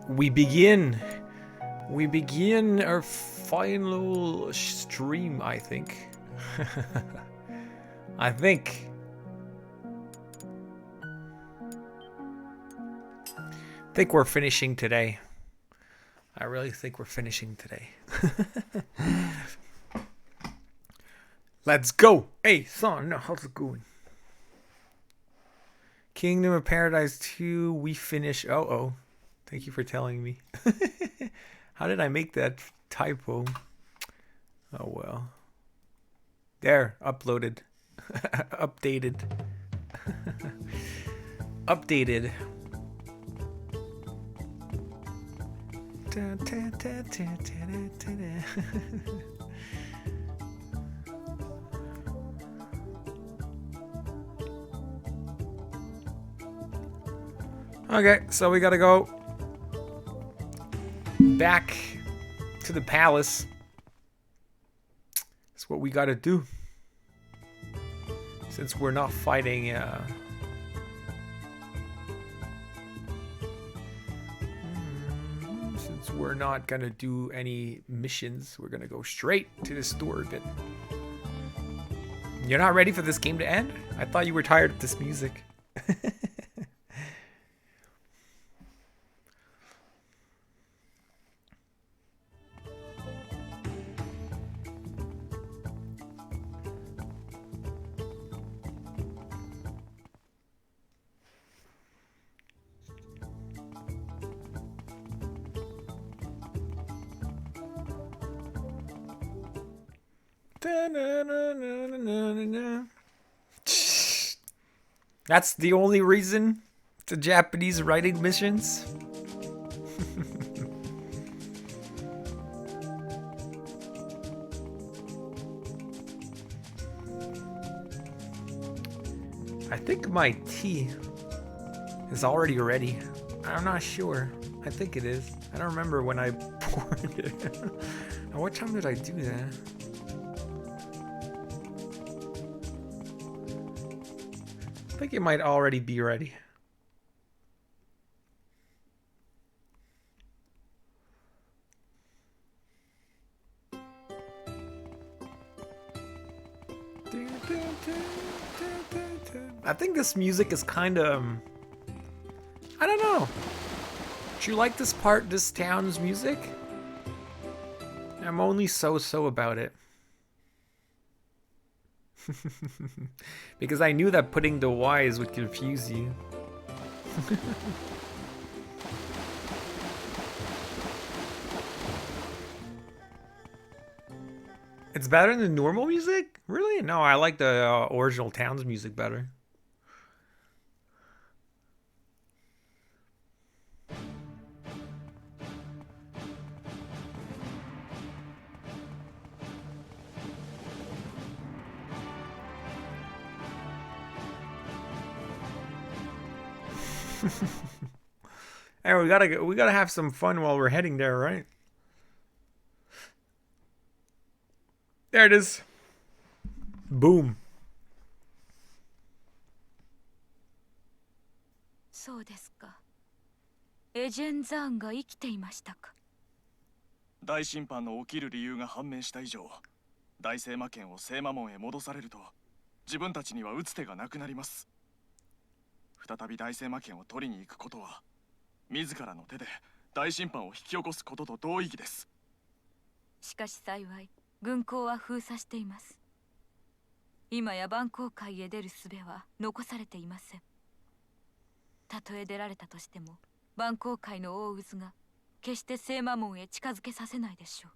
we begin our final stream, I think. I think we're finishing today. I really think we're finishing today. Let's go. Hey, son, how's it going? Kingdom of Paradise 2, we finish. Oh. Thank you for telling me. How did I make that typo? Oh well. There, uploaded. Updated. Updated. Okay, so we gotta go back to the palace. That's what we gotta do. Since we're not fighting, since we're not gonna do any missions, we're gonna go straight to the store bit. You're not ready for this game to end? I thought you were tired of this music. That's the only reason to Japanese writing missions. I think my tea is already ready. I'm not sure. I think it is. I don't remember when I poured it. Now, what time did I do that? I think it might already be ready. I think this music is kind of... I don't know. Do you like this part, this town's music? I'm only so-so about it. Because I knew that putting the Y's would confuse you. It's better than normal music? Really? No, I like the original town's music better. Hey, we gotta have some fun while we're heading there, right? There it is. Boom. そうですか。エジェンザーンが生きていましたか。大審判の起きる理由が判明した以上、大聖魔剣を聖魔門へ戻されると、自分たちには打つ手がなくなります。再び大聖魔剣を取りに行くことは、自らの手で大審判を引き起こすことと同意義です。しかし幸い、軍港は封鎖しています。今や万航海へ出る術は残されていません。たとえ出られたとしても、万航海の大渦が決して聖魔門へ近づけさせないでしょう。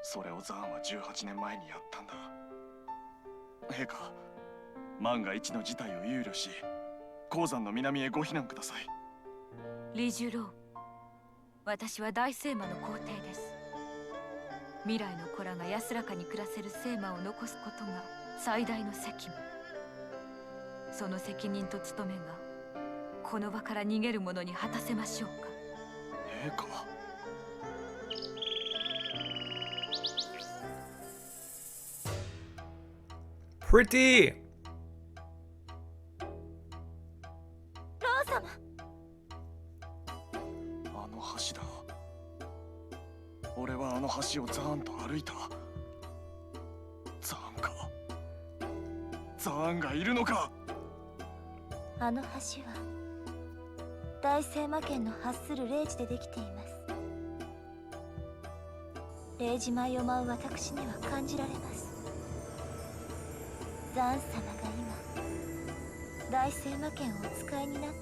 それをザーンは18年前にやったんだ。陛下、万が一の事態を憂慮し、鉱山の南へご避難ください。リジュロー、私は大聖魔の皇帝です。未来の子らが安らかに暮らせる聖魔を残すことが最大の責務。その責任と務めがこの場から逃げる者に果たせましょうか。陛下。Pretty. ロー様。あのあの橋をザーンと歩いた。ザーンか。ザーンがいるのか。あの橋は大聖魔剣の発する霊磁でできています。霊磁舞を舞う私には感じられます。ザーン様が今大聖魔剣をお使いになってい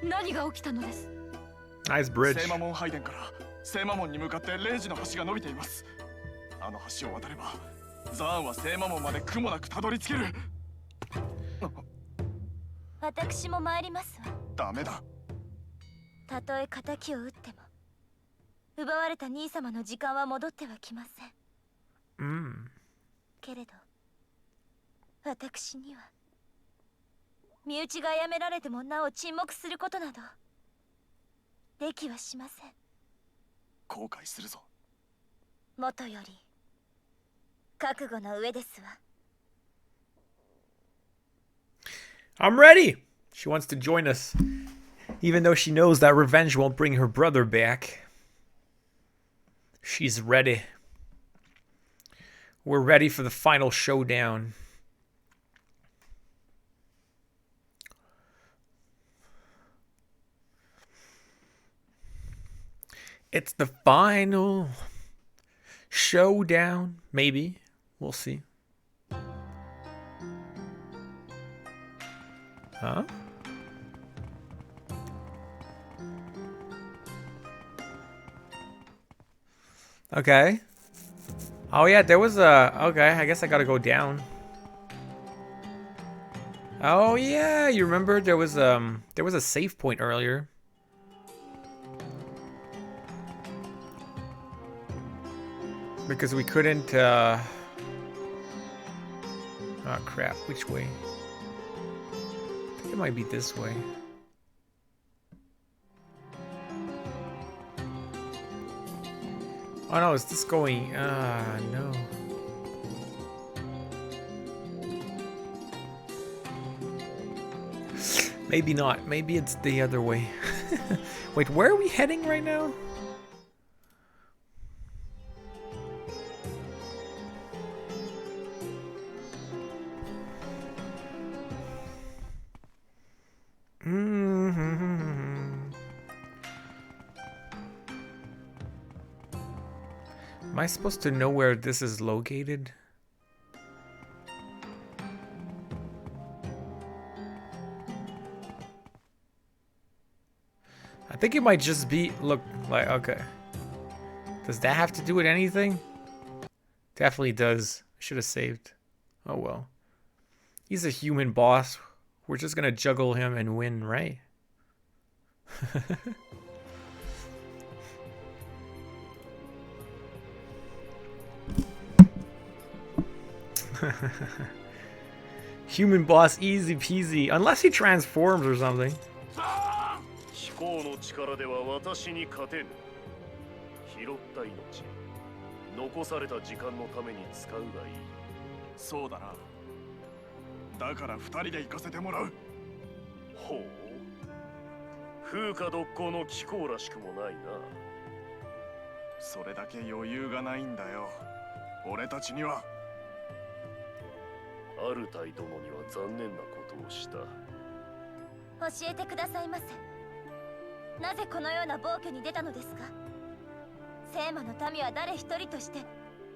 る。何が起きたのです？ Nice bridge. 聖魔門拝殿から聖魔門に向かって霊磁の橋が伸びています。あの橋を渡ればザーンは聖魔門まで苦もなくたどり着ける。私も参りますわ。ダメだ。たとえ仇を撃っても奪われた兄様の時間は戻ってはきません。けれど私には身内が殺められてもなお沈黙することなどできはしません。後悔するぞ。もとより覚悟の上ですわ。I'm ready. She wants to join us, even though she knows that revenge won't bring her brother back. She's ready. We're ready for the final showdown. It's the final showdown. Maybe. We'll see. Huh? Okay. Oh yeah, there was a... Okay, I guess I gotta go down. Oh yeah, you remember there was a save point earlier. Because we couldn't oh crap, which way? I think it might be this way. Oh no, is this going... no. Maybe not. Maybe it's the other way. Wait, where are we heading right now? Am I supposed to know where this is located? I think it might just be, look, like, okay. Does that have to do with anything? Definitely does. I should have saved. Oh well. He's a human boss. We're just gonna juggle him and win, right? Human boss, easy peasy. Unless he transforms or something. 飛行の力では私に勝てぬ。拾った命、残された時間のために使うがいい。そうだな。だから二人で行かせてもらう。ほう。風化独行の気候らしくもないな。それだけ余裕がないんだよ。俺たちには。アルタイ殿には残念なことをした。教えてくださいませ。なぜこのような暴挙に出たのですか？聖魔の民は誰一人として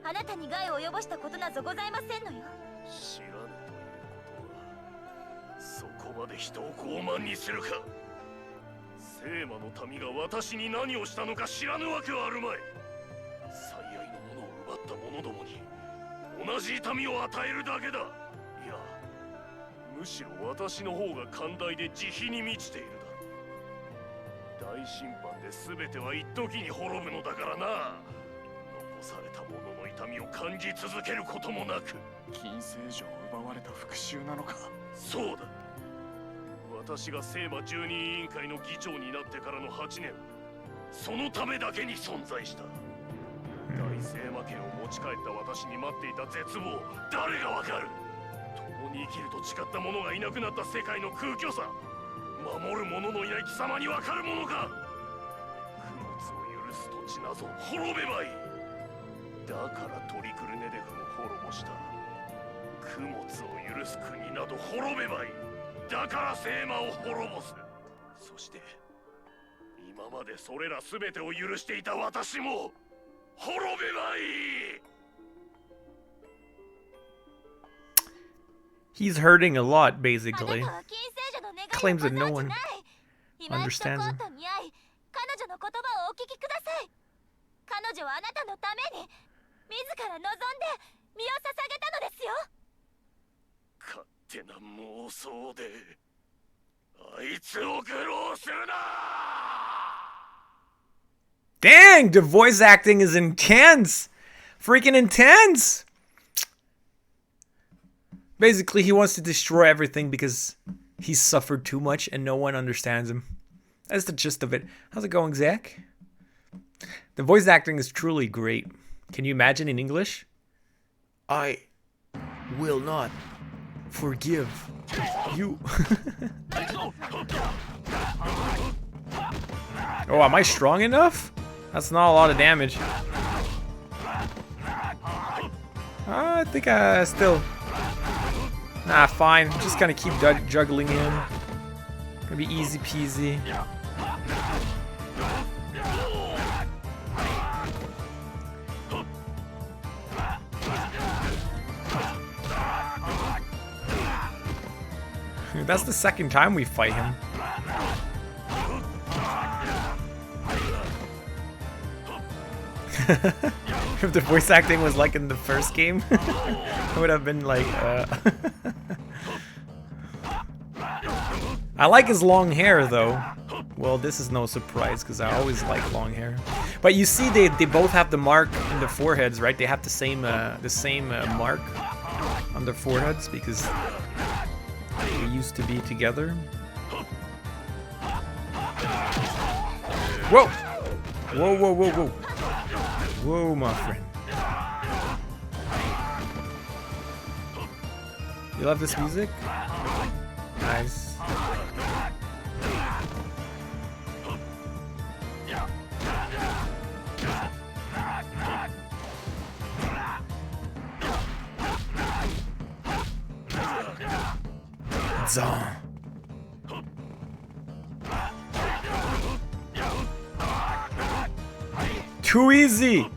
あなたに害を及ぼしたことなどございませんのよ。知らぬということは、そこまで人を傲慢にするか。聖魔の民が私に何をしたのか知らぬわけはあるまい。最愛のものを奪った者どもに同じ痛みを与えるだけだ。いや、むしろ私の方が寛大で慈悲に満ちているだ。大審判で全ては一時に滅ぶのだからな。残された者の痛みを感じ続けることもなく。金星城を奪われた復讐なのか。そうだ。私が聖魔十人委員会の議長になってからの8年、そのためだけに存在した。大聖魔剣を持ち帰った私に待っていた絶望、誰がわかる？共に生きると誓った者がいなくなった世界の空虚さ、守る者のいない貴様にわかるものか。なぞ滅べばいい。だからトリクルネデフを滅ぼした。供物を許す国など滅べばいい。だから聖魔を滅ぼす。そして今までそれら全てを許していた私も滅べばいい。 He's hurting a lot, あな basically. たは金星女の願いを Claims ご that no 存 one じない。今一度 understands コ him. ートに会い、彼女の言葉をお聞きください。彼女はあなたのために自ら望んで身を捧げたのですよ。勝手な妄想であいつを愚弄するな。 Dang, the voice acting is intense. Freaking intense. Basically, he wants to destroy everything because he's suffered too much and no one understands him. That's the gist of it. How's it going, Zach? The voice acting is truly great. Can you imagine in English? I will not forgive you. Oh, am I strong enough? That's not a lot of damage. I think I still... Nah, fine. Just gonna keep juggling him. Gonna be easy peasy. That's the second time we fight him. If the voice acting was like in the first game, it would have been like, I like his long hair though. Well, this is no surprise because I always like long hair. But you see, they both have the mark in their foreheads, right? They have the same mark on their foreheads because they used to be together. Whoa! Whoa, whoa, whoa, whoa. Whoa, my friend. You love this music? Nice. Zah. Too easy!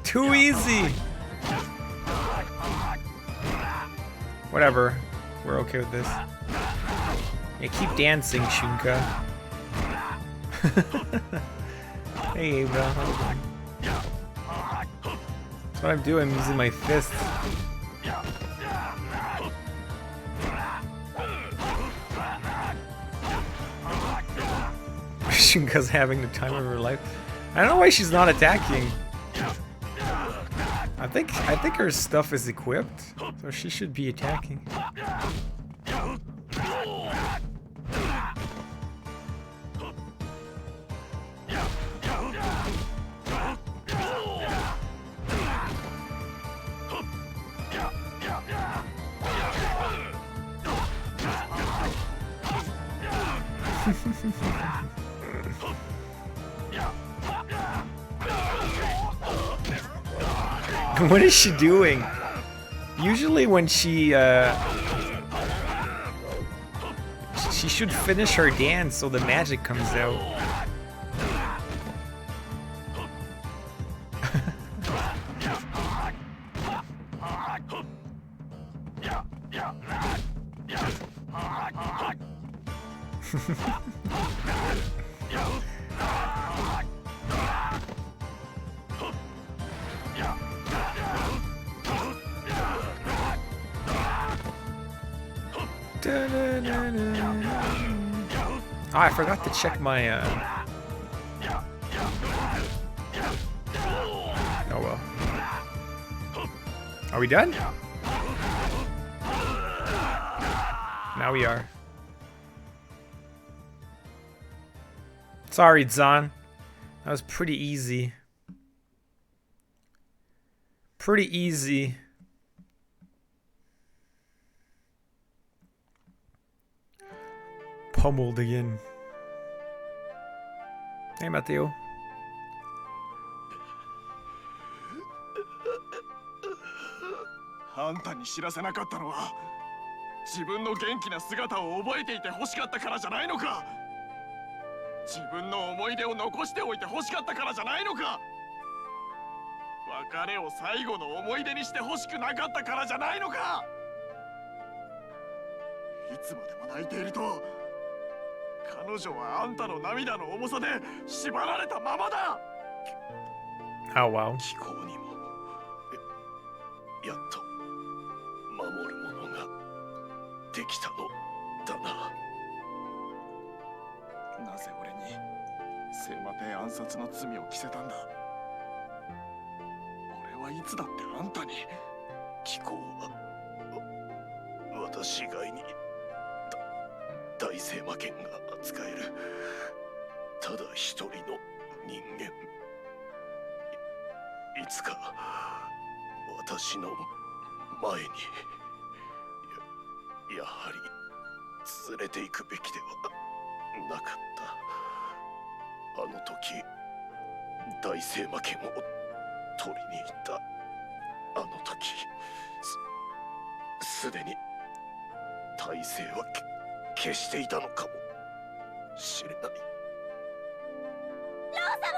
Too easy! Whatever. We're okay with this. Yeah, keep dancing, Shunka. Hey, bro. How's it going? That's what I'm doing. I'm using my fists. Shunka's having the time of her life. I don't know why she's not attacking. I think her stuff is equipped, so she should be attacking. What is she doing? Usually when she should finish her dance so the magic comes out. Oh, I forgot to check my oh well. Are we done? Now we are. Sorry, Zan. That was pretty easy. Pretty easy. Pummeled again. Hey, Matteo. あんたに知らせなかったのは自分の元気な姿を覚えていて欲しかったからじゃないのか。自分の思い出を残しておいて欲しかったからじゃないのか。別れを最後の思い出にして欲しくなかったからじゃないのか。いつまでも泣いていると彼女はあんたの涙の重さで縛られたままだ。 Oh wow. 気候にもやっと守るものができたのだな。なぜ俺に聖魔帝暗殺の罪を着せたんだ。俺はいつだってあんたに。気候は私以外に大聖魔剣が扱えるただ一人の人間。いつか私の前に やはり連れて行くべきではなかった。あの時大聖魔剣を取りに行ったあの時すでに大聖は消していたのかもしれない。ロー様。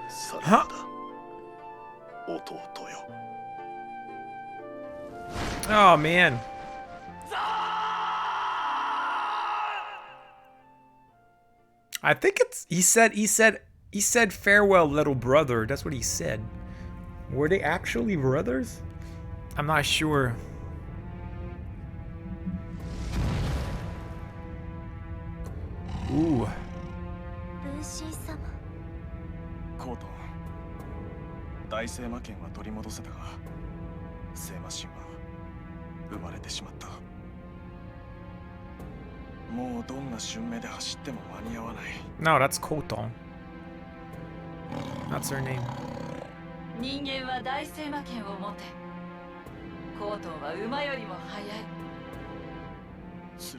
さらばだ弟よ。 Oh man. I think it's he said farewell, little brother. That's what he said. Were they actually brothers? I'm not sure. Ooh. ブーシー様。コートン、大聖魔剣は取り戻せたが聖魔神は生まれてしまった。もうどんな瞬目で走っても間に合わない。 No, that's Koton. That's her name. 人間は大聖魔剣を持て。コートンは馬よりも速い。連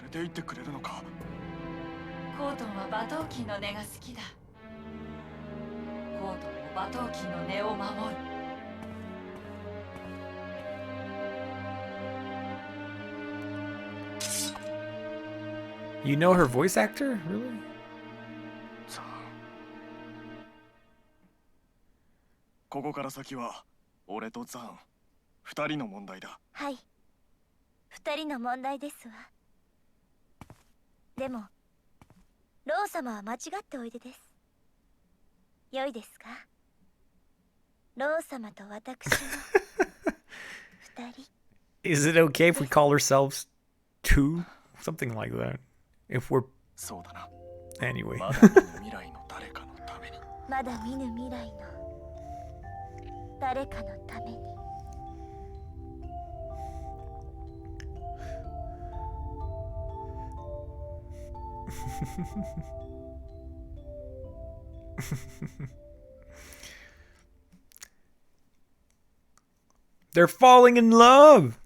れて行ってくれるのか。コートンは馬頭琴の音が好きだ。コートンも馬頭琴の音を守る。You know her voice actor? Really? さあ、ここから先は俺とザン二人の問題だ。はい。二人の問題ですわ。でも、ロー様は間違っておいでです。良いですか？ロー様と私の二人。Is it okay if we call ourselves two? Something like that. If we're そうだな。 anyway. まだ見ぬ未来の誰かのために。まだ見ぬ未来の誰かのために。They're falling in love.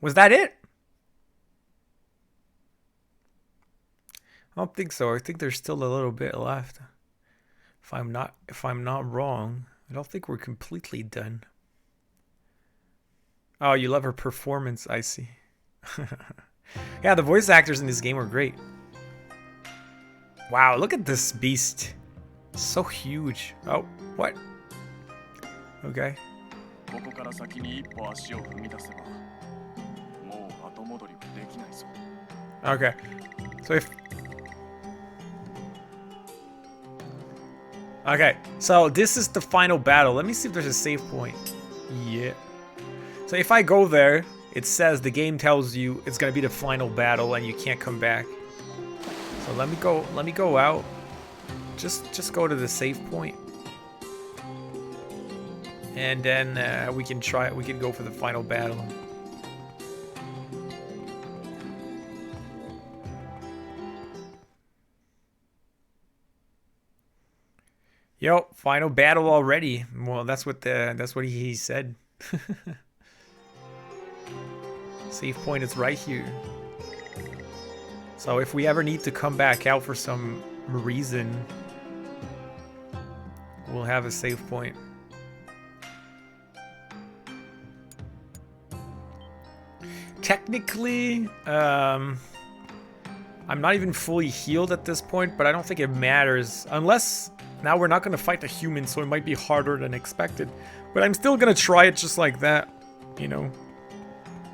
Was that it? I don't think so. I think there's still a little bit left. If I'm not wrong, I don't think we're completely done. Oh, you love her performance, I see. Yeah, the voice actors in this game are great. Wow, look at this beast. So huge. Oh, what? Okay. ここから先に一歩足を踏み出せば、もう後戻りはできないぞ。Okay. So if... Okay, so this is the final battle. Let me see if there's a save point. Yeah. So if I go there, it says the game tells you it's gonna be the final battle and you can't come back. So let me go out. Just go to the save point. And then we can go for the final battle. Yo, final battle already. Well, that's what he said. Save point is right here. So if we ever need to come back out for some reason, we'll have a save point. Technically, I'm not even fully healed at this point, but I don't think it matters. Unless now we're not going to fight the humans, so it might be harder than expected. But I'm still going to try it just like that, you know.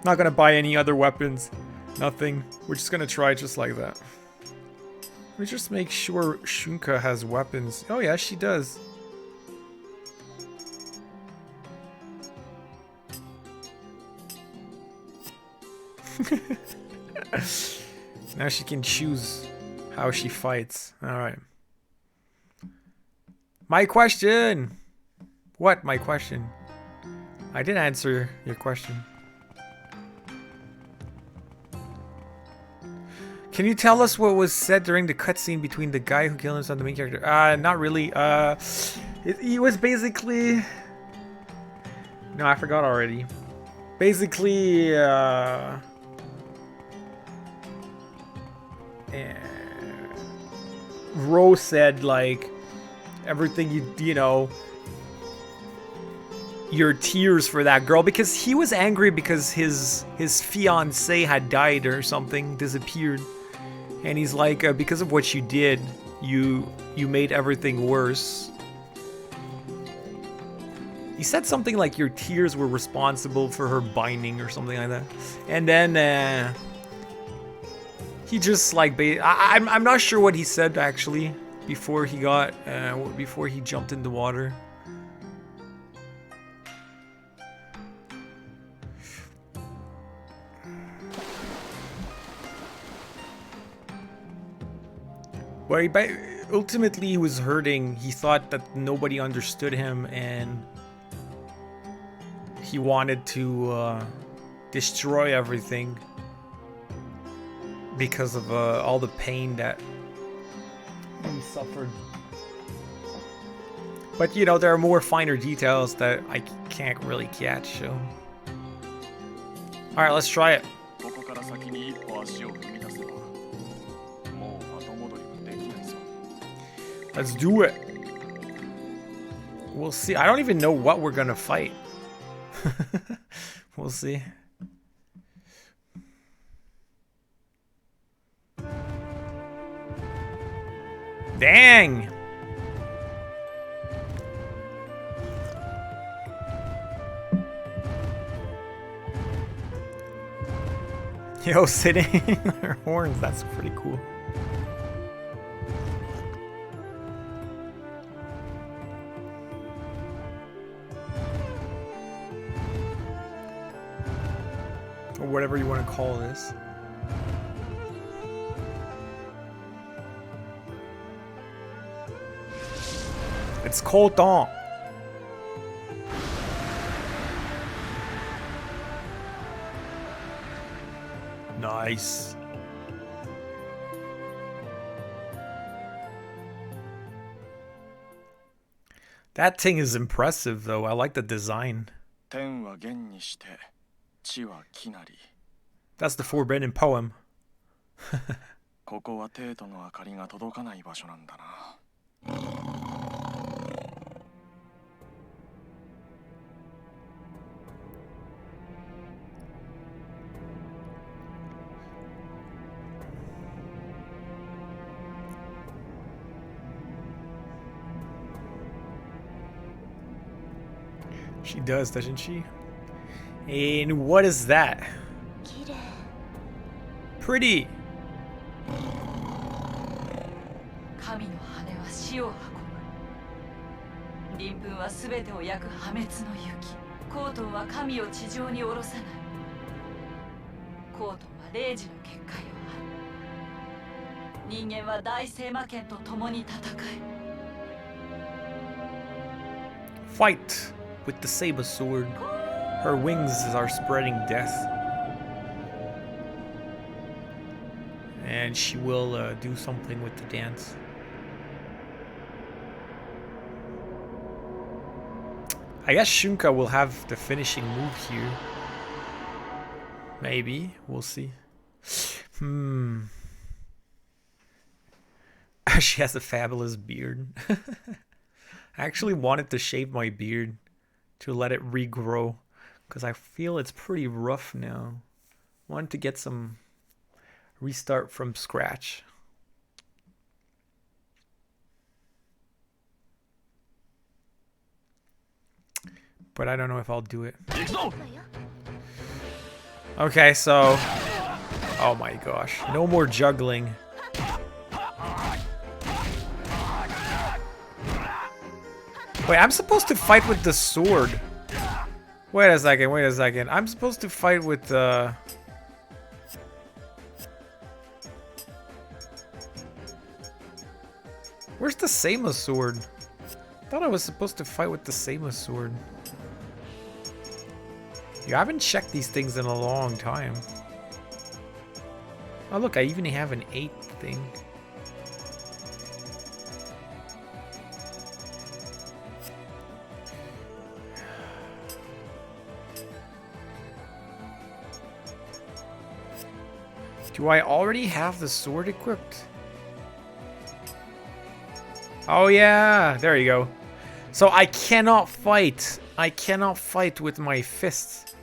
Not going to buy any other weapons. Nothing. We're just going to try it just like that. Let me just make sure Shunka has weapons. Oh yeah, she does. Now she can choose how she fights. Alright. My question! What, my question? I did answer your question. Can you tell us what was said during the cutscene between the guy who killed himself and the main character? Not really. He was basically... No, I forgot already. Basically, Roh said, like, everything you know, your tears for that girl, because he was angry because his fiance had died or something, disappeared, and he's like, because of what you did, you made everything worse. He said something like your tears were responsible for her binding or something like that, and then he just like I'm not sure what he said actually before he got before he jumped in the water. But ultimately he was hurting. He thought that nobody understood him, and he wanted to destroy everything because of all the pain that he suffered. But you know, there are more finer details that I can't really catch, so... Alright, let's try it. Let's do it. We'll see. I don't even know what we're gonna fight. We'll see. Dang! Yo, sitting in their horns, that's pretty cool. Or whatever you want to call this. It's Colton. Nice. That thing is impressive, though. I like the design. That's the forbidden poem. She does, doesn't she? And what is that? Pretty. 神の羽は死を運ぶ。鱗粉はすべてを焼く破滅の雪。コートンは神を地上に下ろさない。コートンは霊児の結界を張る。人間は大聖魔剣と共に戦え。Fight with the saber sword. Her wings are spreading death. And she will do something with the dance. I guess Shunka will have the finishing move here. Maybe. We'll see. She has a fabulous beard. I actually wanted to shave my beard to let it regrow because I feel it's pretty rough now. Wanted to get some restart from scratch. But I don't know if I'll do it. Okay, so... Oh my gosh. No more juggling. Wait, I'm supposed to fight with the sword. Wait a second. I'm supposed to fight with the... Where's the Seima sword? I thought I was supposed to fight with the Seima sword. Yeah, I haven't checked these things in a long time. Oh look, I even have an 8th thing. Do I already have the sword equipped? Oh yeah, there you go. So I cannot fight. I cannot fight with my fists.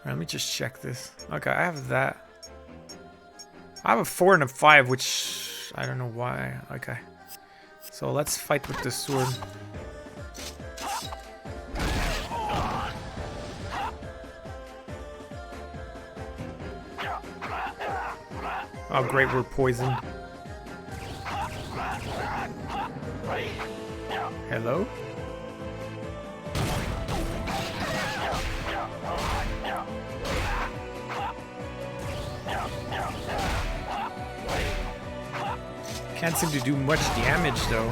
Let me just check this. Okay, I have that. I have a 4 and a 5, which I don't know why. Okay. So let's fight with the sword. Oh great, we're poisoned. Hello? Can't seem to do much damage though.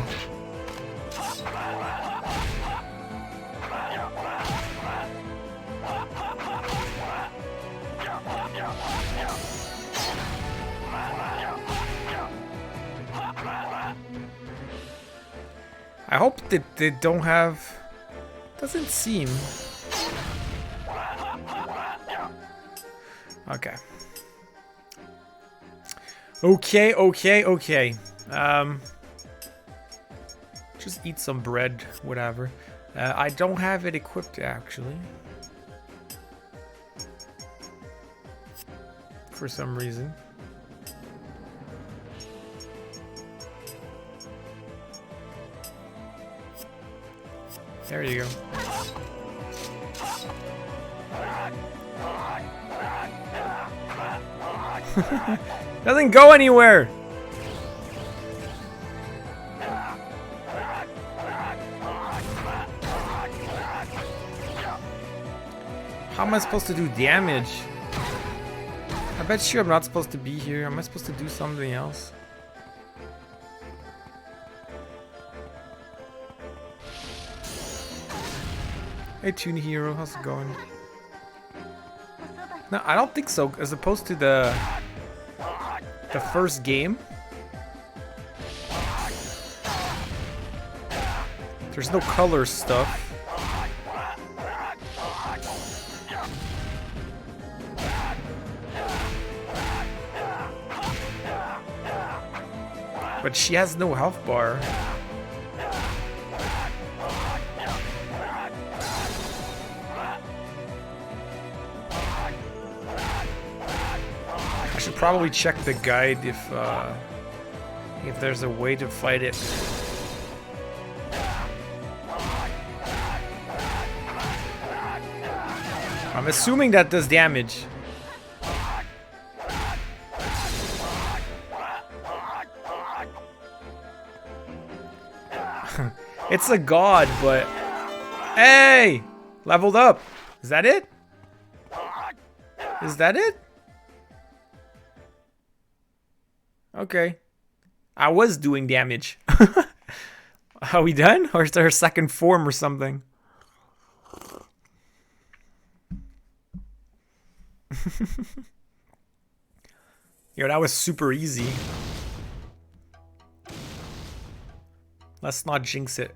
I hope that they don't have... Doesn't seem... Okay. Okay. Just eat some bread, whatever. I don't have it equipped actually. For some reason. There you go. Doesn't go anywhere. How am I supposed to do damage? I bet you I'm not supposed to be here. Am I supposed to do something else? Hey Toon Hero, how's it going? No, I don't think so. As opposed to the first game. There's no color stuff. But she has no health bar. I should probably check the guide if there's a way to fight it. I'm assuming that does damage. It's a god, but... Hey! Leveled up. Is that it? Is that it? Okay. I was doing damage. Are we done? Or is there a second form or something? Yo, that was super easy. Let's not jinx it.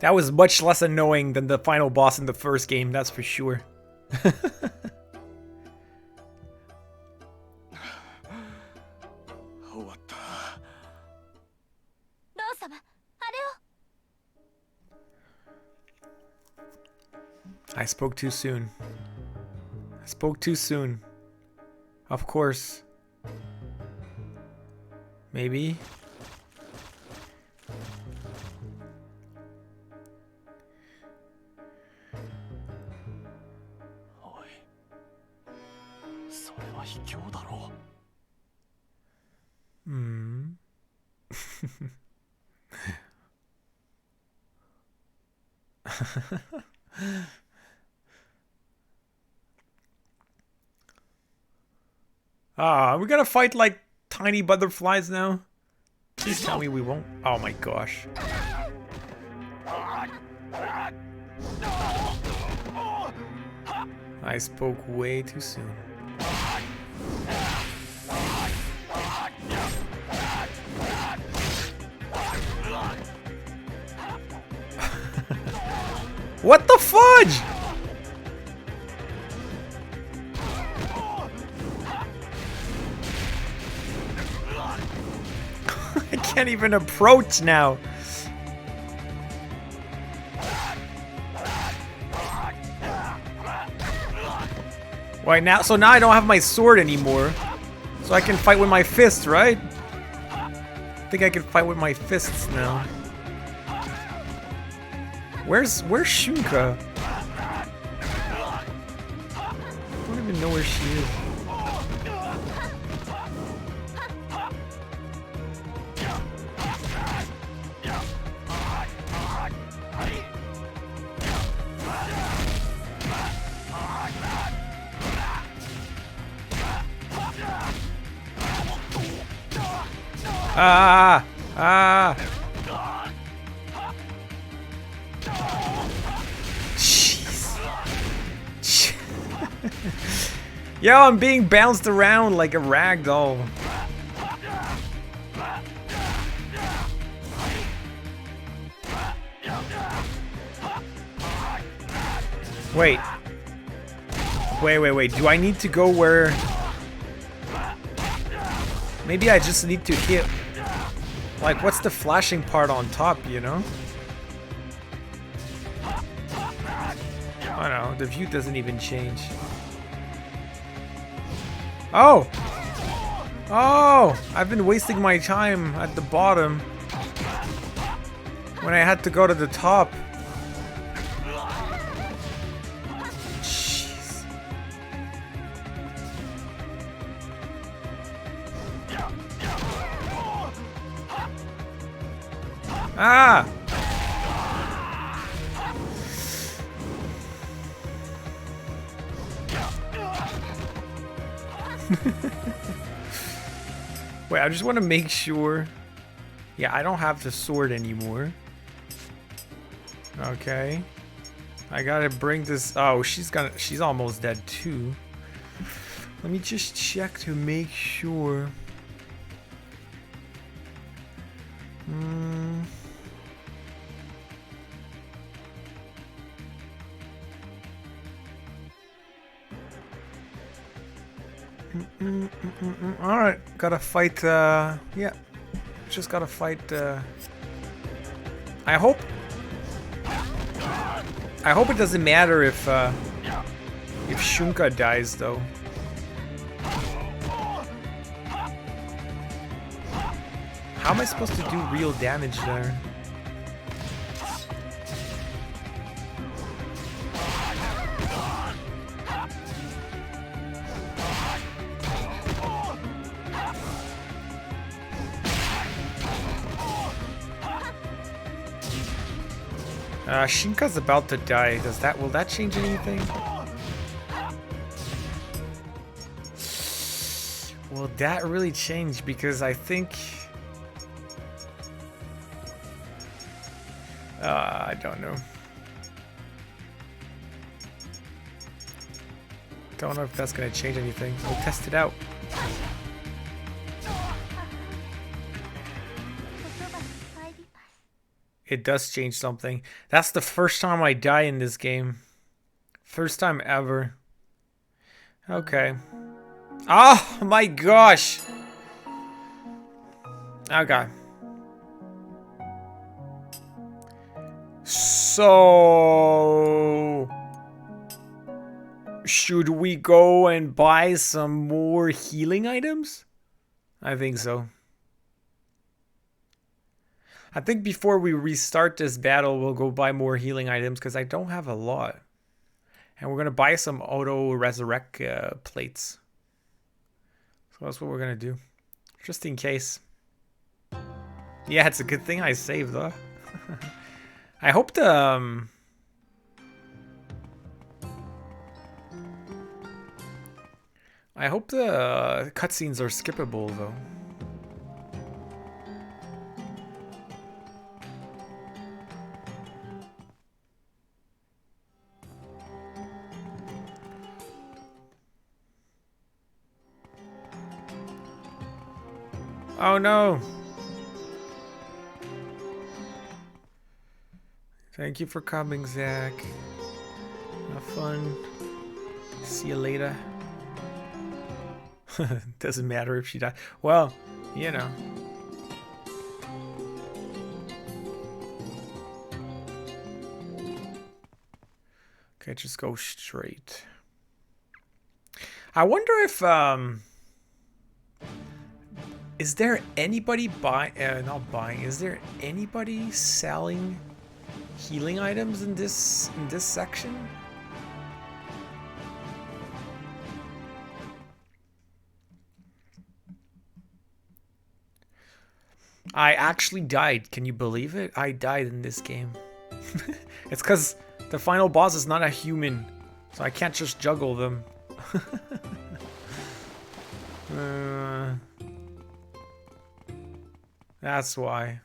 That was much less annoying than the final boss in the first game, that's for sure. 終わった。ロー様、あれを。 I spoke too soon. I spoke too soon. Of course. Maybe. Hmm. We gotta fight like tiny butterflies now. Please tell me we won't. Oh my gosh. I spoke way too soon. What the fudge? I can't even approach now. Wait, now, so now I don't have my sword anymore. So I can fight with my fists, right? I think I can fight with my fists now. Where's Shunka? I don't even know where she is. Jeez. Yo, I'm being bounced around like a rag doll. Wait. Wait. Do I need to go where... Maybe I just need to hit... Like, what's the flashing part on top, you know? I don't know, the view doesn't even change. Oh! Oh! I've been wasting my time at the bottom when I had to go to the top. Jeez. Ah! Wait, I just want to make sure. Yeah, I don't have the sword anymore. Okay. I gotta bring this. Oh, she's almost dead too. Let me just check to make sure. Alright, gotta fight, yeah. Just gotta fight, I hope it doesn't matter if Shunka dies, though. How am I supposed to do real damage there? Shinka's about to die. Will that change anything? Will that really change? Because I think... I don't know. Don't know if that's gonna change anything. We'll test it out. it does change something. That's the first time I die in this game. First time ever. Okay. Oh my gosh! Okay. So... should we go and buy some more healing items? I think so. I think before we restart this battle, we'll go buy more healing items because I don't have a lot. And we're going to buy some auto-resurrect plates. So that's what we're going to do. Just in case. Yeah, it's a good thing I saved though. I hope the... I hope the cutscenes are skippable though. Oh no! Thank you for coming, Zach. Have fun. See you later. Doesn't matter if she died. Well, you know. Okay, just go straight. I wonder if is there anybody not buying? Is there anybody selling healing items in this section? I actually died. Can you believe it? I died in this game. It's because the final boss is not a human, so I can't just juggle them. That's why.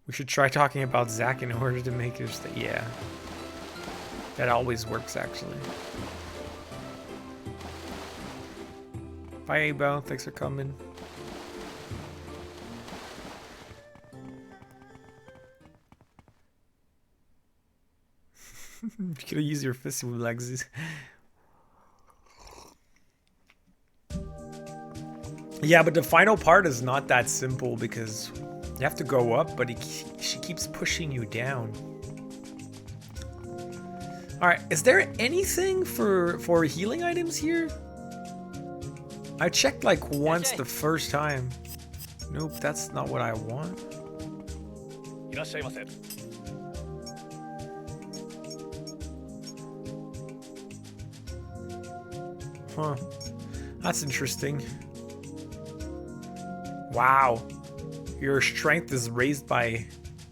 We should try talking about Zack in order to make it. Yeah. That always works, actually. Bye, Abo. Thanks for coming. You could use your fist with legs. Yeah, but the final part is not that simple because you have to go up, but she keeps pushing you down. Alright, is there anything for healing items here? I checked like once the first time. Nope, that's not what I want. Huh. That's interesting. Wow. Your strength is raised by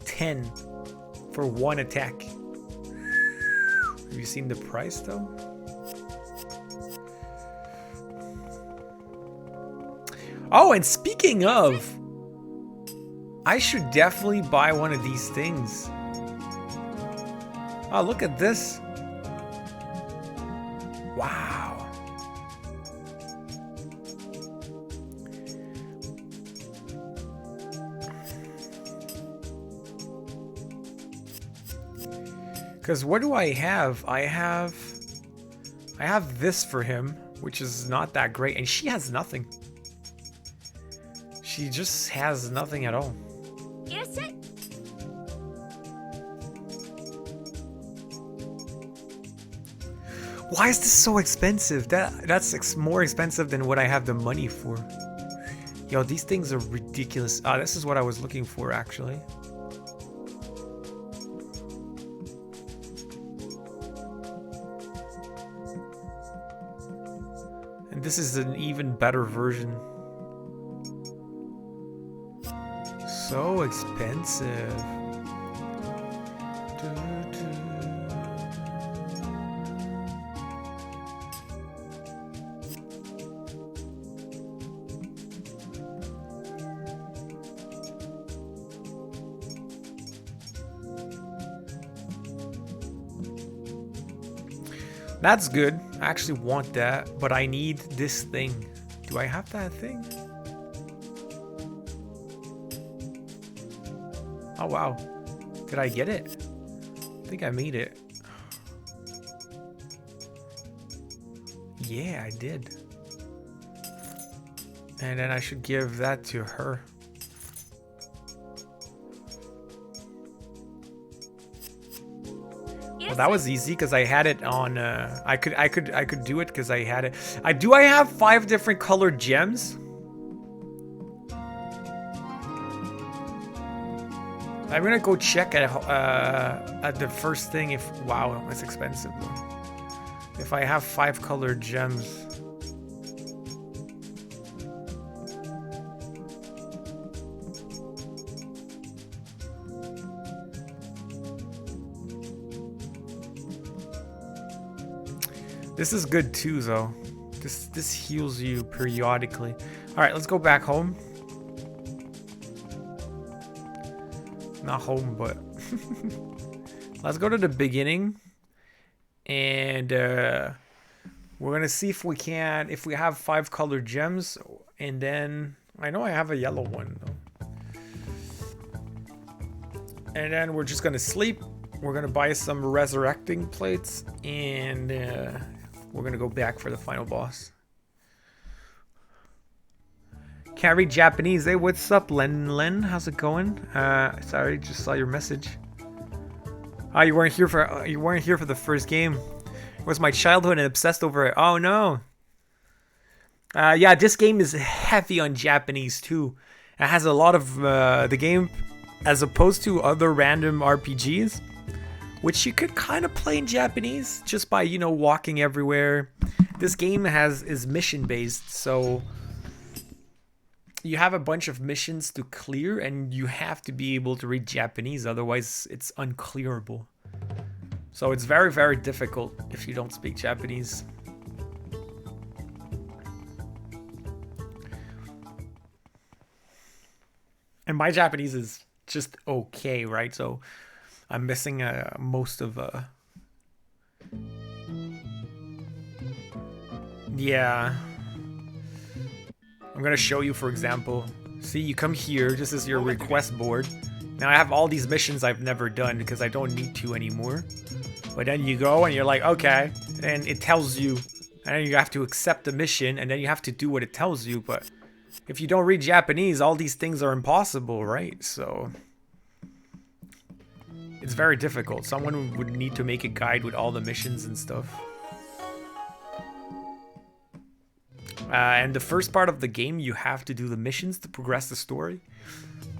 10 for one attack. Have you seen the price though? Oh, and speaking of, I should definitely buy one of these things. Oh, look at this. Wow. Because what do I have? I have this for him, which is not that great, and she has nothing. She just has nothing at all. Why is this so expensive? That's more expensive than what I have the money for. Yo, these things are ridiculous. Ah, this is what I was looking for, actually. And this is an even better version. So expensive. That's good. I actually want that, but I need this thing. Do I have that thing? Oh, wow. Did I get it? I think I made it. Yeah, I did. And then I should give that to her. Well, that was easy because I had it on. I could do it because I had it. I have 5 different colored gems. I'm gonna go check at the first thing if wow, it's expensive though. If I have 5 colored gems. This is good too, though. This heals you periodically. All right, let's go back home. Not home, but let's go to the beginning, and we're gonna see if we have 5 colored gems, and then I know I have a yellow one though. And then we're just gonna sleep. We're gonna buy some resurrecting plates, and we're gonna go back for the final boss. Can't read Japanese. Hey, what's up, Len? How's it going? Sorry, just saw your message. Oh, you weren't here for the first game. It was my childhood and obsessed over it. Oh no. Yeah, this game is heavy on Japanese too. It has a lot of the game, as opposed to other random RPGs, which you could kind of play in Japanese just by, you know, walking everywhere. This game is mission based, so you have a bunch of missions to clear and you have to be able to read Japanese, otherwise it's unclearable. So it's very, very difficult if you don't speak Japanese. And my Japanese is just okay, right? So I'm missing most of yeah. I'm gonna show you, for example. See, you come here, this is your request board. Now I have all these missions I've never done because I don't need to anymore. But then you go and you're like, okay, and it tells you, and then you have to accept the mission, and then you have to do what it tells you. But if you don't read Japanese, all these things are impossible, right? So it's very difficult. Someone would need to make a guide with all the missions and stuff. And the first part of the game, you have to do the missions to progress the story.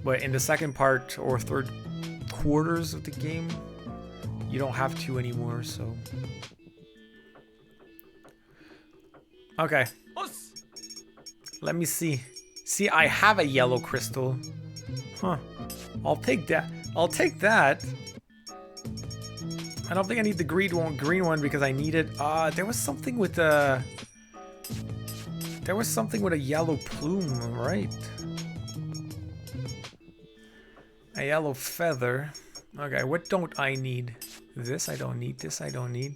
But in the second part or third quarters of the game, you don't have to anymore, so. Okay. Let me see. See, I have a yellow crystal. Huh. I'll take that. I'll take that. I don't think I need the green one because I need it. There was something with a... There was something with a yellow plume, right? A yellow feather. Okay, what don't I need? This I don't need. This I don't need.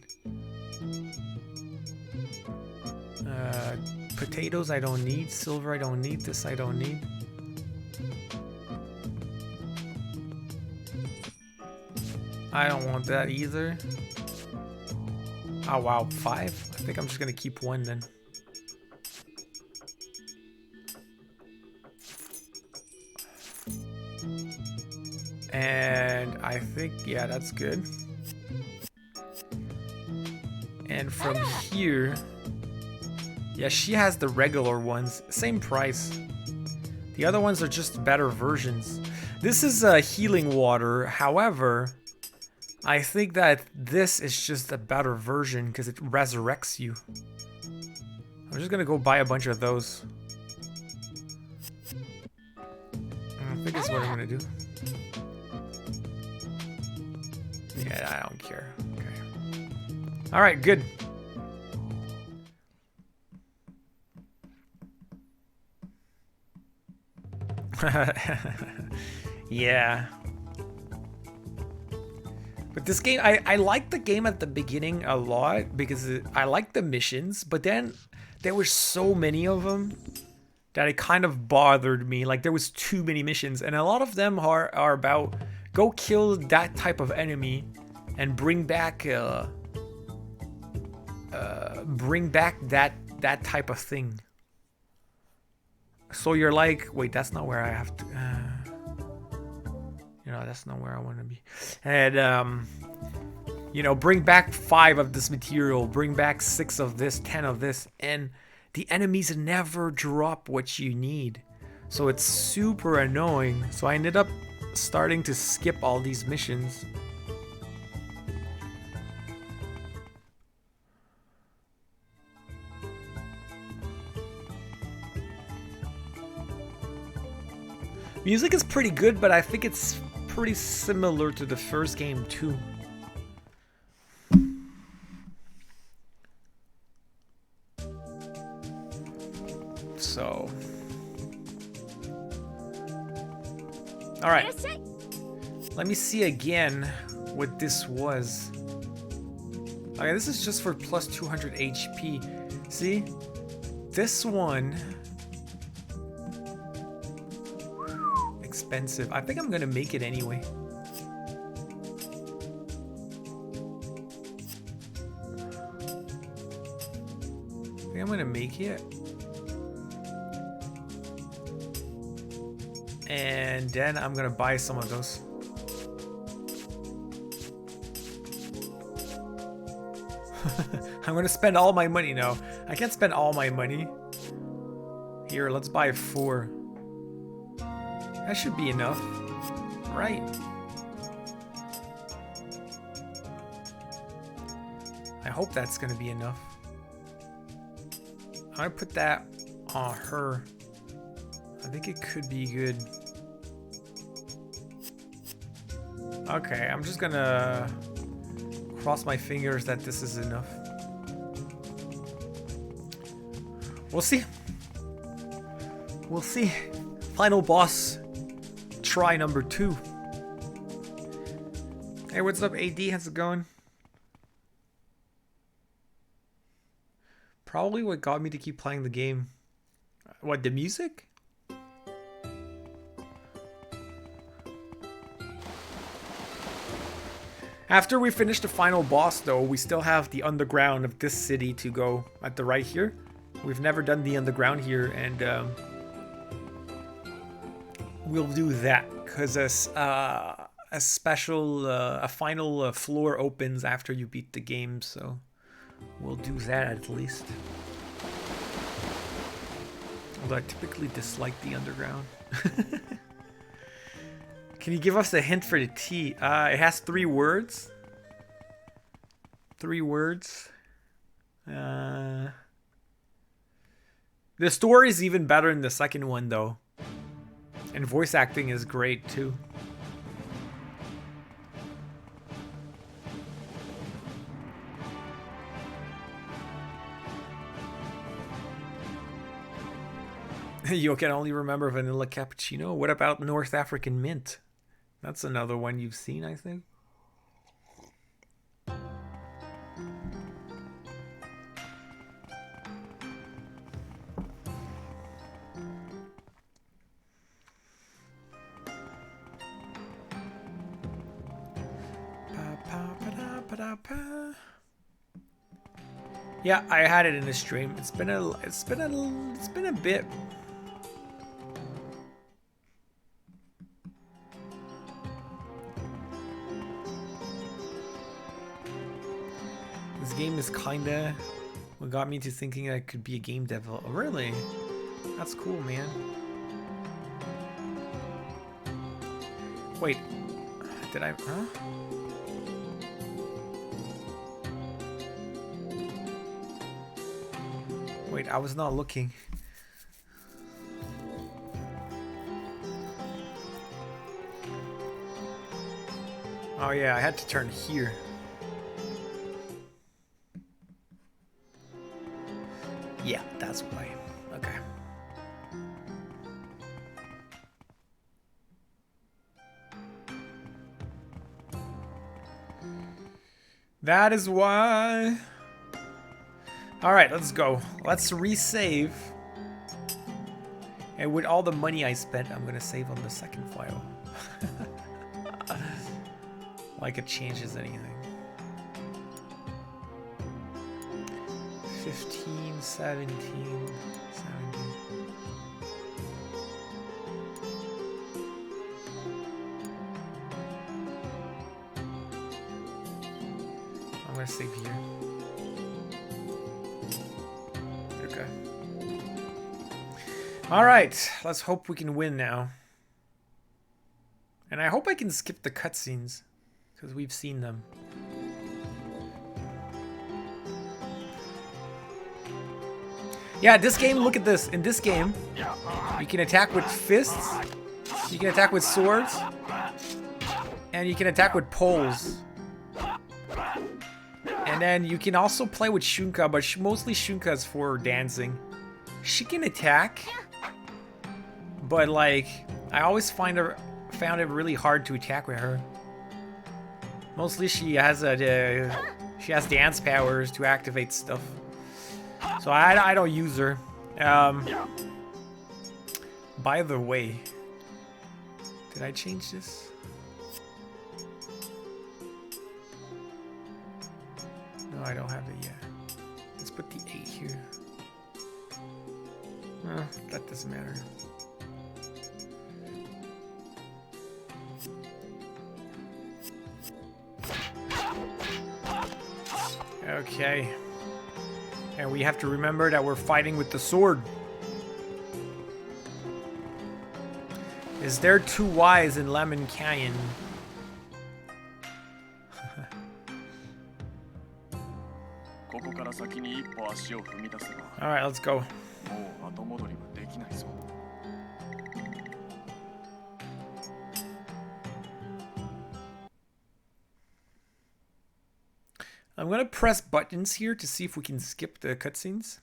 Potatoes I don't need. Silver I don't need. This I don't need. I don't want that either. Oh wow, 5? I think I'm just gonna keep 1 then. And I think, yeah, that's good. And from here, yeah, she has the regular ones, same price. The other ones are just better versions. This is healing water, however, I think that this is just a better version because it resurrects you. I'm just gonna go buy a bunch of those. I think that's what I'm gonna do. Yeah, I don't care. Okay. Alright, good. Yeah. But this game, I liked the game at the beginning a lot because I liked the missions, but then there were so many of them that it kind of bothered me. Like there was too many missions, and a lot of them are about Go kill that type of enemy and bring back that type of thing. So you're like, wait, that's not where I have to. You know, that's not where I want to be. And you know, bring back 5 of this material, bring back 6 of this, 10 of this, and the enemies never drop what you need. So it's super annoying. So I ended up starting to skip all these missions. Music is pretty good, but I think it's pretty similar to the first game too. So, all right. Let me see again what this was. Okay, this is just for plus 200 HP. See, this one expensive. I think I'm gonna make it anyway. I think I'm gonna make it. And then I'm gonna buy some of those. I'm gonna spend all my money now. I can't spend all my money. Here, let's buy 4. That should be enough, right? I hope that's gonna be enough. I'm gonna put that on her. I think it could be good. Okay, I'm just gonna cross my fingers that this is enough. We'll see. We'll see. Final boss. Try number 2. Hey, what's up, AD? How's it going? Probably what got me to keep playing the game. What, the music? After we finish the final boss, though, we still have the underground of this city to go at the right here. We've never done the underground here, and we'll do that because a special, a final floor opens after you beat the game, so we'll do that at least. Although I typically dislike the underground. Can you give us a hint for the T? It has 3 words. 3 words. The story is even better in the second one, though. And voice acting is great, too. You can only remember vanilla cappuccino? What about North African mint? That's another one you've seen, I think. Yeah, I had it in the stream. It's been a bit. This game is kinda what got me to thinking I could be a game developer. Oh, really? That's cool, man. Wait, did I? Huh? Wait, I was not looking. Oh yeah, I had to turn here. Yeah, that's why. Okay. That is why. All right, let's go. Let's resave. And with all the money I spent, I'm gonna save on the second file. like it changes anything. 15, 17, 17. I'm gonna save here. Okay. All right, let's hope we can win now. And I hope I can skip the cutscenes, because we've seen them. Yeah, this game, look at this. In this game, you can attack with fists, you can attack with swords, and you can attack with poles. And then you can also play with Shunka, but mostly Shunka is for dancing. She can attack, but like, I always found it really hard to attack with her. Mostly she has dance powers to activate stuff. So I don't use her. By the way, did I change this? No, I don't have it yet. Let's put the 8 here. That doesn't matter. Okay. And we have to remember that we're fighting with the sword. Is there 2 Ys in Lemon Canyon? Alright, let's go. I'm gonna press buttons here to see if we can skip the cutscenes.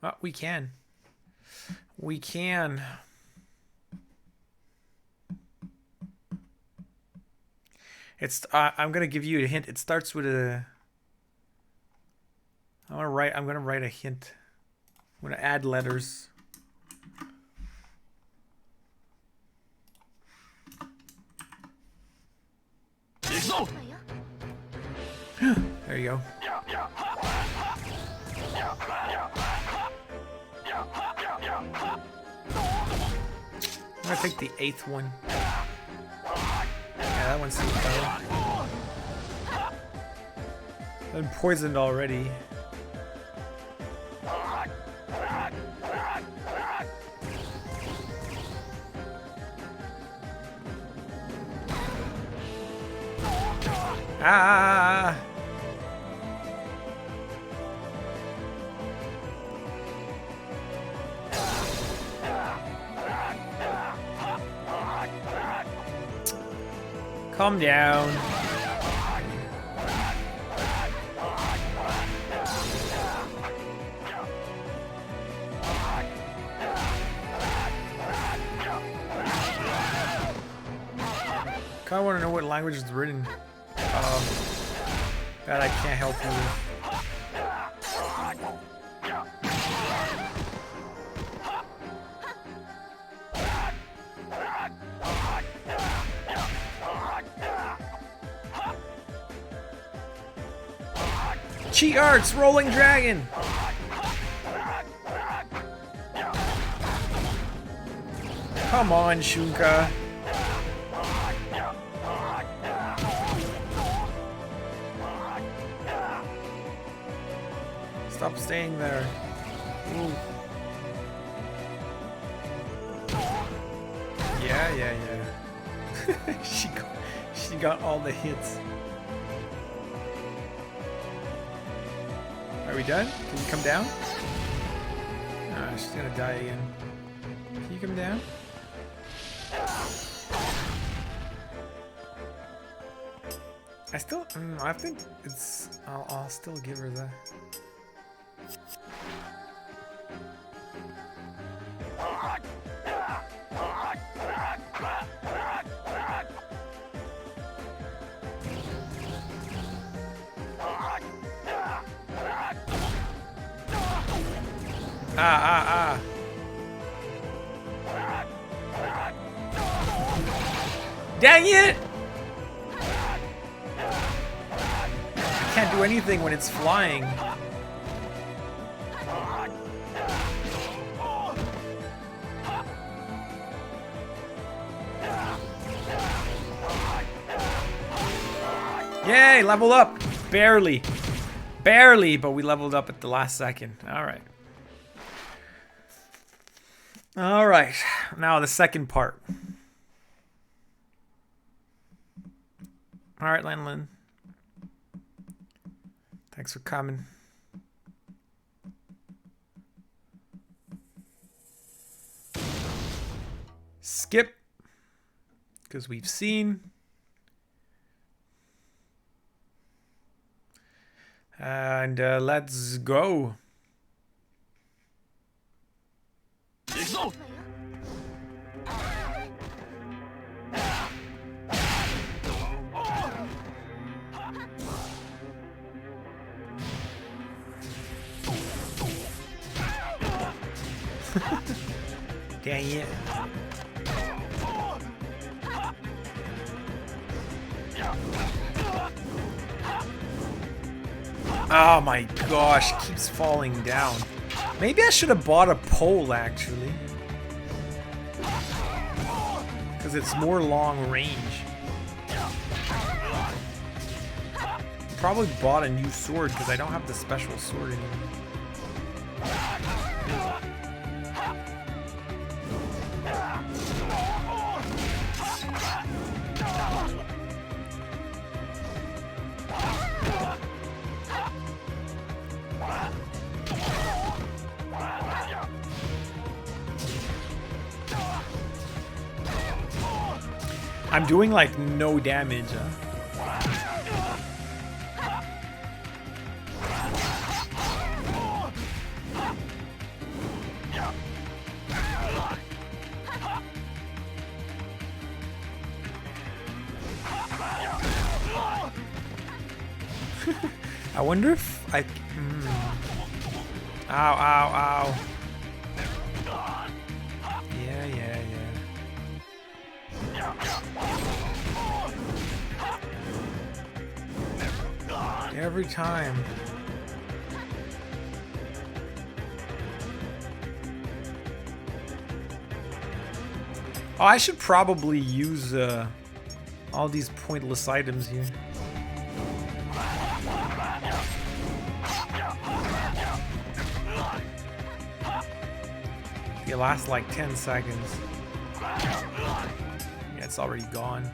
Oh, we can. We can. It's. I'm gonna give you a hint. It starts with a. I'm gonna write a hint. I'm gonna add letters. There you go. I'm gonna take the 8th one. Yeah, that one seems better. I'm poisoned already. Ah! Calm down. I want to know what language is written. That I can't help you with. Cheat Arts, Rolling Dragon! Come on, Shunka. Stop staying there. Ooh. Yeah. she got all the hits. Are we done? Can you come down? Ah, she's gonna die again. Can you come down? I think it's. I'll still give her that. Dang it! I can't do anything when it's flying. Yay, level up! Barely. Barely, but we leveled up at the last second. Alright. Alright, now the second part. Alright, Lan. Thanks for coming. Skip. Because we've seen. And let's go. Dang it. Oh my gosh, keeps falling down. Maybe I should have bought a pole actually. Because it's more long range. Probably bought a new sword because I don't have the special sword anymore. I'm doing like no damage, I wonder if I... Ow, ow, ow. Yeah. Every time. Oh, I should probably use all these pointless items here. They last like 10 seconds. Yeah, it's already gone.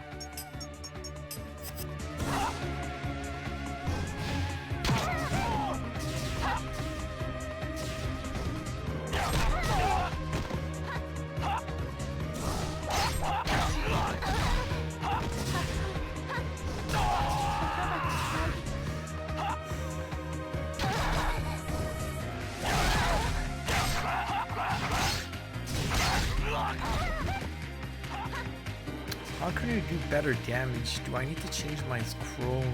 How can I do better damage? Do I need to change my scrolls?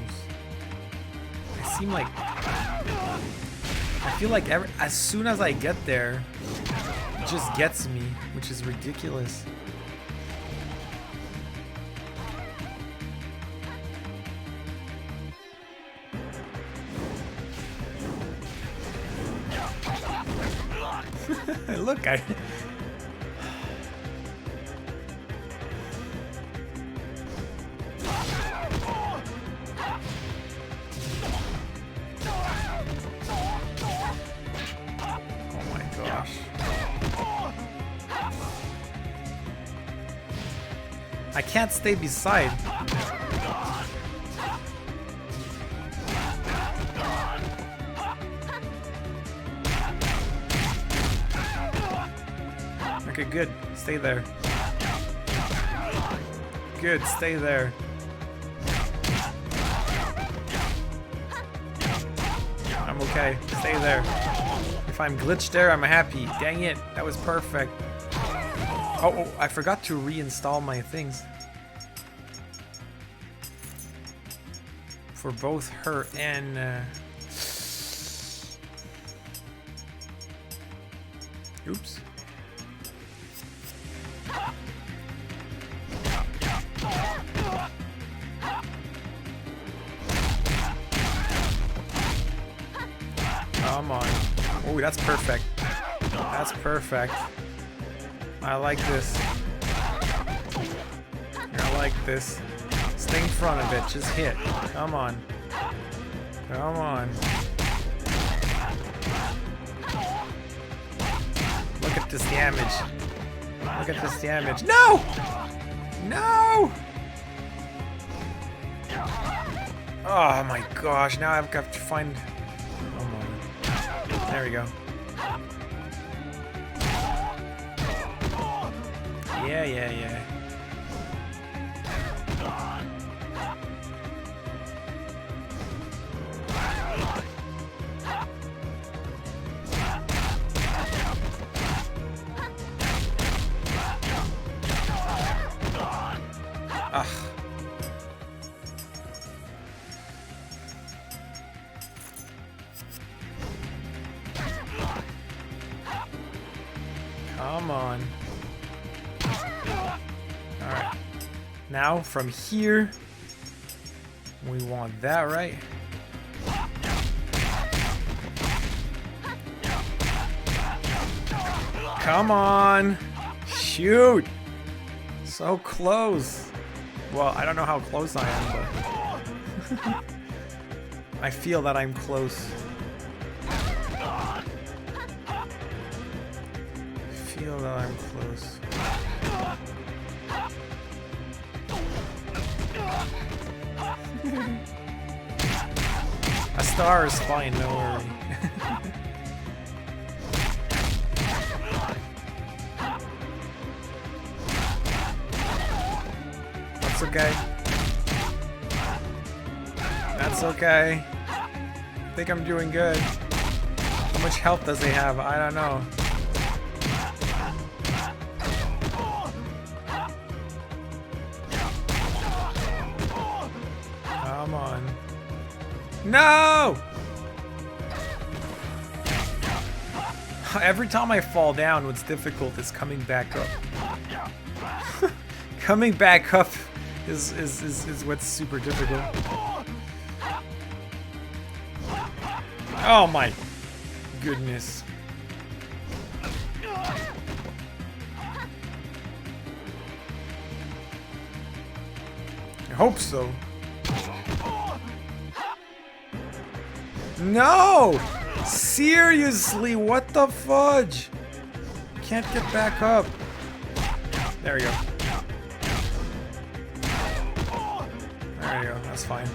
I seem like... I feel like as soon as I get there, it just gets me, which is ridiculous. Look, I... I can't stay beside. Okay, good. Stay there. Good, stay there. I'm okay. Stay there. If I'm glitched there, I'm happy. Dang it. That was perfect. Oh, I forgot to reinstall my things. For both her and... Oops. Oh, that's perfect. That's perfect. I like this. I like this. Stay in front of it. Just hit. Come on. Come on. Look at this damage. Look at this damage. No! No! Oh my gosh. Now I've got to find... Come on. There we go. Yeah, yeah, yeah. Ugh. Come on. Alright. Now from here, we want that, right? Come on! Shoot! So close! Well, I don't know how close I am, but... I feel that I'm close. I feel that I'm close. A star is fine, no worry. That's okay. That's okay. I think I'm doing good. How much health does he have? I don't know. Come on. No! Every time I fall down, what's difficult is coming back up. Coming back up is what's super difficult. Oh my goodness. I hope so. No! Seriously, what the fudge? Can't get back up. There we go. There you go, that's fine.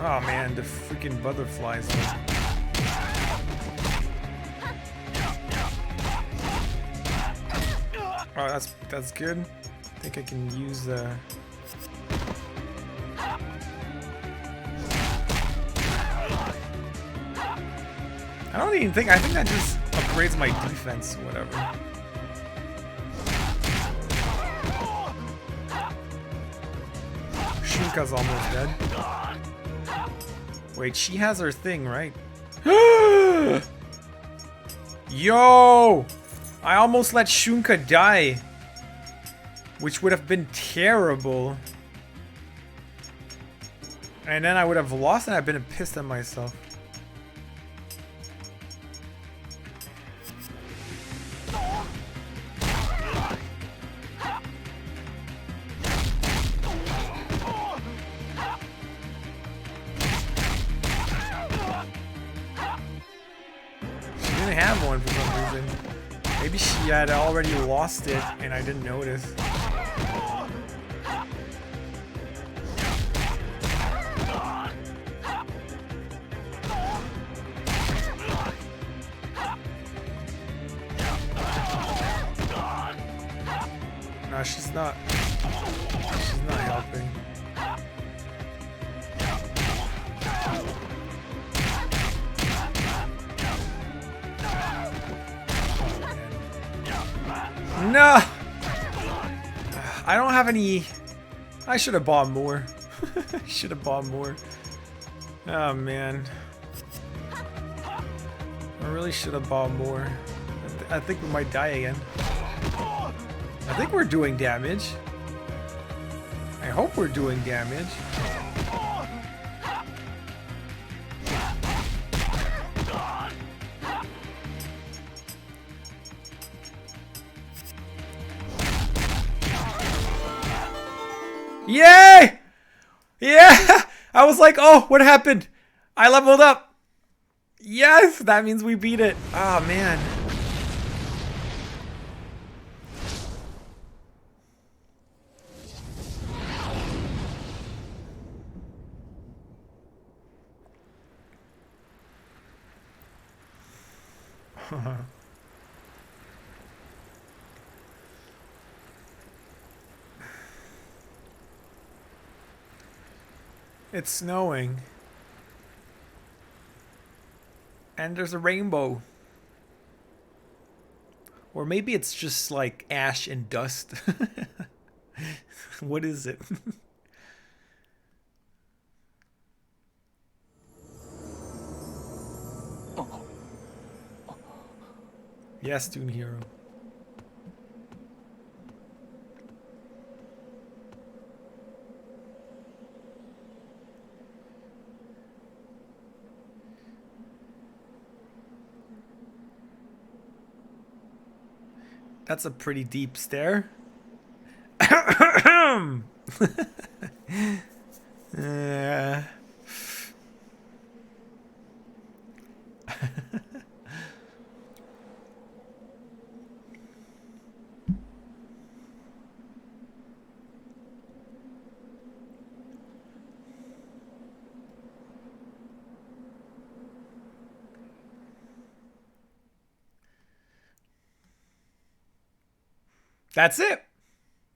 Oh man, the freaking butterflies. Oh, that's good. I think I can use the... I don't even think, I think that just upgrades my defense, whatever. Shunka's almost dead. Wait, she has her thing, right? Yo! I almost let Shunka die. Which would have been terrible. And then I would have lost and I've been pissed at myself. Have one for some reason. Maybe she had already lost it and I didn't notice. No, she's not. She's not helping. No! I don't have any... I should have bought more. I should have bought more. Oh man. I really should have bought more. I think we might die again. I think we're doing damage. I hope we're doing damage. Yay! Yeah! I was like, oh, what happened? I leveled up. Yes, that means we beat it. Oh, man. It's snowing. And there's a rainbow. Or maybe it's just like ash and dust. What is it? Yes, Toon Hero. That's a pretty deep stare. That's it.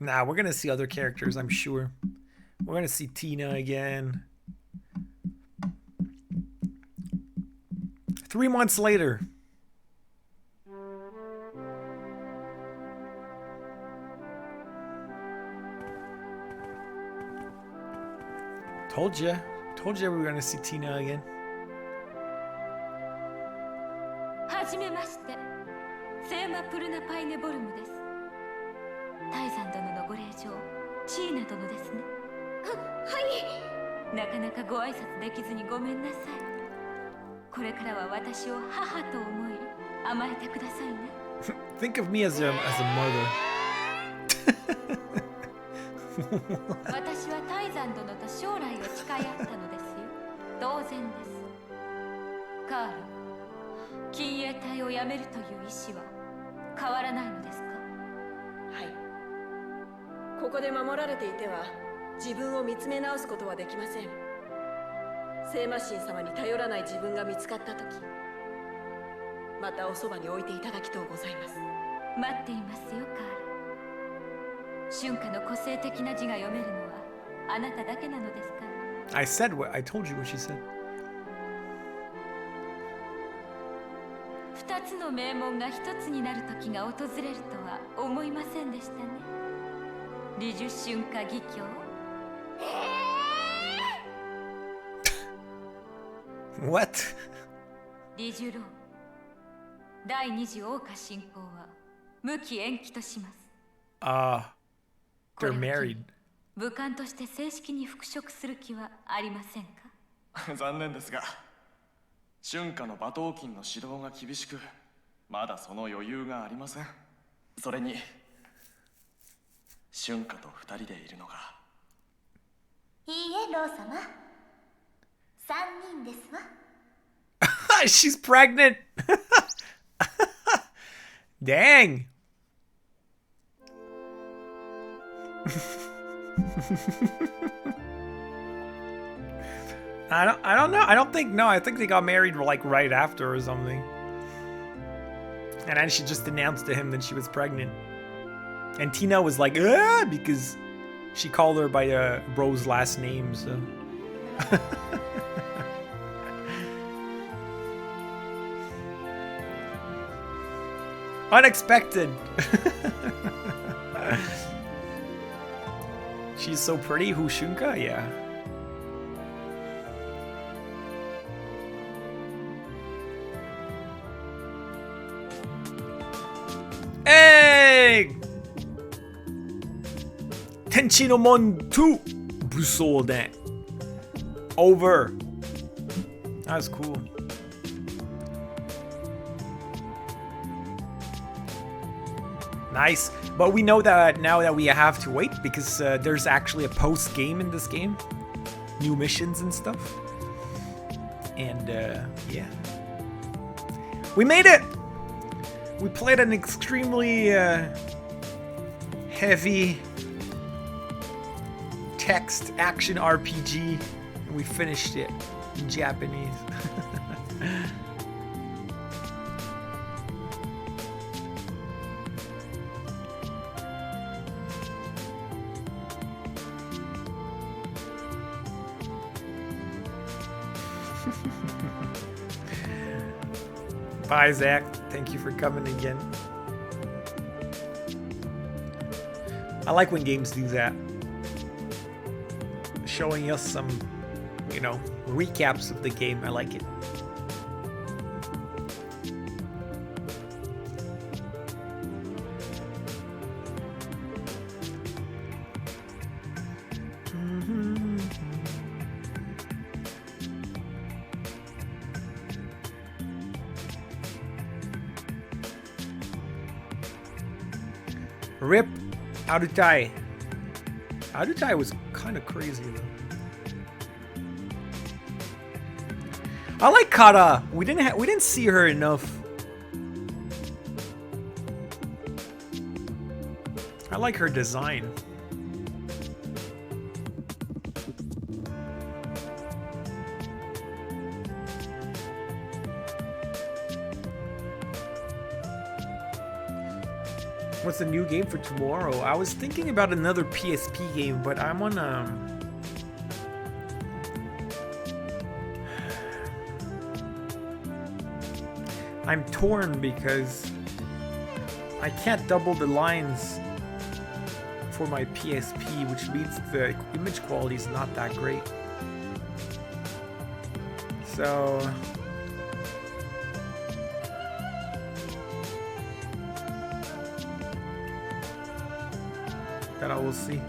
Nah, we're gonna see other characters, I'm sure. We're gonna see Tina again. 3 months later. Told you we were gonna see Tina again. はじめまして、セーマプルナパイネボルムです。タイザン殿のご令嬢、チーナ殿ですね。はい。なかなかご挨拶できずにごめんなさい。これからは私を母と思い、甘えてくださいね。Think of me as a mother. 私はタイザン殿と将来を誓い合ったのですよ。当然です。カール、近衛隊を辞めるという意志は変わらないのですか？はい。ここで守られていては自分を見つめ直すことはできません。聖魔神様に頼らない自分が見つかった時、またおそばに置いていただきとうございます。待っていますよ、カール。春夏の個性的な字が読めるのはあなただけなのですから。I told you what she said. 二つの名門が一つになる時が訪れるとは思いませんでしたね。李樹春夏義教。What? 李樹郎、第二次桜花侵攻は無期延期とします。They're married. 武官として正式に復職する気はありませんか？残念ですが、春夏の馬頭琴の指導が厳しく、まだその余裕がありません。それに春夏と二人でいるのが。いいえ、ロー様。3人ですわ。She's pregnant. Dang. I don't know. I think they got married like right after or something. And then she just announced to him that she was pregnant. And Tina was like, because she called her by Ro's last name, so. Unexpected. She's so pretty. Who, Shunka? Yeah. Hey! Tenchi no Mon 2 Busouden. Over. That was cool. Nice. But we know that now that we have to wait because there's actually a post game in this game, new missions and stuff. And yeah, we made it. We played an extremely heavy text action RPG, and we finished it in Japanese. Bye, Zach. Thank you for coming again. I like when games do that. Showing us some, you know, recaps of the game. I like it. Rip Arutai. Arutai was kind of crazy though. I like Kara. We didn't see her enough. I like her design. What's the new game for tomorrow? I was thinking about another PSP game, but I'm on I'm torn because I can't double the lines for my PSP, which means the image quality is not that great. So that I will see.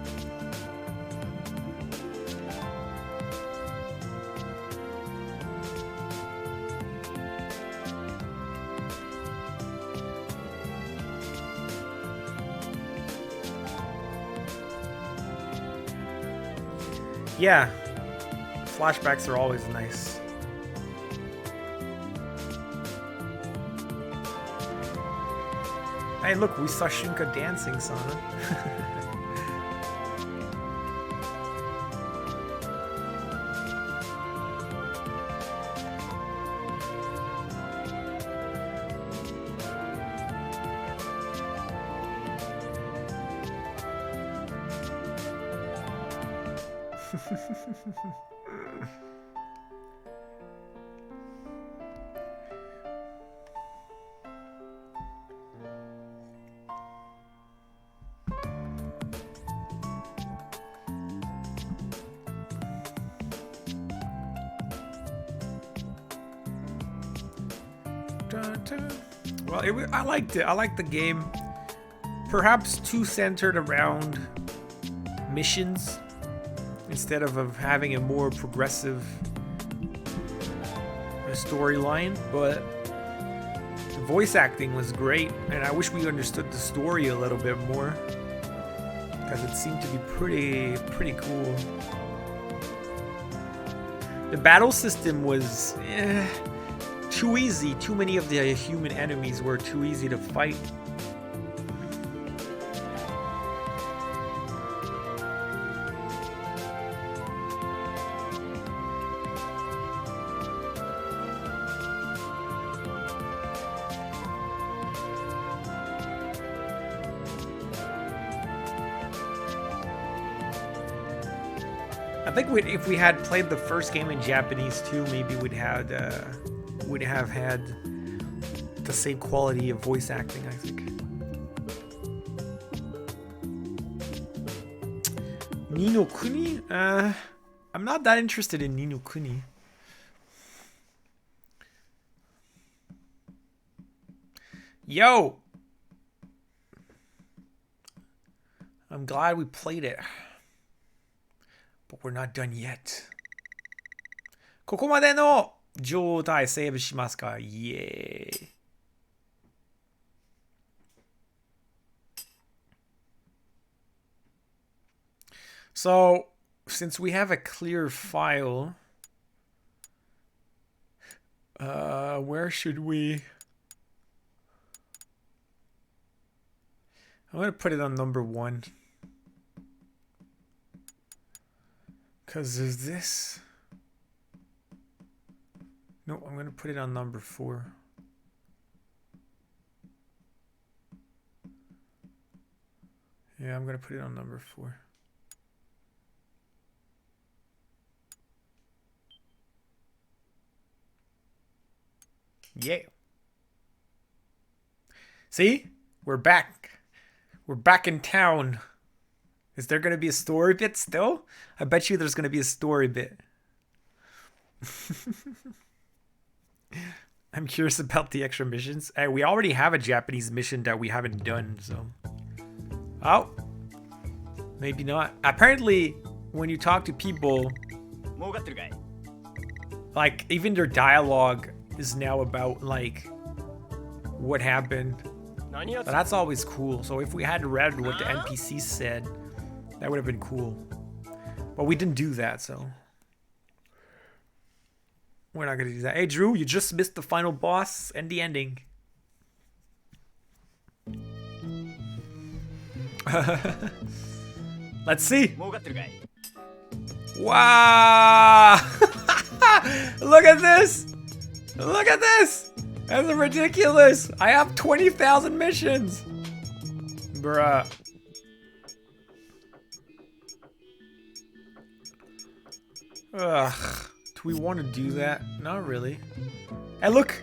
Yeah, flashbacks are always nice. Hey, look, we saw Shunka dancing, Sana. Well, I liked it. I liked the game. Perhaps too centered around missions instead of having a more progressive storyline, but the voice acting was great, and I wish we understood the story a little bit more because it seemed to be pretty cool. The battle system was too easy. Too many of the human enemies were too easy to fight. I think if we had played the first game in Japanese too, maybe we'd have had the same quality of voice acting, I think. Ni no Kuni? I'm not that interested in Ni no Kuni. Yo! I'm glad we played it. But we're not done yet. ここまでの状態セーブしますか？イエーイ。So, since we have a clear file, where should we... I'm going to put it on number 1. Because there's this... No, I'm going to put it on number 4. Yeah, I'm going to put it on number 4. Yeah. See? We're back. We're back in town. Is there going to be a story bit still? I bet you there's going to be a story bit. I'm curious about the extra missions. Hey, we already have a Japanese mission that we haven't done, so... Oh. Maybe not. Apparently, when you talk to people... Like, even their dialogue is now about, like, what happened. But that's always cool. So if we had read what the NPCs said, that would have been cool. But we didn't do that, so... We're not going to do that. Hey, Drew, you just missed the final boss and the ending. Let's see. Wow! Look at this! Look at this! That's ridiculous! I have 20,000 missions! Bruh. Ugh. Do we want to do that? Not really. Hey, look!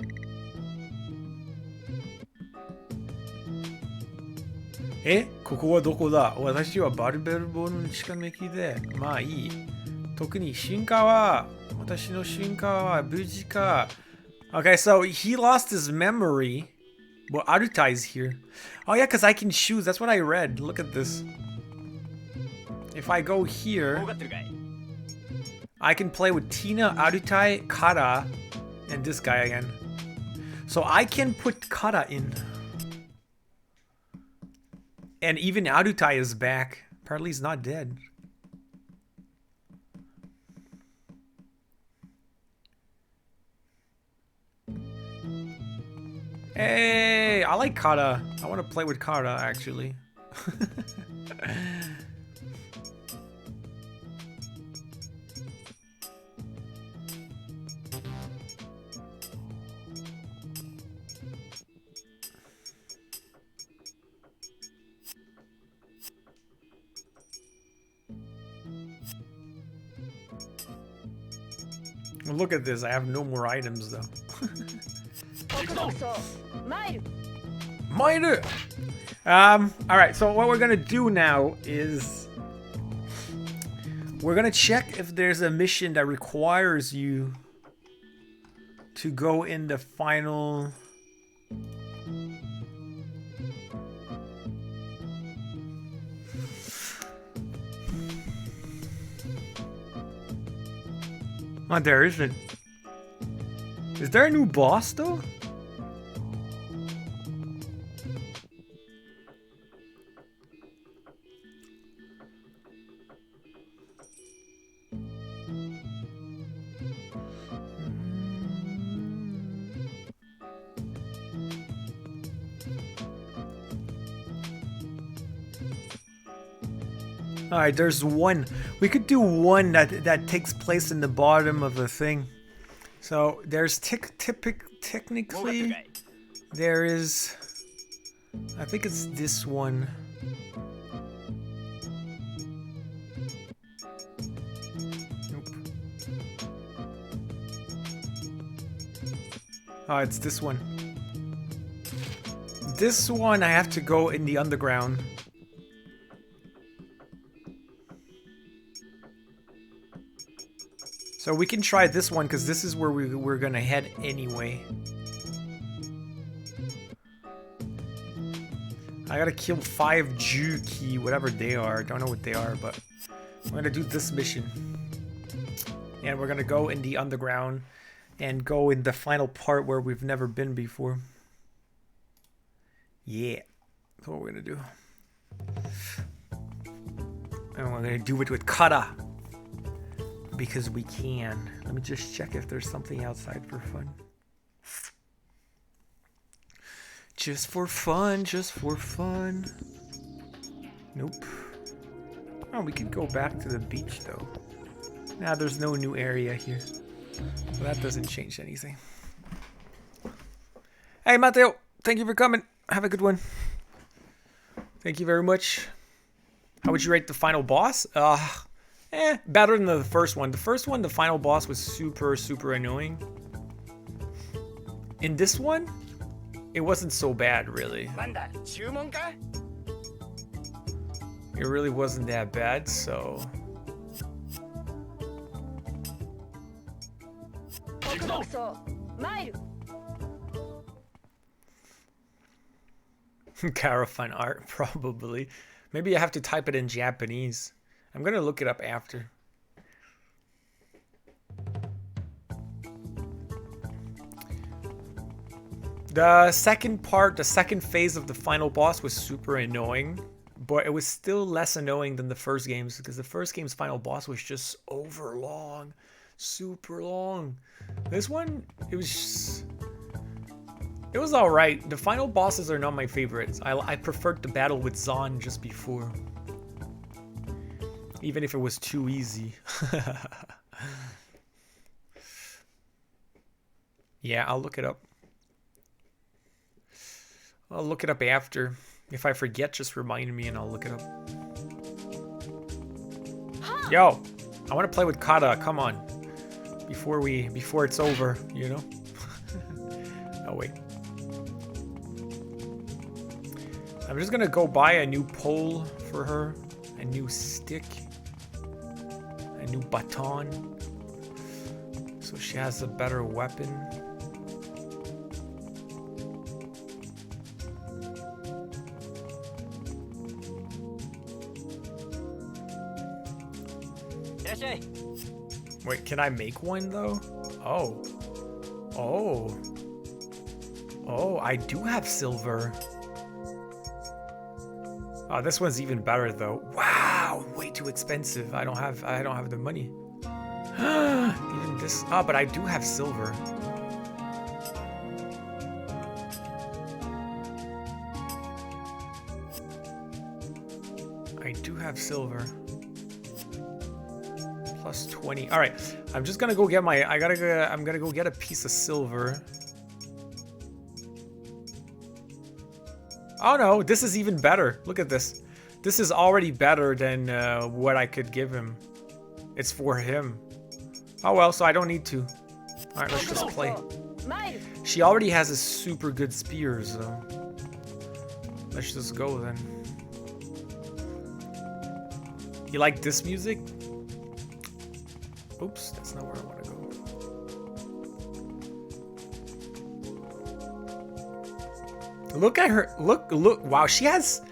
Eh? ここはどこだ? 私はバルベルボの近めきで。まあいい。特に進化は、私の進化は無事か。Okay, so he lost his memory. Well, Arutai's here. Oh yeah, because I can choose. That's what I read. Look at this. If I go here, I can play with Tina, Arutai, Kara, and this guy again. So I can put Kara in. And even Arutai is back. Apparently he's not dead. Hey, I like Kara. I want to play with Kara, actually. Look at this. I have no more items, though. Mine. Alright, so what we're gonna do now is we're gonna check if there's a mission that requires you to go in the final Oh, there isn't. Is there a new boss though? Alright, there's one. We could do one that takes place in the bottom of the thing. So there's technically there is, I think it's this one. Nope. Oh, it's this one. This one I have to go in the underground. So we can try this one because this is where we're gonna head anyway. I gotta kill 5 Juki, whatever they are. Don't know what they are, but I'm gonna do this mission. And we're gonna go in the underground and go in the final part where we've never been before. Yeah, that's what we're gonna do. And we're gonna do it with kata. Because we can. Let me just check if there's something outside for fun. Just for fun, just for fun. Nope. Oh, we could go back to the beach though. Nah, there's no new area here. So that doesn't change anything. Hey, Matteo, thank you for coming. Have a good one. Thank you very much. How would you rate the final boss? Better than the first one. The first one, the final boss was super, super annoying. In this one, it wasn't so bad, really. It really wasn't that bad, so... Caravan art, probably. Maybe I have to type it in Japanese. I'm gonna look it up after. The second part, the second phase of the final boss was super annoying, but it was still less annoying than the first games because the first game's final boss was just over long, super long. This one, it was all right. The final bosses are not my favorites. I preferred the battle with Zahn just before. Even if it was too easy. Yeah, I'll look it up. I'll look it up after. If I forget, just remind me and I'll look it up. Yo, I want to play with Kata. Come on. Before it's over, you know? Oh, wait. I'm just gonna go buy a new pole for her. A new stick. A new baton. So she has a better weapon. Wait, can I make one though? Oh. Oh. Oh, I do have silver. Oh, this one's even better though. Wow, way too expensive. I don't have the money. Even this. Oh, but I do have silver. I do have silver. Plus 20. All right, I'm just gonna go get my. I'm gonna go get a piece of silver. Oh no, this is even better. Look at this. This is already better than what I could give him. It's for him. Oh well, so I don't need to. All right, let's just play. She already has a super good spear, so let's just go then. You like this music? Oops, that's not where I want to go. Look at her. Look. Wow, she has...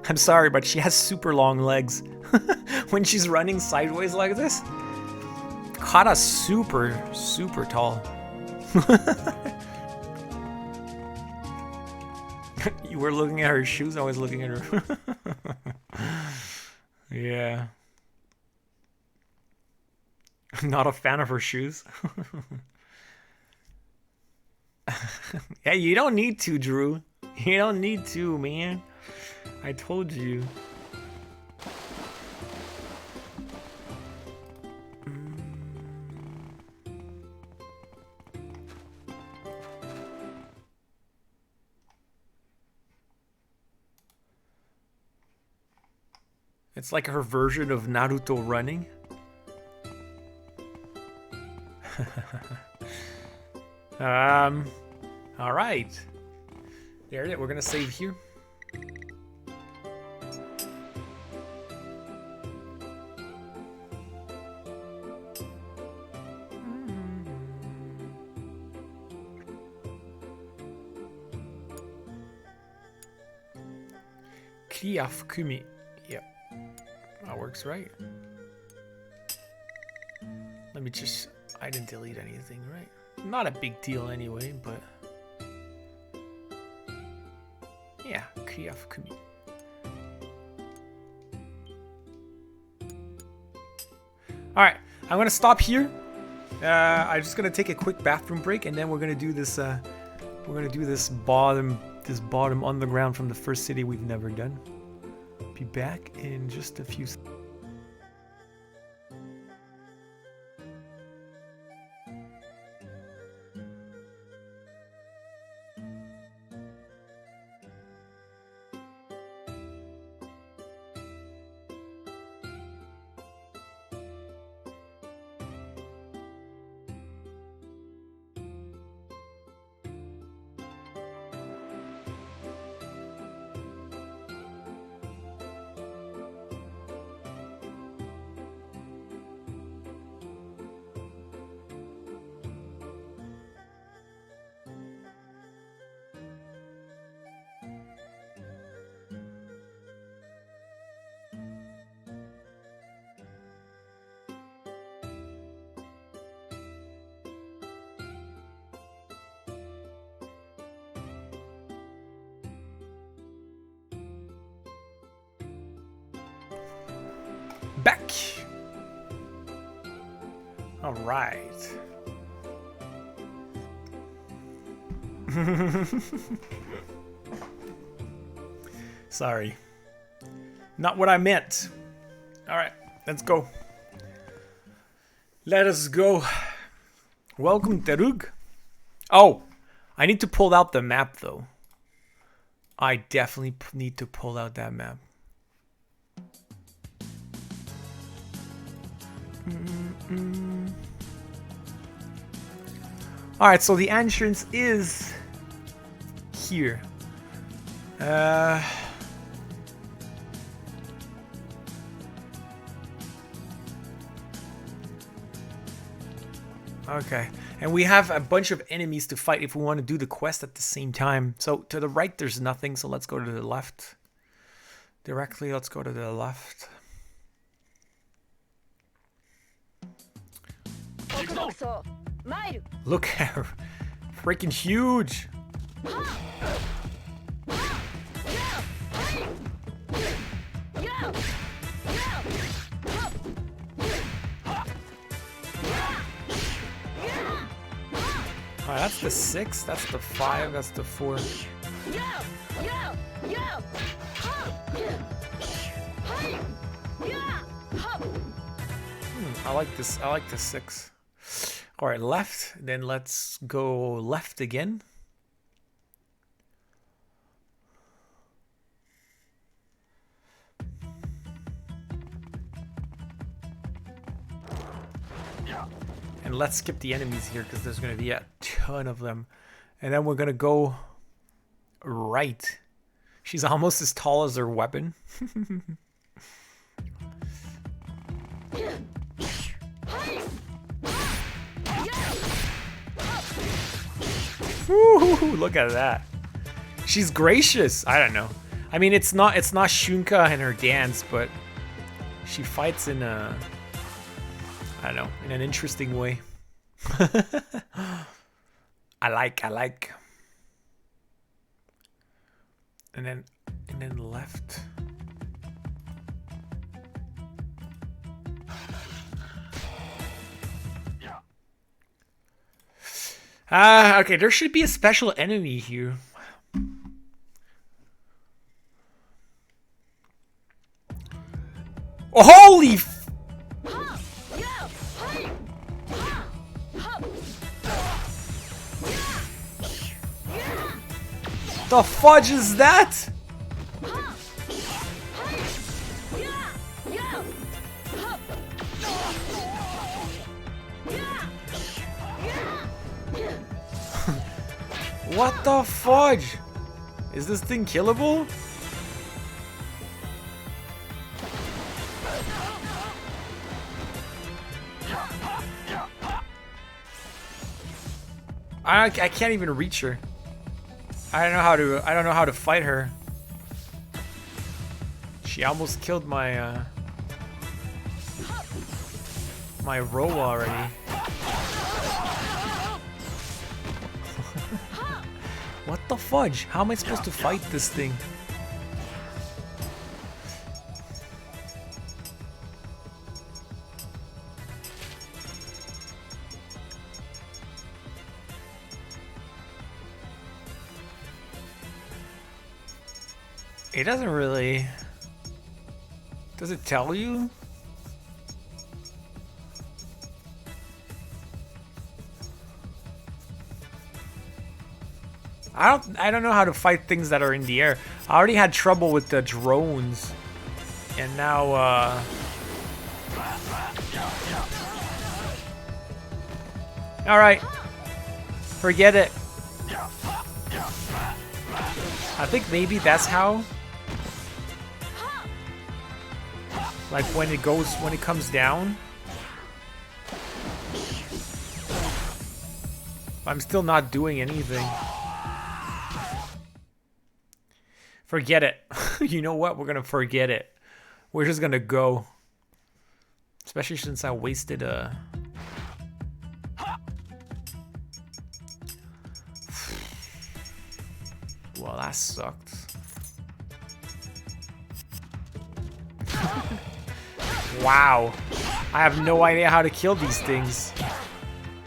I'm sorry, but she has super long legs. When she's running sideways like this. Kata's super, super tall. You were looking at her shoes, I was looking at her. Yeah. Not a fan of her shoes. Yeah, you don't need to, Drew. You don't need to, man. I told you. It's like her version of Naruto running. All right. There it is. We're gonna save here. Kliaf Kumi. Yep. That works, right? Let me just... I didn't delete anything, right? Not a big deal anyway, but... Yeah, Kliaf Kumi. Alright, I'm gonna stop here. I'm just gonna take a quick bathroom break, and then we're gonna do this. We're gonna do this bottom underground from the first city we've never done. Be back in just a few seconds. Back. All right. Sorry. Not what I meant. All right, let's go. Let us go. Welcome, Terug. Oh, I need to pull out the map, though. I definitely need to pull out that map. Alright, so the entrance is here. Okay, and we have a bunch of enemies to fight if we want to do the quest at the same time. So to the right there's nothing, so let's go to the left. Directly, let's go to the left. Look at her. Freaking huge. Alright, that's the 6, that's the 5, that's the 4. I like this. I like the 6. Alright, left. Then let's go left again. And let's skip the enemies here because there's going to be a ton of them. And then we're going to go right. She's almost as tall as her weapon. Woo, look at that. She's gracious. I don't know. I mean, it's not Shunka and her dance, but she fights in a, I don't know, in an interesting way. I like. And then left. Okay, there should be a special enemy here. Oh, holy the fudge is that? What the fudge? Is this thing killable? I can't even reach her. I don't know how to fight her. She almost killed my my Roh already. What the fudge? How am I supposed to fight this thing? It doesn't really... Does it tell you? I don't know how to fight things that are in the air. I already had trouble with the drones. And now alright. Forget it. I think maybe that's how. Like when it comes down. I'm still not doing anything. Forget it. You know what? We're gonna forget it. We're just gonna go. Especially since I wasted a... Well, that sucked. Wow. I have no idea how to kill these things.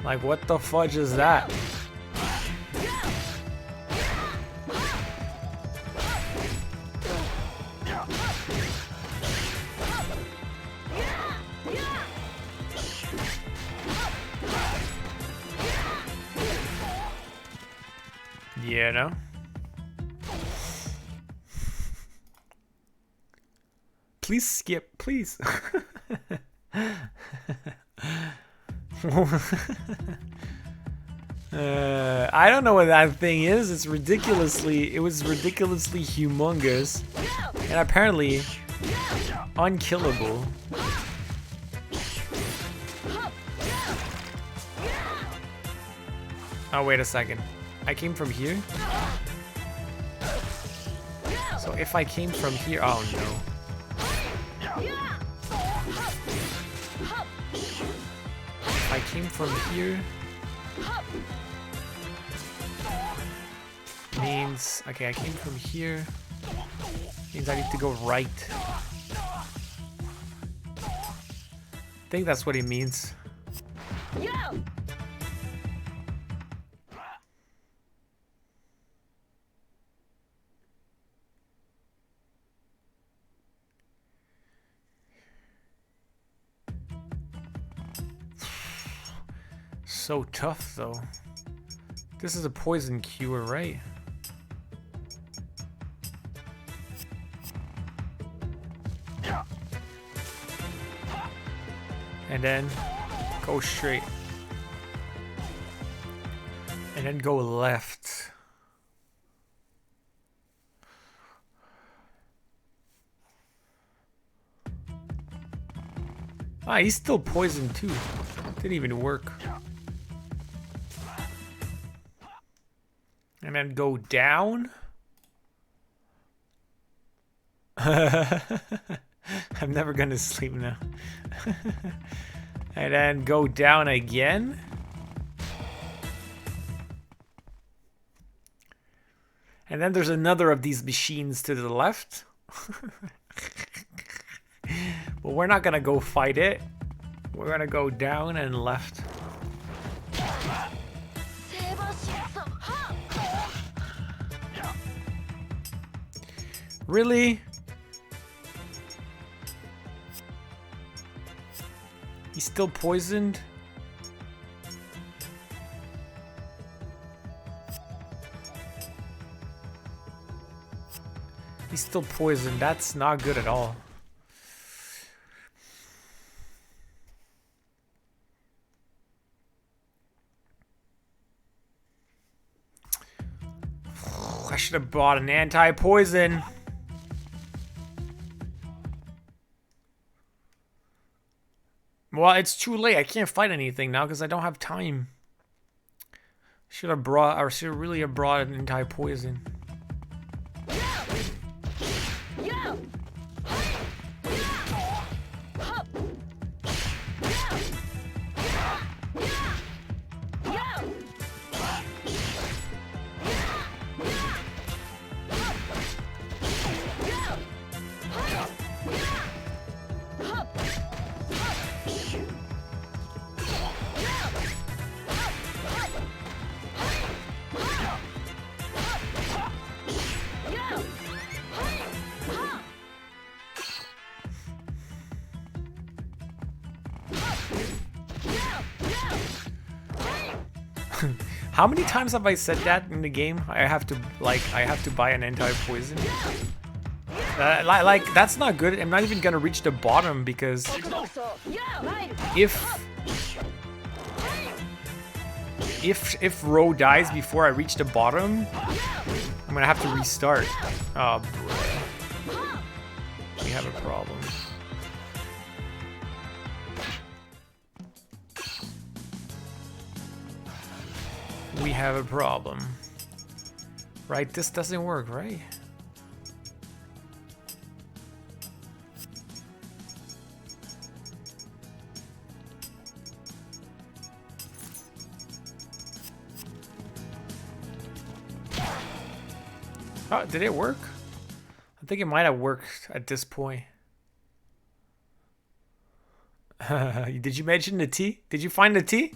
Like, what the fudge is that? You know? Please skip, please. I don't know what that thing is. It was ridiculously humongous. And apparently unkillable. Oh, wait a second. I came from here? So if I came from here, oh no. If I came from here, means, okay, I came from here, means I need to go right. I think that's what it means. So tough though. This is a poison cure, right? And then go straight. And then go left. Ah, he's still poisoned too. Didn't even work. And then go down. I'm never gonna sleep now. And then go down again. And then there's another of these machines to the left. But we're not gonna go fight it. We're gonna go down and left. Really? He's still poisoned? He's still poisoned. That's not good at all. I should have bought an anti-poison. Well, it's too late. I can't fight anything now because I don't have time. Should have really have brought an anti-poison. How many times have I said that in the game? I have to buy an anti-poison. Like that's not good. I'm not even gonna reach the bottom because if Roh dies before I reach the bottom, I'm gonna have to restart. Oh, bro. We have a problem. We have a problem. Right, this doesn't work, right? Oh, did it work? I think it might have worked at this point. Did you mention the tea? Did you find the tea?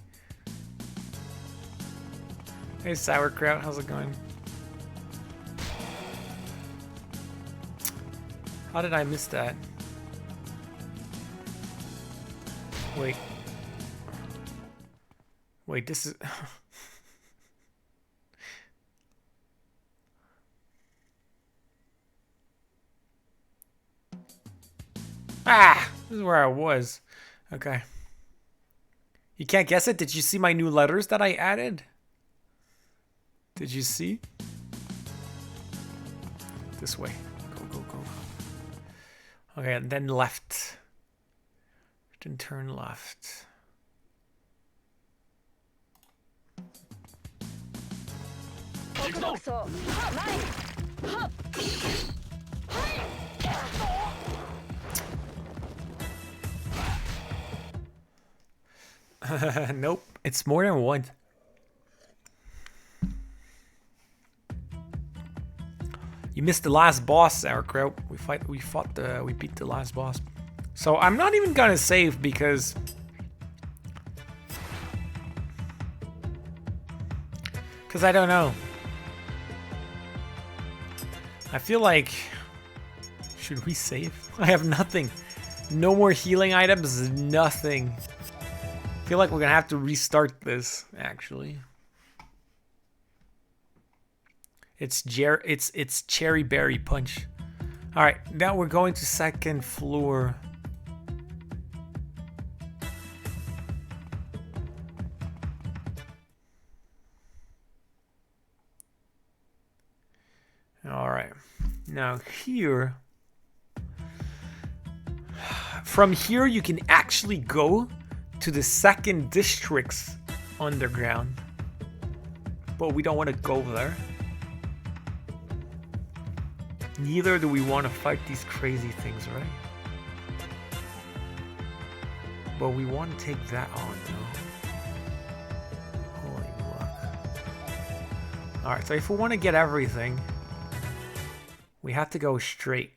Hey, sauerkraut, how's it going? How did I miss that? Wait. Wait, this is... Ah! This is where I was. Okay. You can't guess it? Did you see my new letters that I added? Did you see? This way. Go, go, go. Okay, and then left. Then turn left. Nope, it's more than one. You missed the last boss, sauerkraut. We beat the last boss. So I'm not even gonna save because I don't know. I feel like, should we save? I have nothing. No more healing items, nothing. I feel like we're gonna have to restart this, actually. It's cherry berry punch. All right, now we're going to second floor. All right, now here. From here, you can actually go to the second district's underground, but we don't want to go there. Neither do we want to fight these crazy things, right? But we want to take that on, though. Holy luck. Alright, so if we want to get everything, we have to go straight.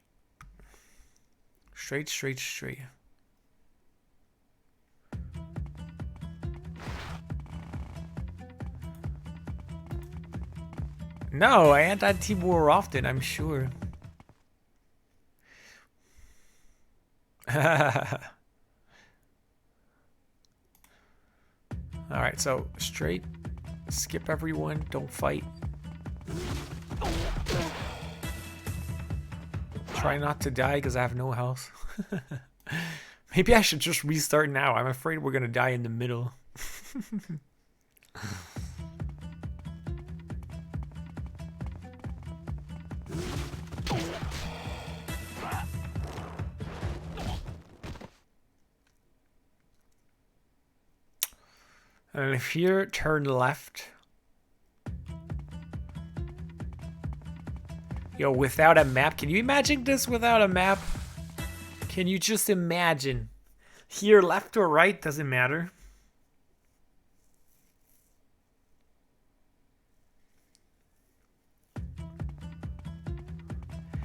Straight, straight, straight. No, I anti-T more often, I'm sure. Alright, so straight. Skip everyone, don't fight. Try not to die because I have no health. Maybe I should just restart now. I'm afraid we're gonna die in the middle. And if here, turn left. Yo, without a map, can you imagine this without a map? Can you just imagine? Here, left or right, doesn't matter.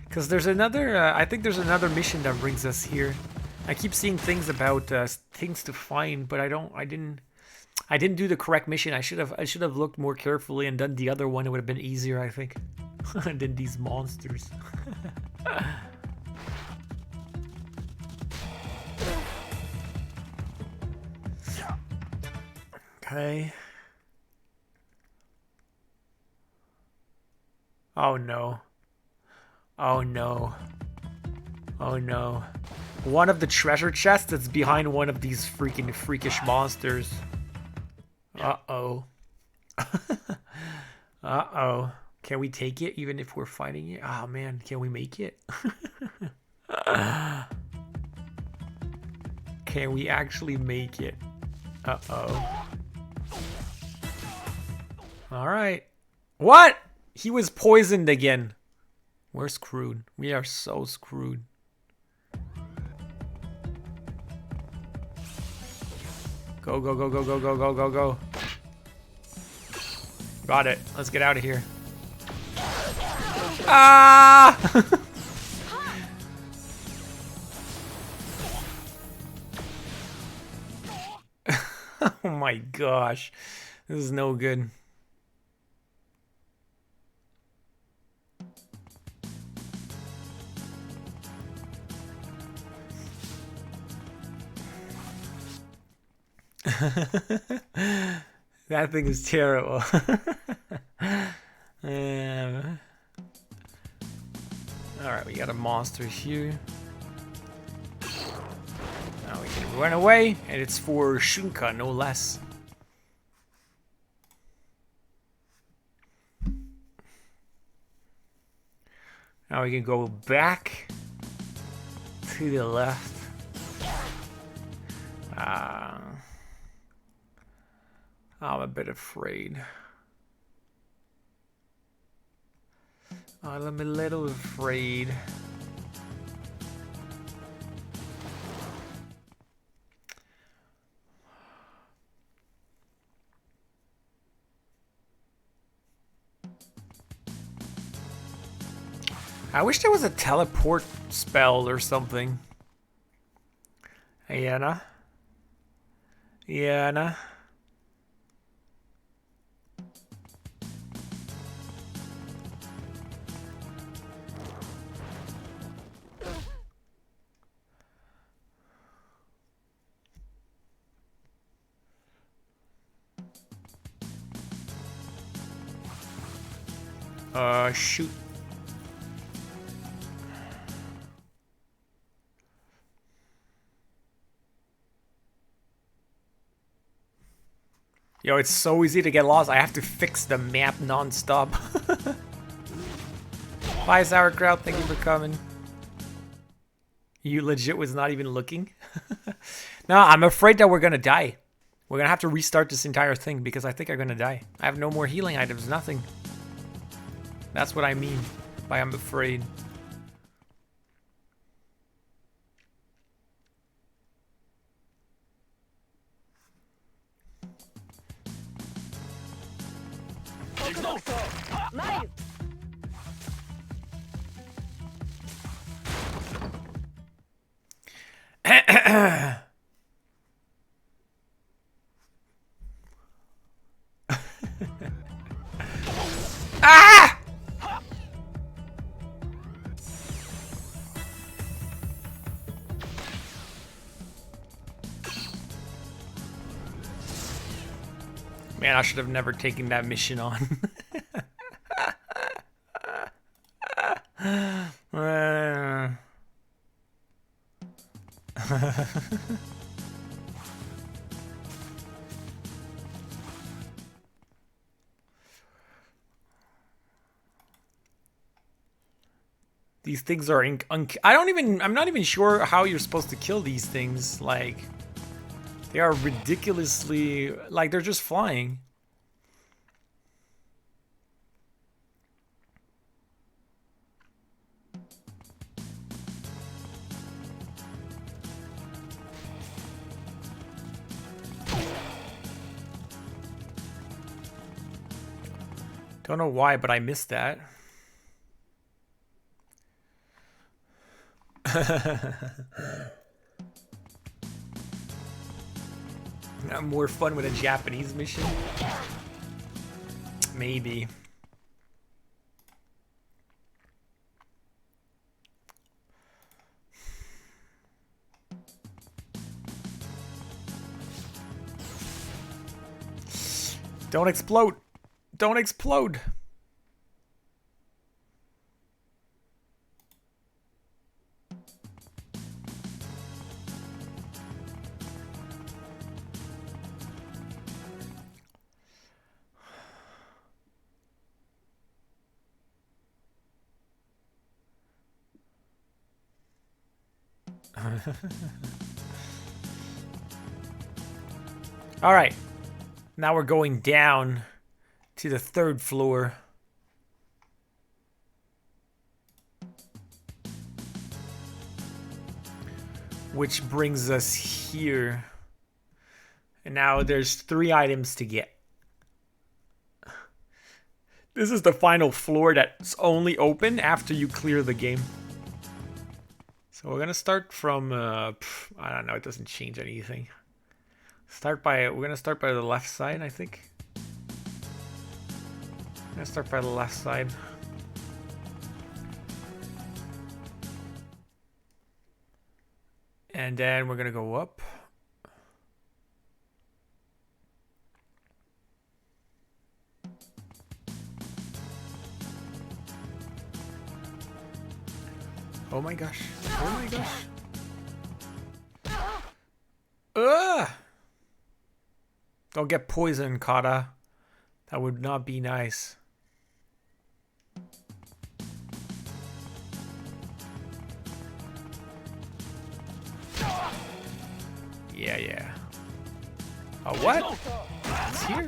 Because there's another, I think there's another mission that brings us here. I keep seeing things about things to find, but I didn't do the correct mission. I should have looked more carefully and done the other one. It would have been easier, I think, than these monsters. Okay. Oh no. Oh no. Oh no. One of the treasure chests that's behind one of these freaking freakish monsters. Uh-oh. Uh-oh. Can we take it even if we're fighting it? Oh man, can we make it? Can we actually make it? Uh-oh. Alright. What? He was poisoned again. We're screwed. We are so screwed. Go, go, go, go, go, go, go, go, go. Got it. Let's get out of here. Ah! Oh my gosh. This is no good. That thing is terrible. Alright, we got a monster here. Now we can run away, and it's for Shunka, no less. Now we can go back to the left. I'm a bit afraid. I'm a little afraid. I wish there was a teleport spell or something. Hey, Anna. Yeah, Anna. Shoot. Yo, it's so easy to get lost. I have to fix the map non-stop. Bye, sauerkraut. Thank you for coming. You legit was not even looking? No, I'm afraid that we're gonna die. We're gonna have to restart this entire thing because I think I'm gonna die. I have no more healing items, nothing. That's what I mean by I'm afraid. Ah! Man, I should have never taken that mission on. These things are I'm not even sure how you're supposed to kill these things. Like, they are ridiculously, like, they're just flying. Don't know why, but I missed that. More fun with a Japanese mission? Maybe. Don't explode! Don't explode! All right. Now we're going down to the 3rd floor. Which brings us here. And now there's 3 items to get. This is the final floor that's only open after you clear the game. So we're gonna start from, I don't know, it doesn't change anything. We're gonna start by the left side, I think. I'm gonna start by the left side. And then we're gonna go up. Oh my gosh. Oh my gosh. Ugh! Don't get poisoned, Kata. That would not be nice. Yeah. Oh, what? It's here?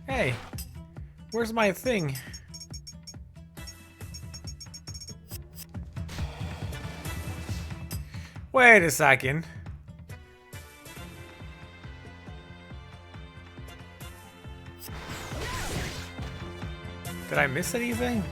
Hey. Where's my thing? Wait a second. Did I miss anything?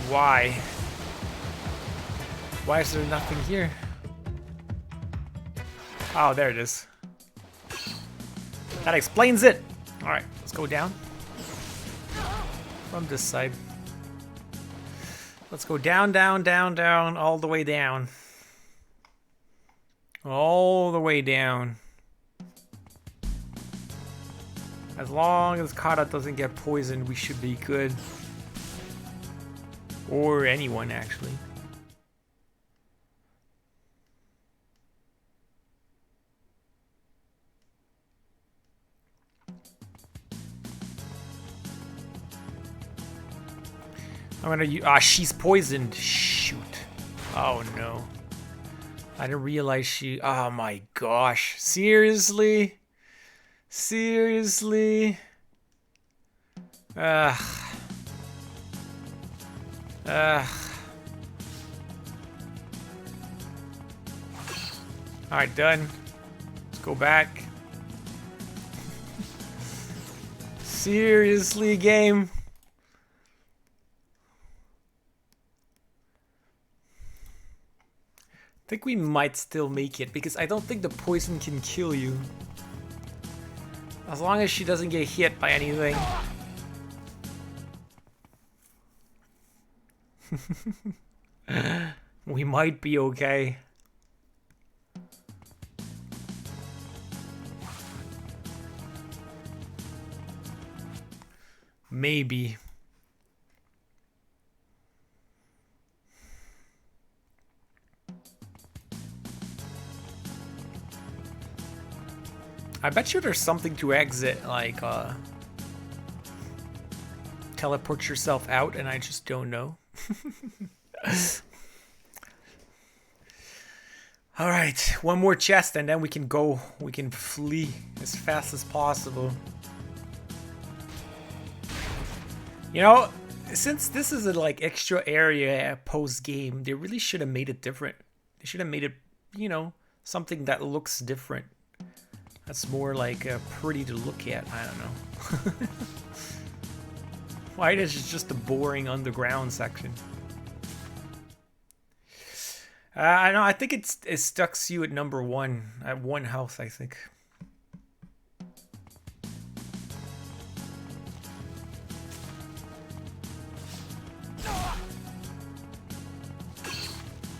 Why? Why is there nothing here? Oh, there it is. That explains it. All right, let's go down from this side. Let's go down, down, down, down, all the way down. All the way down. As long as Kata doesn't get poisoned, we should be good. Or anyone, actually. I'm gonna use. Ah, she's poisoned. Shoot. Oh no. I didn't realize she. Oh my gosh. Seriously? Seriously? Ugh. Alright, done. Let's go back. Seriously, game? I think we might still make it because I don't think the poison can kill you. As long as she doesn't get hit by anything. We might be okay. Maybe. I bet you there's something to exit, like, teleport yourself out, and I just don't know. Alright, one more chest, and then we can go. We can flee as fast as possible. You know, since this is a, like, extra area post-game, they really should have made it different. They should have made it, you know, something that looks different. That's more like pretty to look at. I don't know. Why is it just a boring underground section? I know. I think it stucks you at number 1 at 1 health. I think.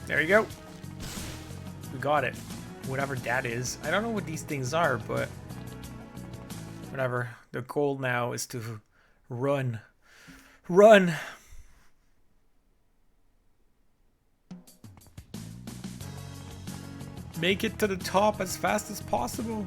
There you go. We got it. Whatever that is. I don't know what these things are, but whatever. The goal now is to run. Run! Make it to the top as fast as possible.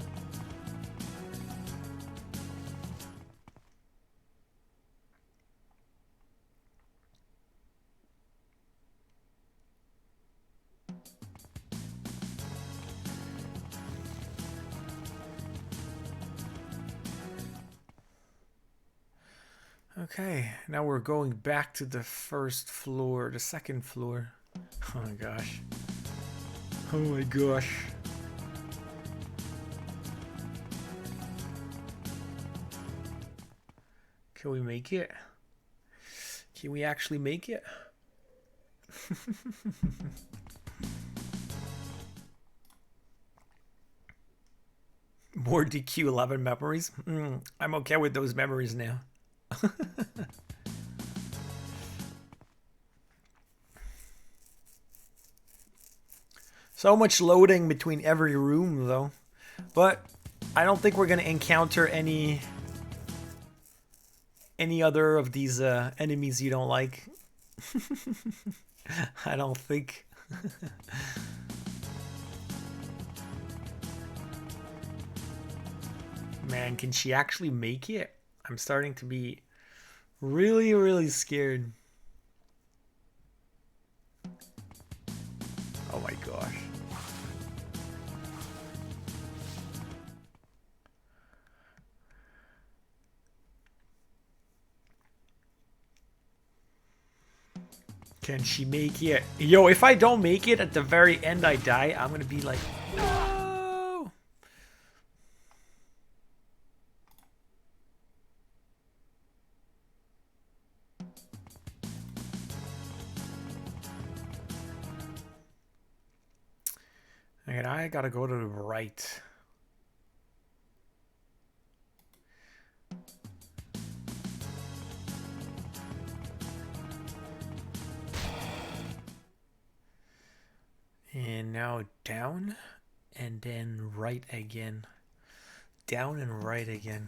Okay, now we're going back to the first floor, the second floor. Oh my gosh. Oh my gosh. Can we make it? Can we actually make it? More DQ11 memories? I'm okay with those memories now. So much loading between every room though. But I don't think we're gonna encounter any other of these enemies you don't like. I don't think. Man, can she actually make it? I'm starting to be really, really scared. Oh my gosh. Can she make it? Yo, if I don't make it at the very end, I die. I'm gonna be like, no. And I gotta go to the right. And now down, and then right again. Down and right again.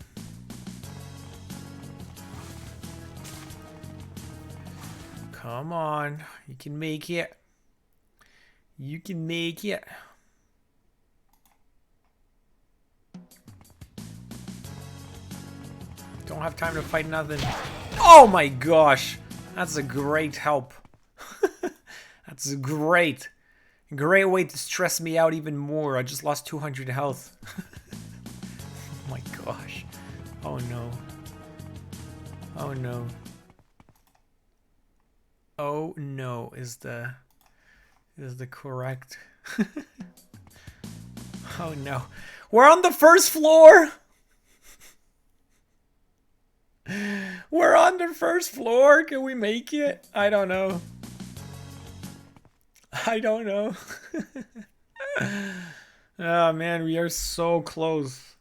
Come on, you can make it. You can make it. Don't have time to fight nothing. Oh my gosh, that's a great help. That's great. Great way to stress me out even more. I just lost 200 health. Oh my gosh. Oh no. Oh no. Oh no is the correct. Oh no. We're on the first floor. We're on the first floor. Can we make it? I don't know. I don't know. Oh man, we are so close.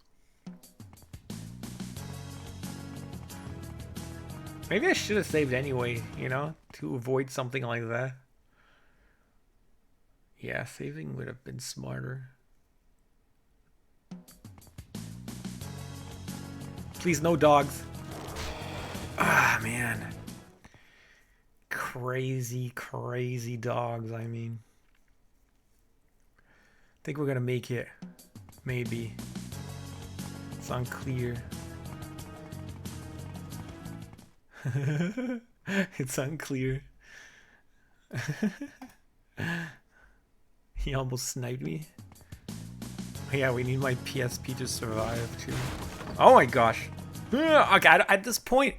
Maybe I should have saved anyway, you know, to avoid something like that. Yeah, saving would have been smarter. Please, no dogs. Ah, man. Crazy, crazy dogs, I mean. I think we're gonna make it. Maybe. It's unclear. It's unclear. He almost sniped me. Yeah, we need my PSP to survive too. Oh my gosh. Okay, at this point,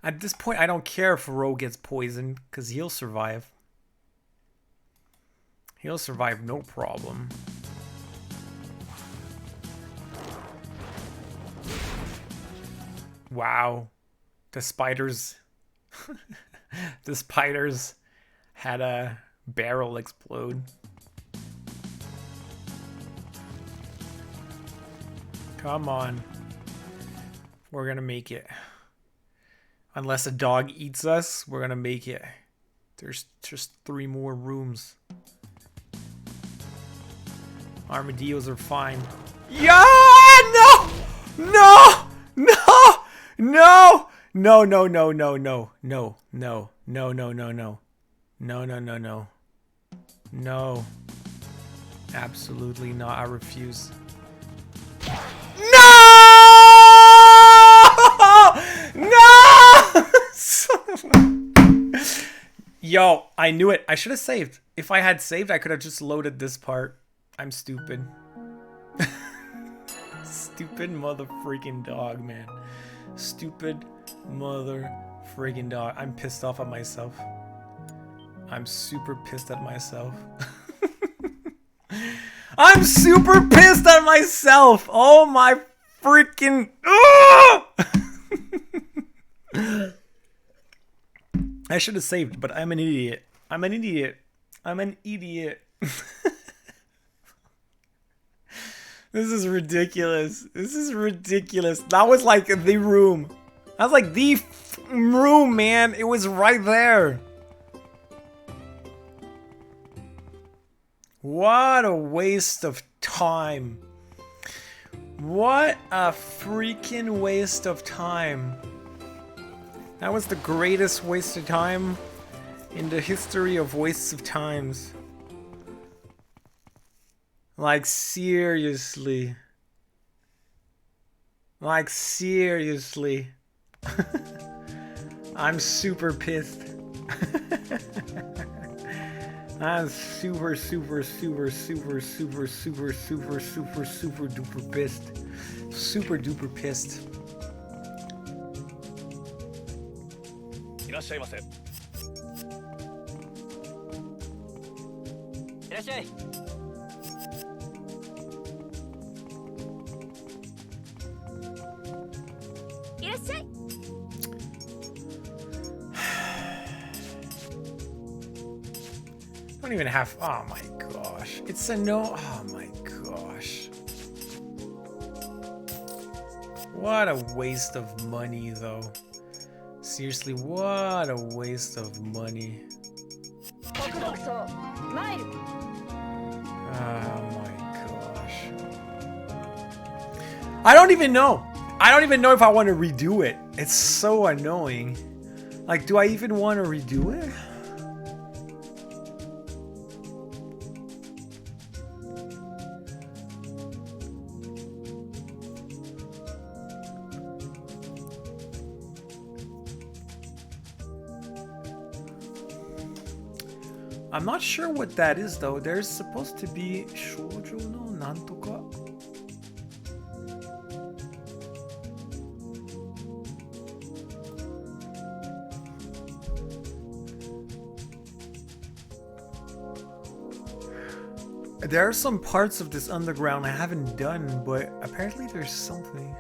I don't care if Roh gets poisoned, because he'll survive. He'll survive no problem. Wow. The spiders... the spiders had a barrel explode. Come on. We're gonna make it. Unless a dog eats us, we're gonna make it. There's just 3 more rooms. Armadillos are fine. Yeah! No! No! No! No! No, no, no, no, no, no, no, no, no, no, no. No, no, no, no. No. Absolutely not. I refuse. No! No! Yo, I knew it. I should have saved. If I had saved, I could have just loaded this part. I'm stupid. Stupid mother freaking dog, man. Stupid mother freaking dog. I'm pissed off at myself. I'm super pissed at myself. I'm super pissed at myself. Oh my freaking... I should have saved, but I'm an idiot. I'm an idiot. I'm an idiot. This is ridiculous. This is ridiculous. That was like the room. That was like the room, man. It was right there. What a waste of time. What a freaking waste of time. That was the greatest waste of time in the history of wastes of times. Like, seriously. Like, seriously. I'm super pissed. I'm super duper pissed. Super duper pissed. いらっしゃいませ。いらっしゃい。いらっしゃい。 Don't even have. Oh my gosh. It's a no. Oh my gosh. What a waste of money, though. Seriously, what a waste of money. Oh my gosh. I don't even know. I don't even know if I want to redo it. It's so annoying. Like, do I even want to redo it? I'm not sure what that is though. There's supposed to be shoujo no nantoka. There are some parts of this underground I haven't done, but apparently there's something.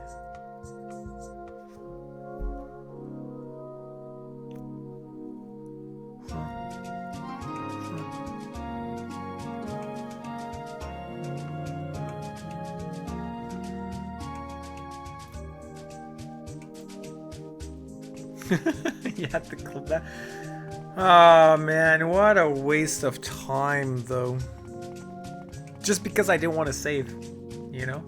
You have to clip that. Oh man, what a waste of time though. Just because I didn't want to save, you know?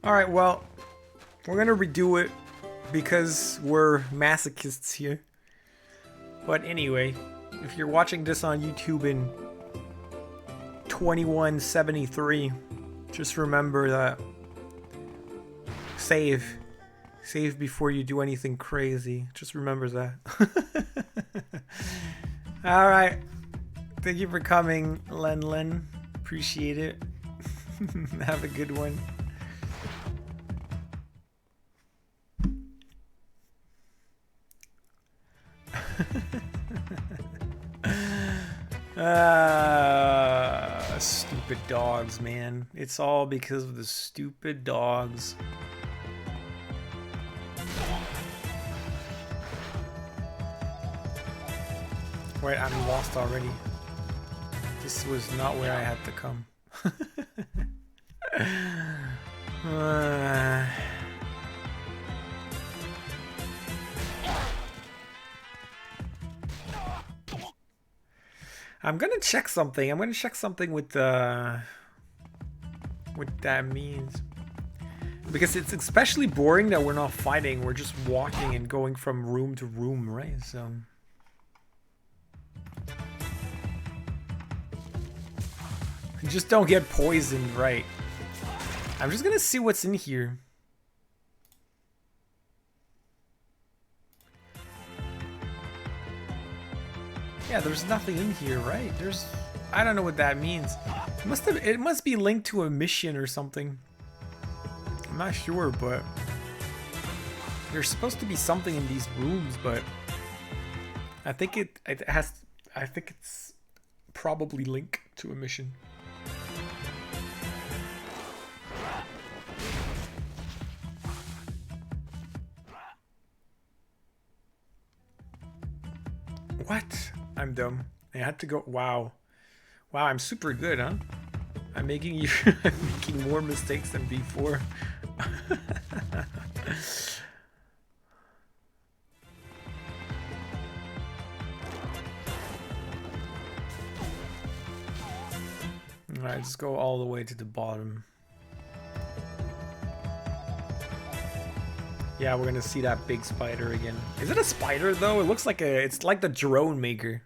Alright, well, we're gonna redo it because we're masochists here. But anyway, if you're watching this on YouTube in 2173, just remember that save before you do anything crazy. Just remember that. Alright, thank you for coming, Len. Appreciate it. Have a good one. Stupid dogs, man. It's all because of the stupid dogs. Wait, I'm lost already. This was not where I had to come. I'm gonna check something. I'm gonna check something with what that means. Because it's especially boring that we're not fighting. We're just walking and going from room to room, right? So... just don't get poisoned, right? I'm just gonna see what's in here. Yeah, there's nothing in here, right? I don't know what that means. It must be linked to a mission or something. I'm not sure, but there's supposed to be something in these rooms, but I think it's probably linked to a mission. What? I'm dumb. I had to go. Wow. Wow, I'm super good, huh? I'm making you I'm making more mistakes than before. Alright, let's go all the way to the bottom. Yeah, we're gonna see that big spider again. Is it a spider though? It looks like it's like the drone maker.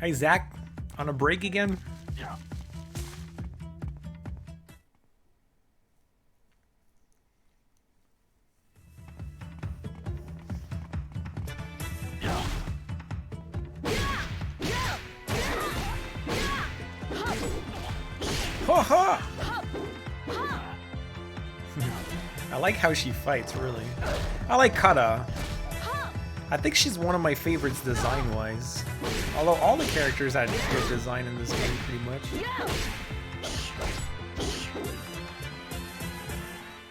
Hey Zach, on a break again? Yeah. I like how she fights, really. I like Kata. I think she's one of my favorites design-wise. Although all the characters had good design in this game, pretty much.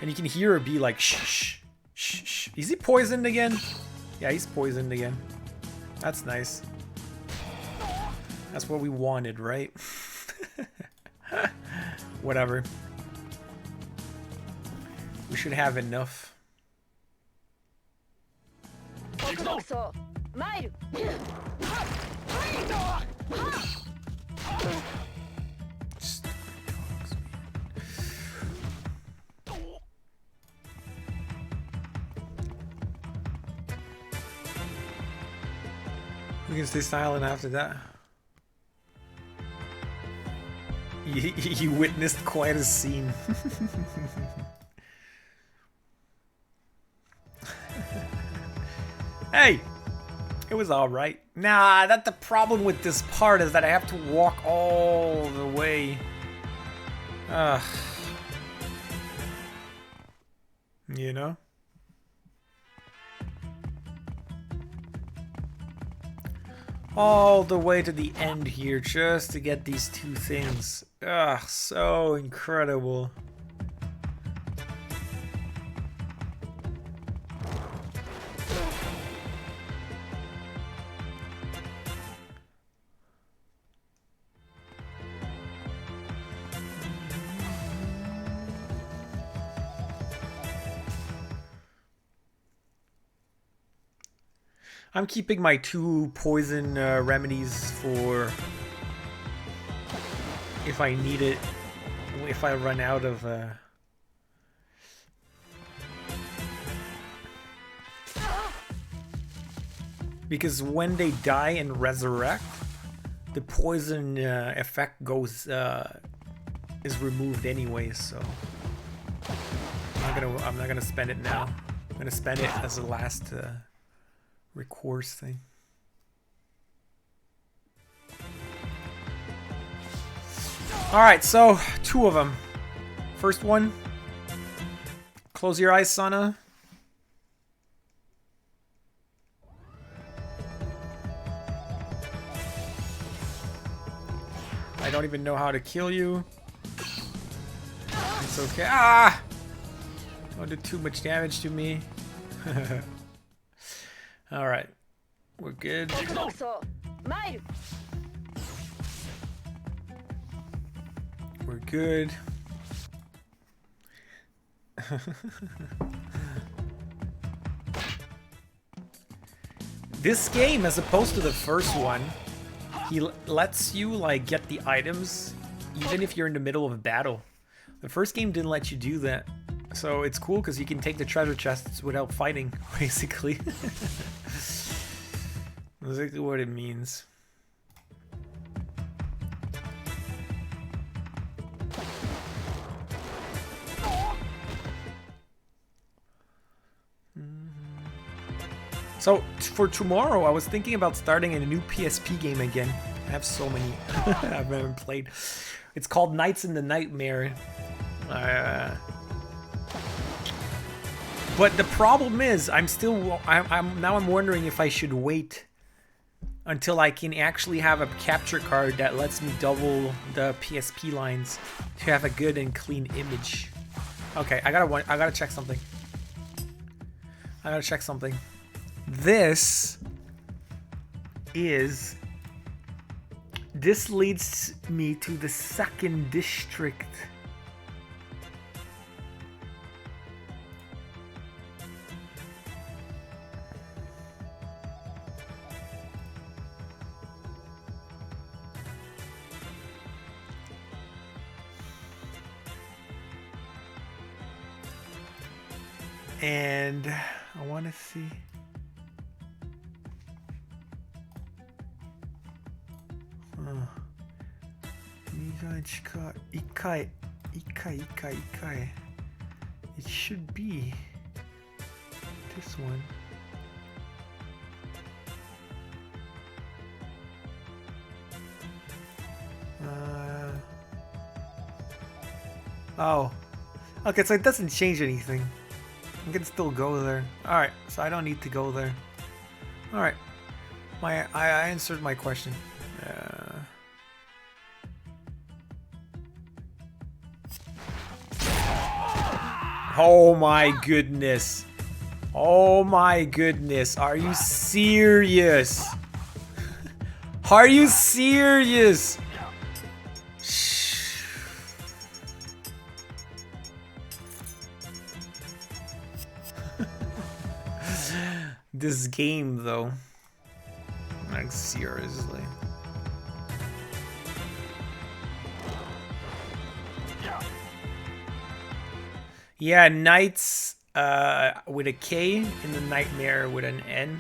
And you can hear her be like, shh, shh, shh. Is he poisoned again? Yeah, he's poisoned again. That's nice. That's what we wanted, right? Whatever. We should have enough. We can stay silent after that. You witnessed quite a scene. Hey! It was alright. Nah, that's the problem with this part is that I have to walk all the way. Ugh. You know? All the way to the end here just to get these two things. Ugh, so incredible. I'm keeping my 2 poison remedies for if I need it, if I run out of... Because when they die and resurrect, the poison effect goes is removed anyway, so I'm not gonna spend it now. I'm gonna spend it as a last recourse thing. Alright, so 2 of them. First one, close your eyes, Sana. I don't even know how to kill you. It's okay. Ah! Don't do too much damage to me. Alright. We're good. We're good. This game, as opposed to the first one, he lets you like get the items even if you're in the middle of a battle. The first game didn't let you do that. So it's cool because you can take the treasure chests without fighting, basically. That's exactly what it means. So for tomorrow, I was thinking about starting a new PSP game again. I have so many I haven't played. It's called Nights in the Nightmare. But the problem is, I'm wondering if I should wait until I can actually have a capture card that lets me double the PSP lines to have a good and clean image. Okay, I gotta check something. This leads me to the second district. And I want to see. It should be this one. Oh. Okay, so it doesn't change anything. I can still go there. Alright, so I don't need to go there. Alright. I answered my question. Oh my goodness. Oh my goodness. Are you serious? Are you serious? This game though. Like seriously. Yeah, Nights with a K and the Nightmare with an N.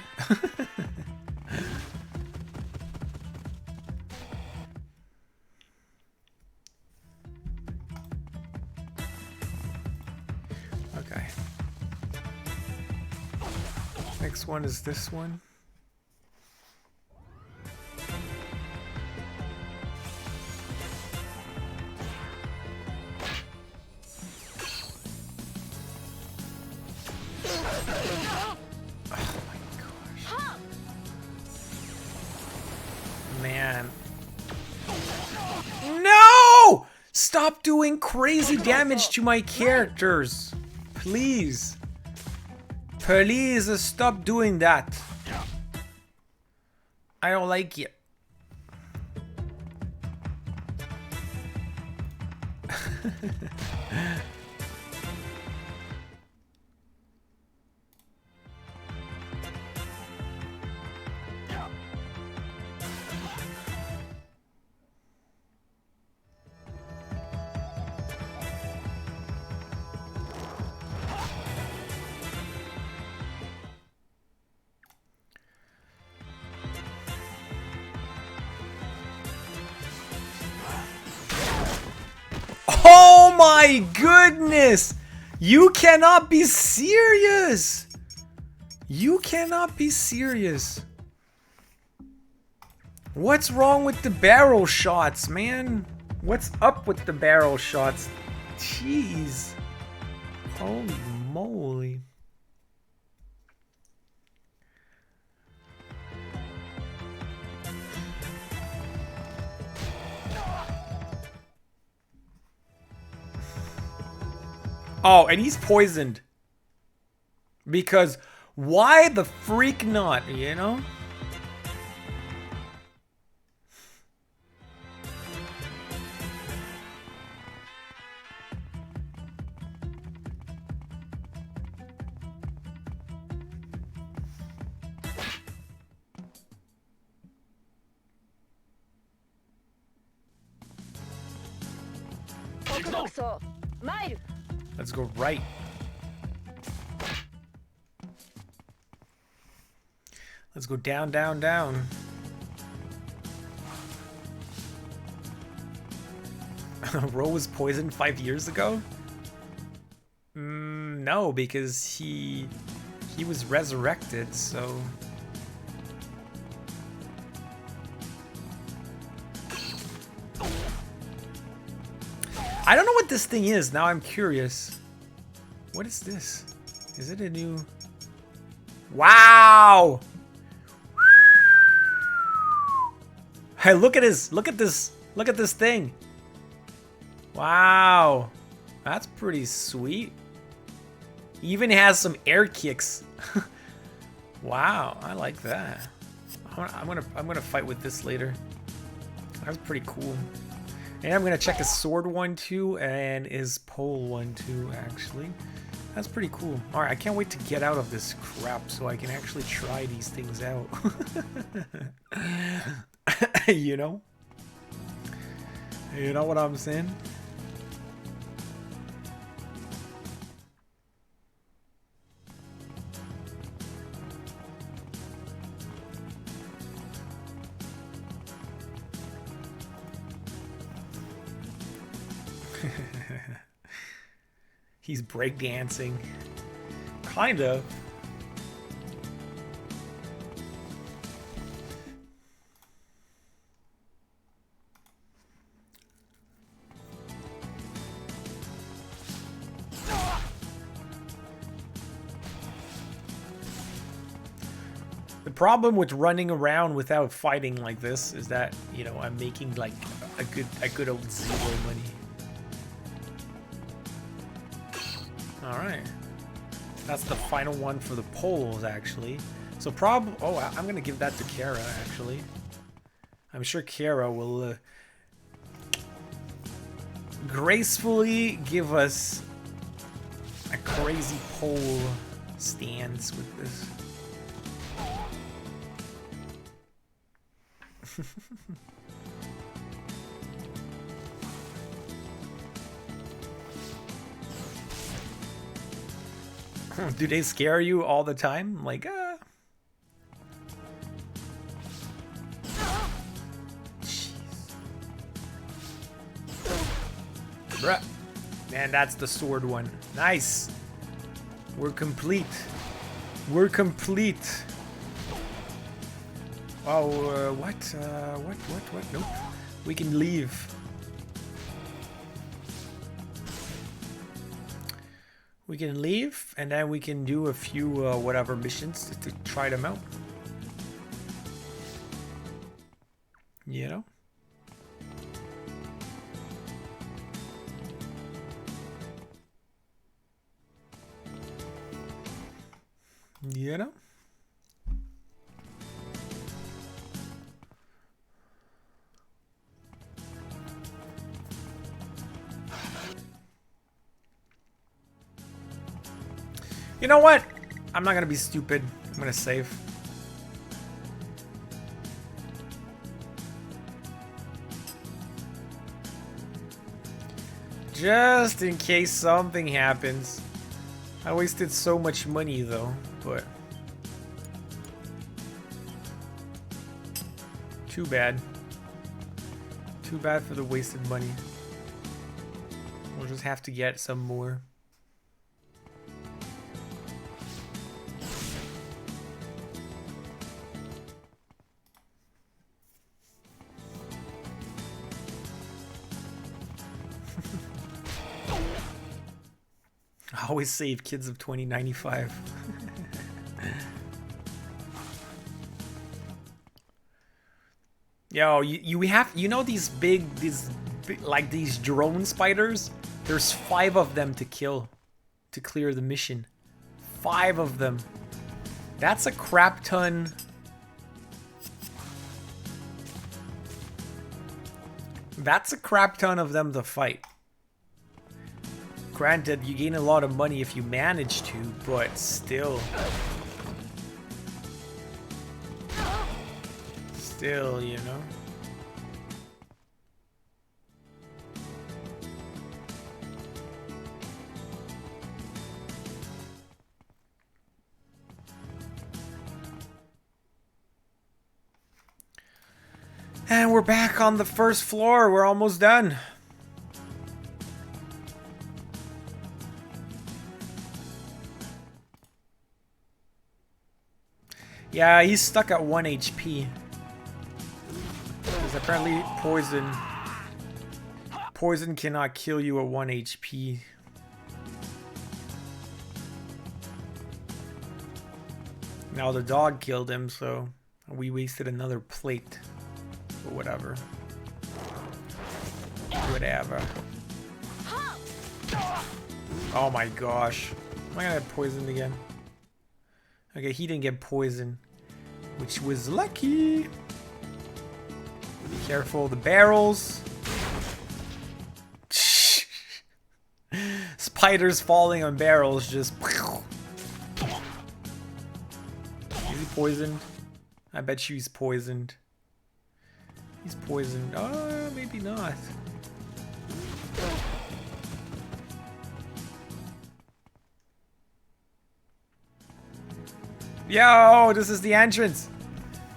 Okay. Next one is this one. Man. No! Stop doing crazy damage to my characters. Please. Please stop doing that. I don't like it. Oh my goodness! You cannot be serious! You cannot be serious. What's wrong with the barrel shots, man? What's up with the barrel shots? Jeez. Holy moly. Oh, and he's poisoned. Because why the freak not, you know? Let's go right. Let's go down, down, down. Roh was poisoned 5 years ago? No, because he was resurrected, so... I don't know what this thing is. Now I'm curious. What is this? Is it a new... Wow! Hey, look at this. Look at this. Look at this thing. Wow. That's pretty sweet. Even has some air kicks. Wow, I like that. I'm gonna fight with this later. That's pretty cool. And I'm gonna check his sword one too, and his pole one too. Actually, that's pretty cool. All right, I can't wait to get out of this crap so I can actually try these things out. You know what I'm saying? He's breakdancing. Kind of. The problem with running around without fighting like this is that, you know, I'm making like a good old zero money. All right, that's the final one for the poles, actually. So I'm gonna give that to Kara, actually. I'm sure Kara will gracefully give us a crazy pole stance with this. Do they scare you all the time? Like, Jeez. Bruh. Man, that's the sword one. Nice. We're complete. We're complete. Oh, what? What? Nope. We can leave. We can leave, and then we can do a few whatever missions to try them out. You know? You know? You know what? I'm not gonna be stupid. I'm gonna save. Just in case something happens. I wasted so much money though, but too bad. Too bad for the wasted money. We'll just have to get some more. Always save kids of 2095. Yo, you know these big like these drone spiders? There's 5 of them to kill to clear the mission. 5 of them. That's a crap ton. That's a crap ton of them to fight. Granted, you gain a lot of money if you manage to, but still. Still, you know. And we're back on the first floor. We're almost done. Yeah, he's stuck at 1 HP. Because apparently poison cannot kill you at 1 HP. Now the dog killed him, so we wasted another plate. But whatever. Whatever. Oh my gosh. Am I gonna get poisoned again? Okay, he didn't get poisoned, which was lucky. Be careful of the barrels. Spiders falling on barrels just... Is he poisoned? I bet you he's poisoned. He's poisoned. Oh, maybe not. Yo, this is the entrance.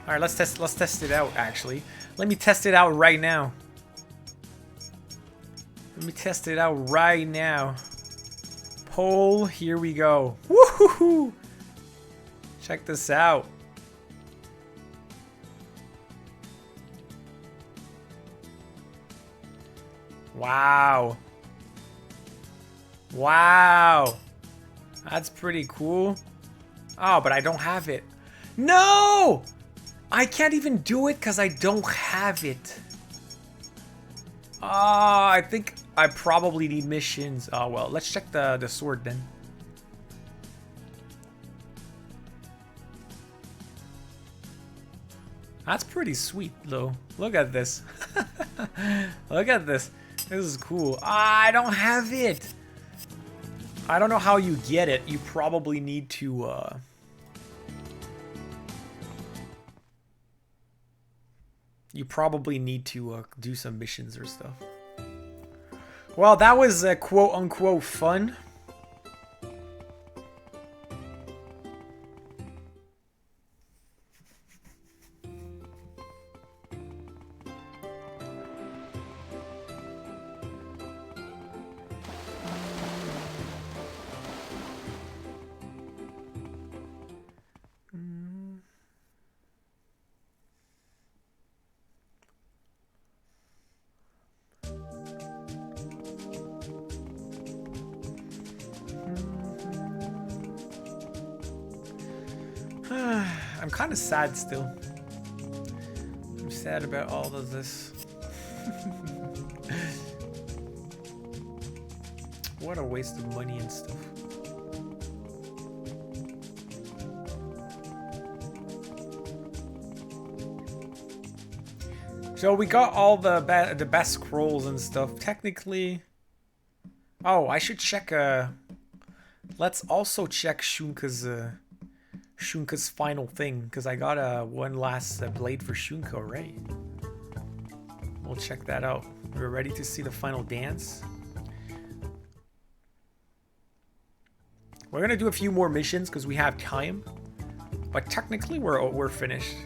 All right, let's test it out. Actually, let me test it out right now. Let me test it out right now. Poll, here we go. Woohoo! Check this out. Wow. Wow. That's pretty cool. Oh, but I don't have it. No! I can't even do it because I don't have it. I think I probably need missions. Oh, well, let's check the sword then. That's pretty sweet, though. Look at this. Look at this. This is cool. I don't have it. I don't know how you get it. You probably need to, do some missions or stuff. Well, that was quote-unquote fun. I'm kind of sad still. I'm sad about all of this. What a waste of money and stuff. So we got all the best scrolls and stuff. Technically, oh, I should check. Let's also check Shunka's final thing, because I got one last blade for Shunka, right? We'll check that out. We're ready to see the final dance. We're gonna do a few more missions because we have time, but technically we're finished.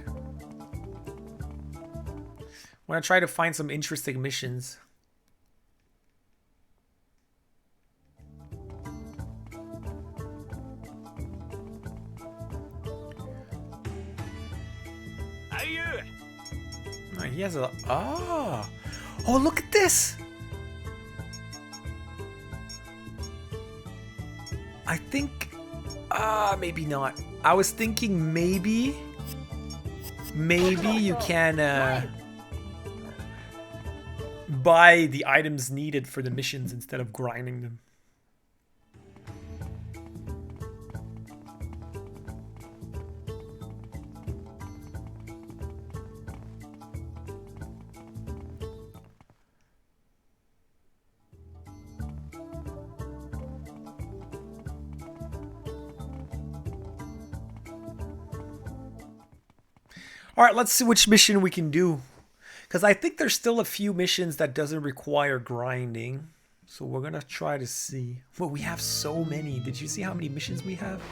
I'm gonna try to find some interesting missions. Oh, he has a... Oh! Oh, look at this! I think... maybe not. I was thinking maybe you can buy the items needed for the missions instead of grinding them. All right, let's see which mission we can do. Because I think there's still a few missions that doesn't require grinding. So we're going to try to see. Well, we have so many. Did you see how many missions we have?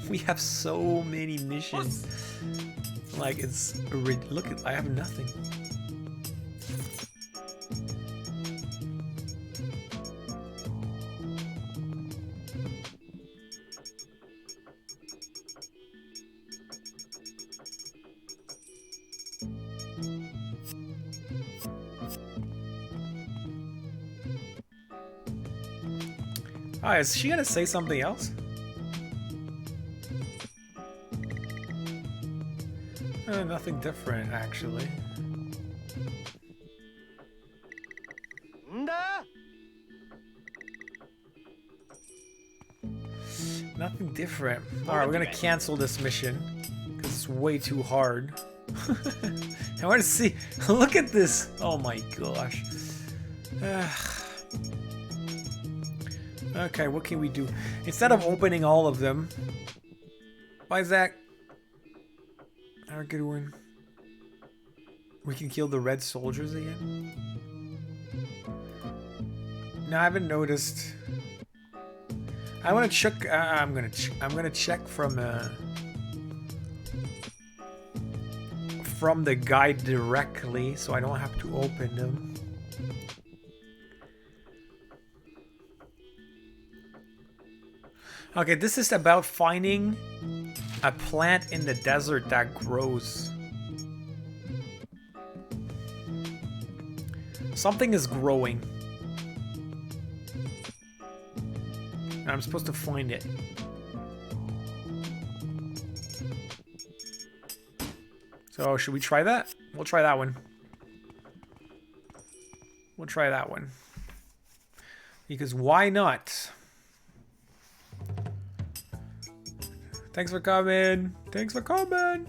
We have so many missions. Like, it's... Look, I have nothing. Oh, is she gonna say something else? Nothing different, actually. Nothing different. Alright, we're gonna cancel this mission because it's way too hard. I want to see. Look at this. Oh my gosh. Okay, what can we do? Instead of opening all of them. Why is that? Our good one. We can kill the red soldiers again. No, I haven't noticed. I want to check. I'm gonna check from the guide directly, so I don't have to open them. Okay, this is about finding a plant in the desert that grows. Something is growing. And I'm supposed to find it. So, should we try that? We'll try that one. We'll try that one. Because why not? Thanks for coming. Thanks for coming.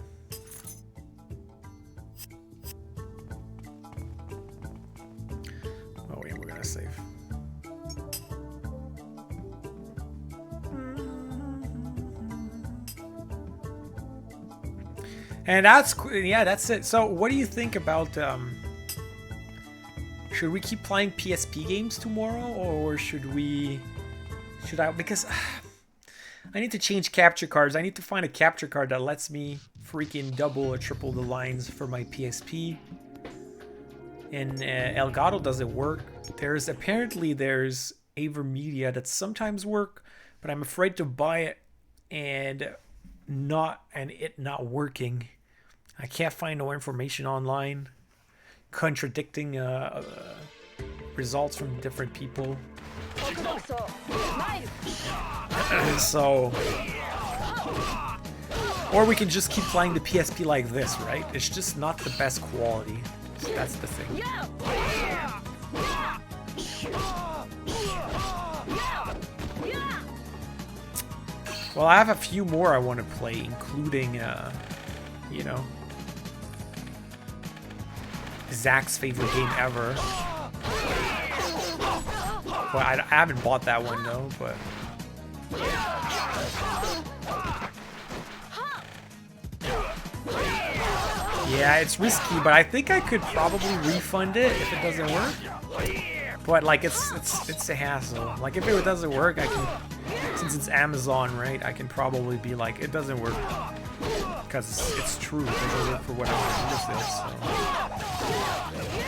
Oh yeah, we're gonna save. And that's it. So what do you think about should we keep playing PSP games tomorrow, or should I, because I need to change capture cards. I need to find a capture card that lets me freaking double or triple the lines for my PSP. And Elgato doesn't work. There's AverMedia that sometimes work, but I'm afraid to buy it and it not working. I can't find no information online contradicting results from different people. So, or we can just keep playing the PSP like this, right? It's just not the best quality. So that's the thing. Well, I have a few more I want to play, including, you know, Zach's favorite game ever. Well, I haven't bought that one though, but yeah, it's risky, but I think I could probably refund it if it doesn't work. But like, it's a hassle. Like, if it doesn't work, I can, since it's Amazon, right? I can probably be like, it doesn't work because it's true. It doesn't work for what I want to use this. So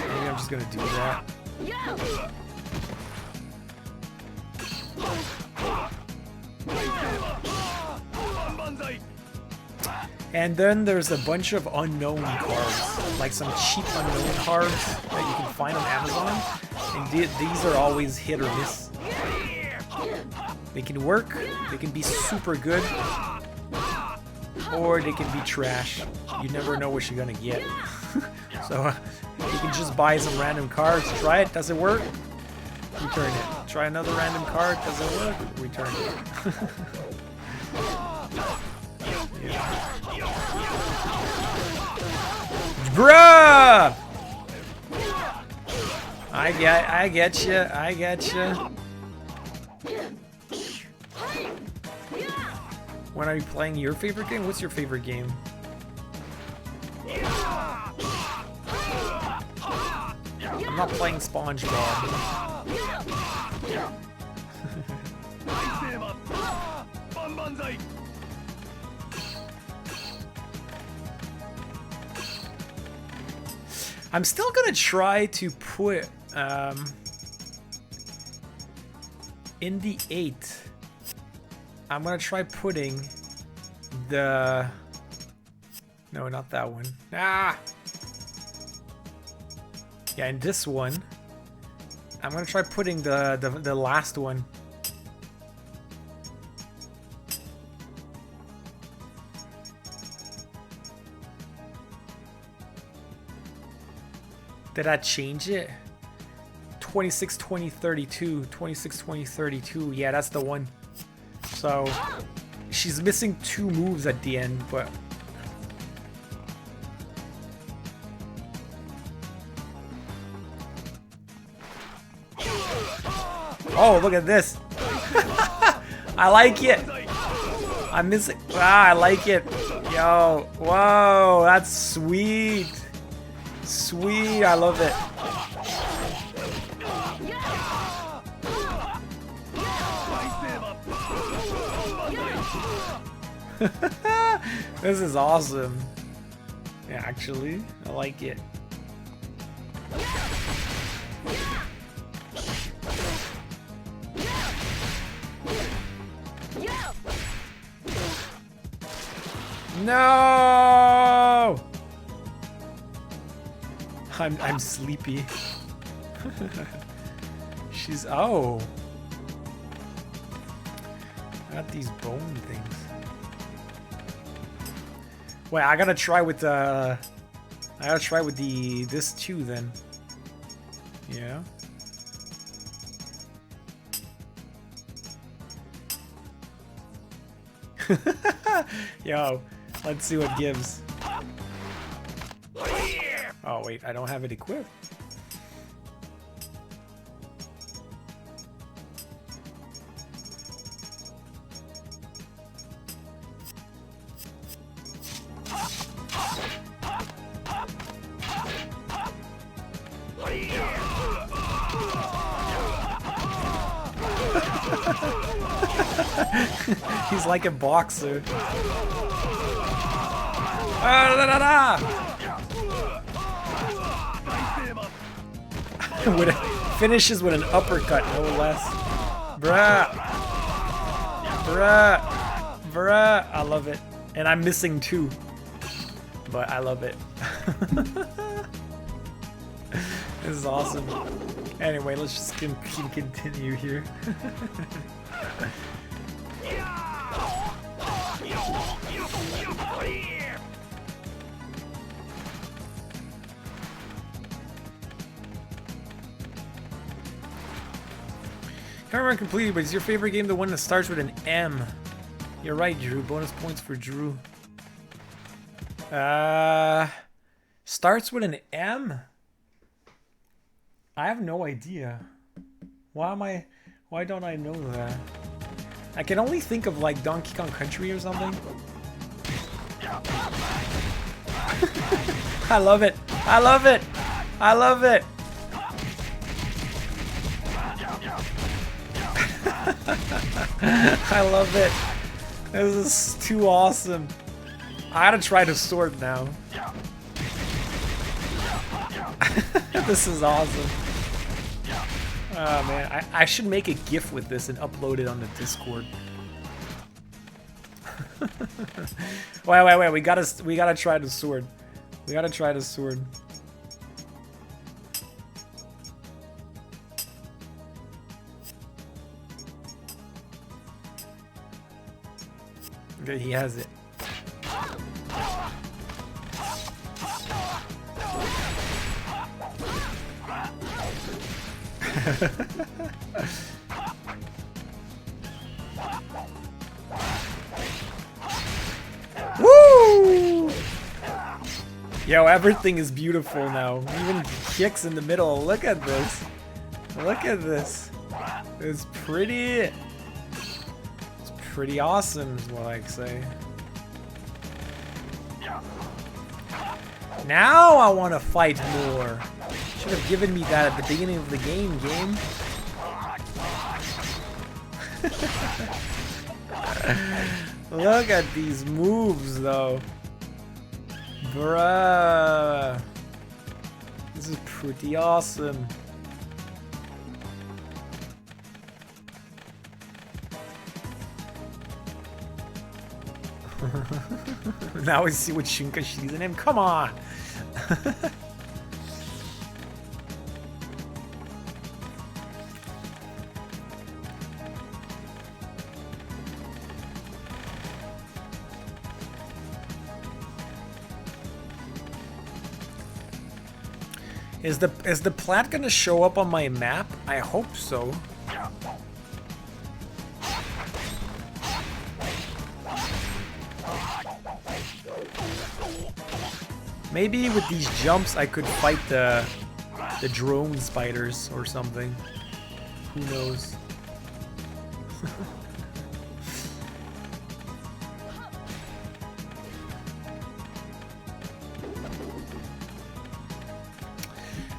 maybe I'm just gonna do that. And then there's a bunch of unknown cards, like some cheap unknown cards that you can find on Amazon, and these are always hit or miss. They can work, they can be super good, or they can be trash. You never know what you're gonna get. So you can just buy some random cards, try it, does it work? Return it. Try another random card, does it work? Return it. Yeah. Bruh! I get you. When are you playing your favorite game? What's your favorite game? I'm not playing SpongeBob. I'm still gonna try to put in the 8. I'm gonna try putting the no, not that one. Ah. Yeah, in this one, I'm gonna try putting the last one. Did I change it? 26, 20, 32. 26, 20, 32. Yeah, that's the one. So, she's missing 2 moves at the end, but... Oh, look at this. I like it. I'm missing... Ah, I like it. Yo, whoa, that's sweet. Sweet, I love it. This is awesome. Yeah, actually, I like it. No! I'm sleepy. She's oh. I got these bone things. Wait, I gotta try with the. I gotta try with the this too then. Yeah. Yo, let's see what gives. Oh wait, I don't have it equipped. He's like a boxer. Finishes with an uppercut, no less. Bruh. Bruh. Bruh. I love it. And I'm missing 2. But I love it. This is awesome. Anyway, let's just continue here. Can't remember completely, but is your favorite game the one that starts with an M? You're right, Drew. Bonus points for Drew. Starts with an M? I have no idea. Why don't I know that? I can only think of like Donkey Kong Country or something. I love it. I love it. I love it. I love it. This is too awesome. I gotta try the sword now. This is awesome. Oh man, I should make a GIF with this and upload it on the Discord. Wait. We gotta try the sword. We gotta try the sword. Okay, he has it. Woo! Yo, everything is beautiful now. Even kicks in the middle. Look at this. Look at this. It's pretty. It's pretty awesome, is what I say. Now I want to fight more. Should have given me that at the beginning of the game. Look at these moves, though. Bruh. This is pretty awesome. Now we see what Shunka she's in him. Come on! Is the plat gonna show up on my map? I hope so. Maybe with these jumps I could fight the drone spiders or something. Who knows?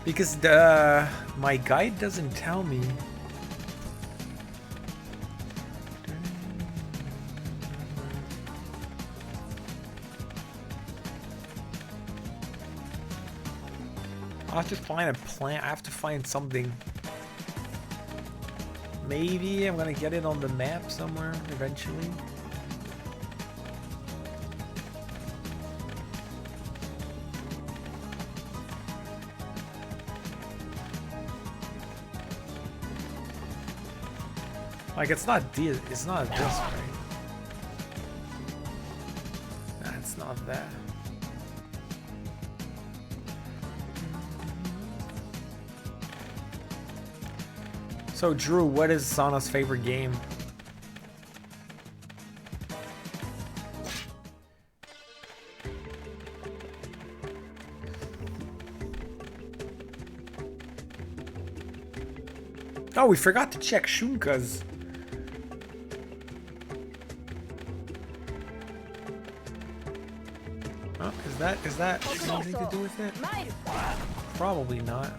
Because my guide doesn't tell me. I'll have to find a plant. I have to find something. Maybe I'm gonna get it on the map somewhere eventually. Like it's not this, right? Nah, it's not that. So Drew, what is Sana's favorite game? Oh, we forgot to check Shunka's. Oh, is that anything to do with it? Probably not.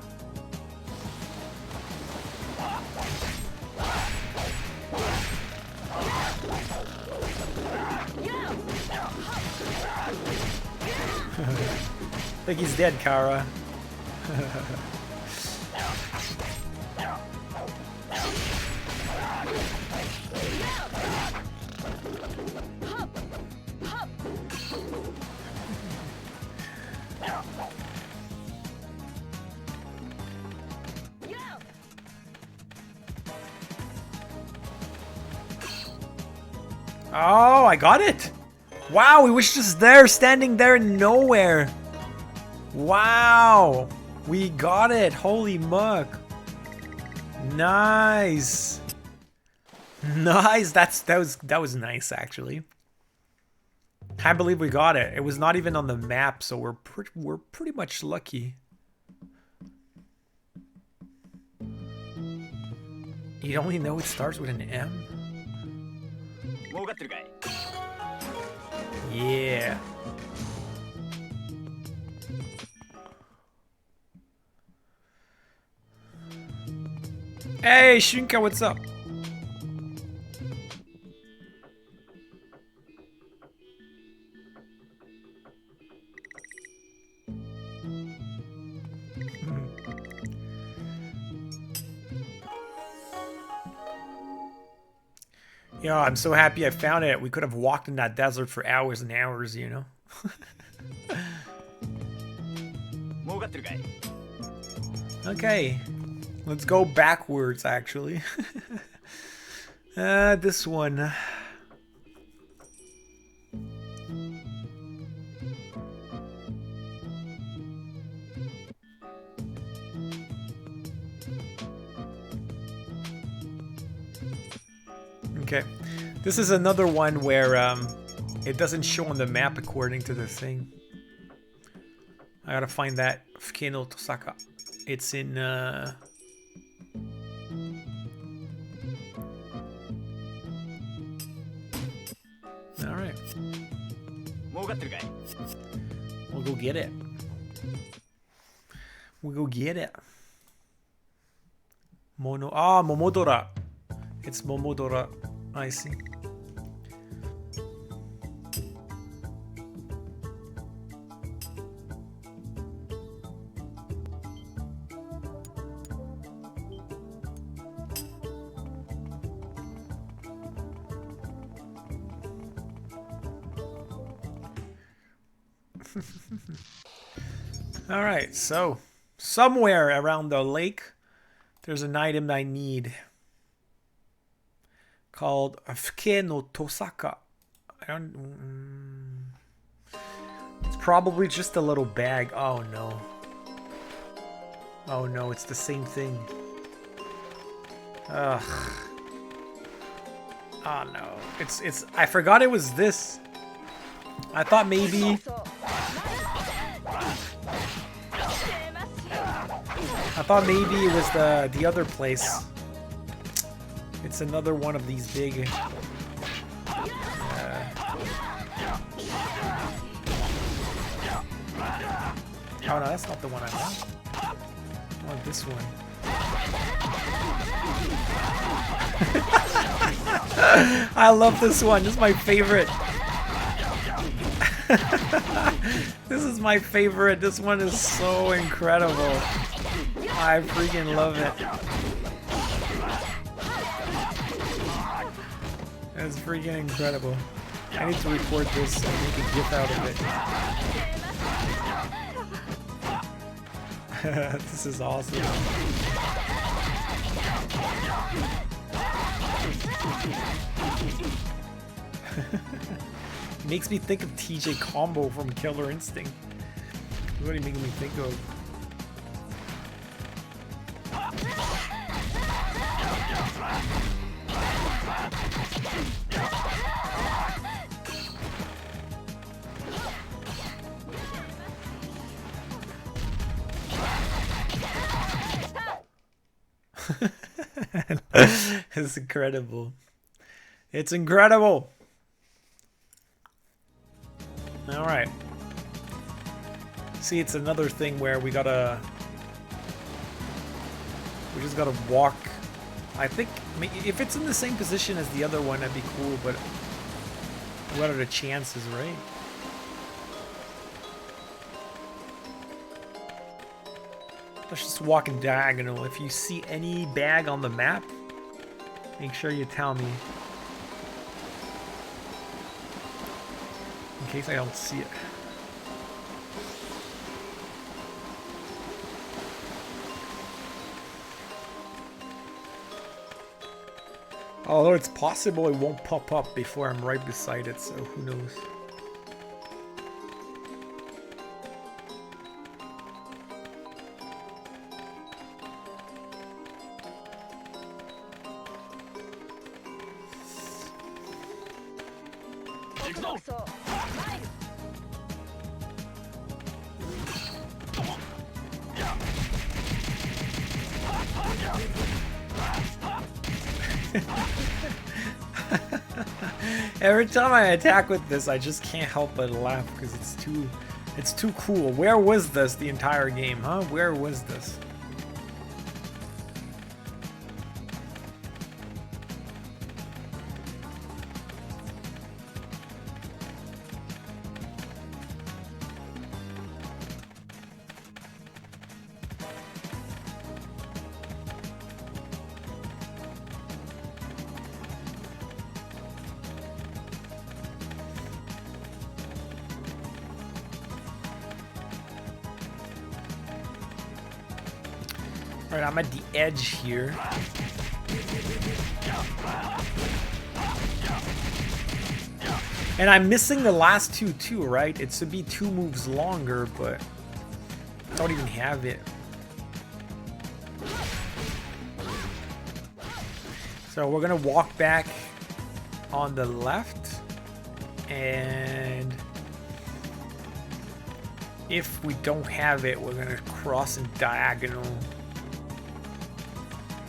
I think he's dead, Kara. Oh, I got it! Wow, he was just there, standing there nowhere. Wow, we got it! Holy muck! Nice, nice. That was nice actually. I believe we got it. It was not even on the map, so we're pretty much lucky. You only know it starts with an M? Yeah. Hey, Shunka, what's up? Yeah, I'm so happy I found it. We could have walked in that desert for hours and hours, you know? Okay. Let's go backwards, actually. This one. Okay. This is another one where it doesn't show on the map according to the thing. I gotta find that Fukeno Tosaka. It's in Alright. We'll go get it. We go get it. Momodora. It's Momodora. I see. All right, so somewhere around the lake, there's an item I need called Fuke no Tosaka. I don't. It's probably just a little bag. Oh no. Oh no, it's the same thing. Ugh. Oh no. It's. I forgot it was this. I thought maybe. I thought maybe it was the other place. It's another one of these big. Oh no, that's not the one I want. I want this one. I love this one. This is my favorite. This is my favorite. This one is so incredible. I freaking love it. It's freaking incredible. I need to record this and make a GIF out of it. This is awesome. It makes me think of TJ Combo from Killer Instinct. What are you making me think of? It's incredible. It's incredible. All right. See, it's another thing where we just gotta walk. I think if it's in the same position as the other one, that'd be cool, but what are the chances, right? Let's just walk in diagonal. If you see any bag on the map, make sure you tell me. In case I don't see it. Although it's possible it won't pop up before I'm right beside it, so who knows. Every time I attack with this, I just can't help but laugh because it's too cool. Where was this the entire game, huh? Where was this? Alright, I'm at the edge here. And I'm missing the last two too, right? It should be 2 moves longer, but I don't even have it. So we're gonna walk back on the left, and if we don't have it, we're gonna cross in diagonal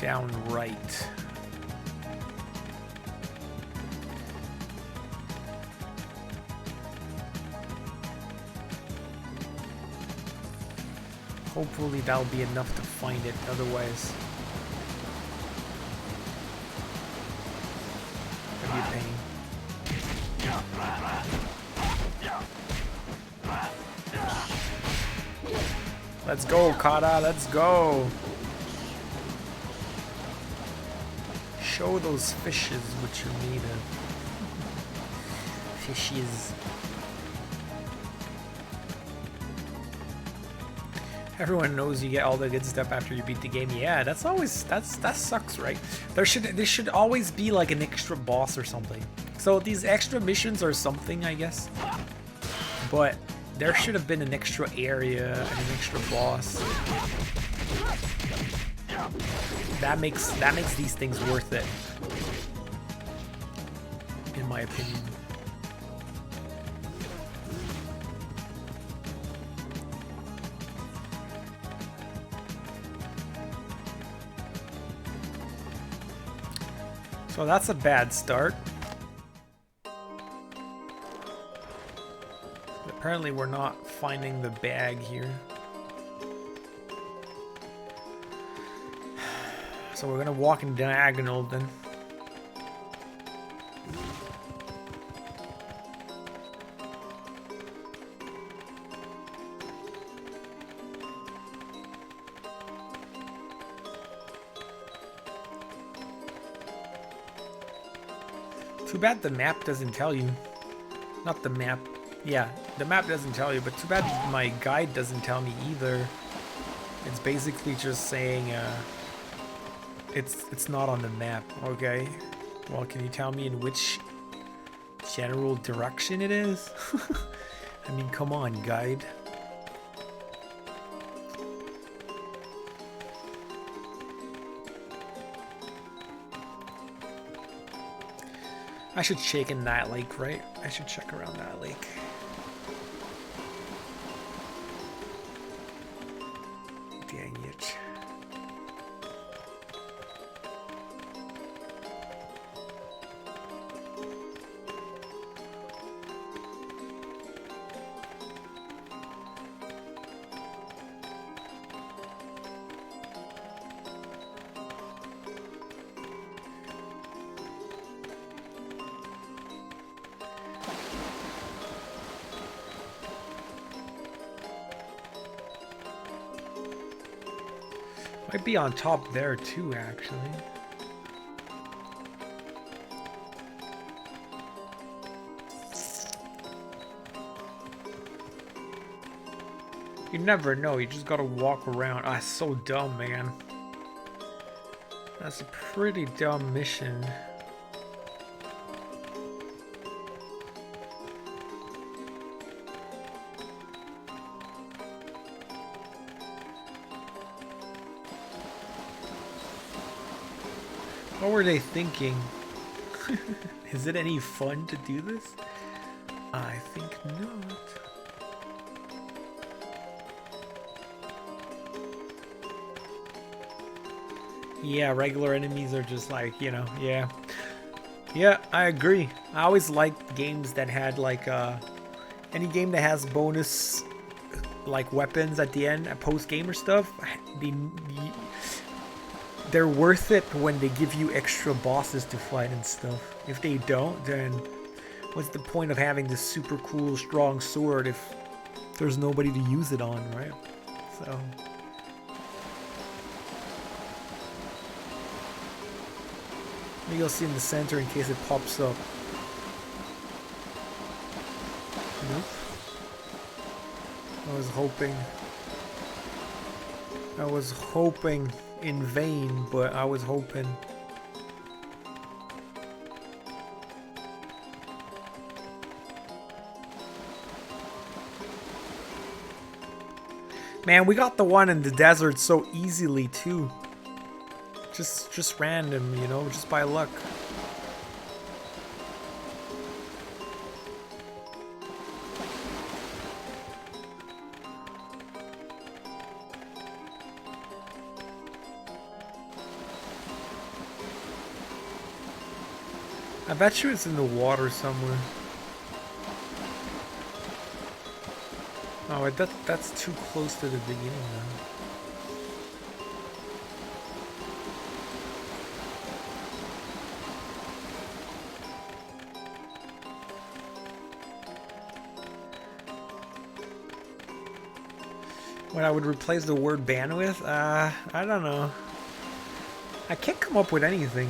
down right. hopefully that'll be enough to find it, otherwise it'll be a pain. Let's go, Kata, let's go! Show those fishes what you're made of. Fishes. Everyone knows you get all the good stuff after you beat the game. Yeah, that sucks, right? There should always be like an extra boss or something. So these extra missions are something, I guess. But there should have been an extra area and an extra boss. That makes these things worth it, in my opinion. So that's a bad start. Apparently we're not finding the bag here. So we're gonna walk in diagonal then. Too bad the map doesn't tell you. Not the map. Yeah, the map doesn't tell you, but too bad my guide doesn't tell me either. It's basically just saying it's not on the map. Okay. Well, can you tell me in which general direction it is? I mean, come on, guide. I should check in that lake, right? I should check around that lake. Dang it. Might be on top there too, actually. You never know, you just gotta walk around. Ah, it's so dumb, man. That's a pretty dumb mission. What were they thinking? Is it any fun to do this? I think not. Yeah, regular enemies are just like, you know, yeah. Yeah, I agree. I always liked games that had like, any game that has bonus, like weapons at the end, post-game or stuff, they're worth it when they give you extra bosses to fight and stuff. If they don't, then what's the point of having this super cool, strong sword if there's nobody to use it on, right? So... maybe you'll see in the center in case it pops up. Nope. I was hoping in vain, but I was hoping. Man, we got the one in the desert so easily too. Just random, you know, just by luck. I bet you it's in the water somewhere. Oh, that's too close to the beginning now. When I would replace the word bandwidth, I don't know. I can't come up with anything.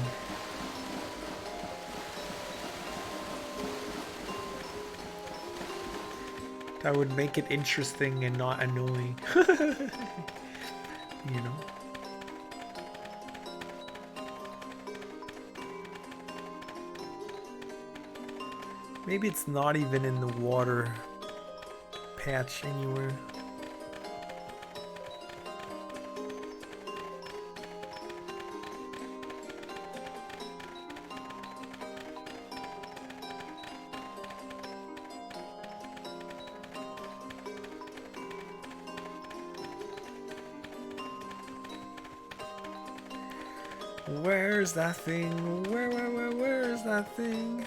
That would make it interesting and not annoying. You know? Maybe it's not even in the water patch anywhere. Where's that thing? Where's that thing?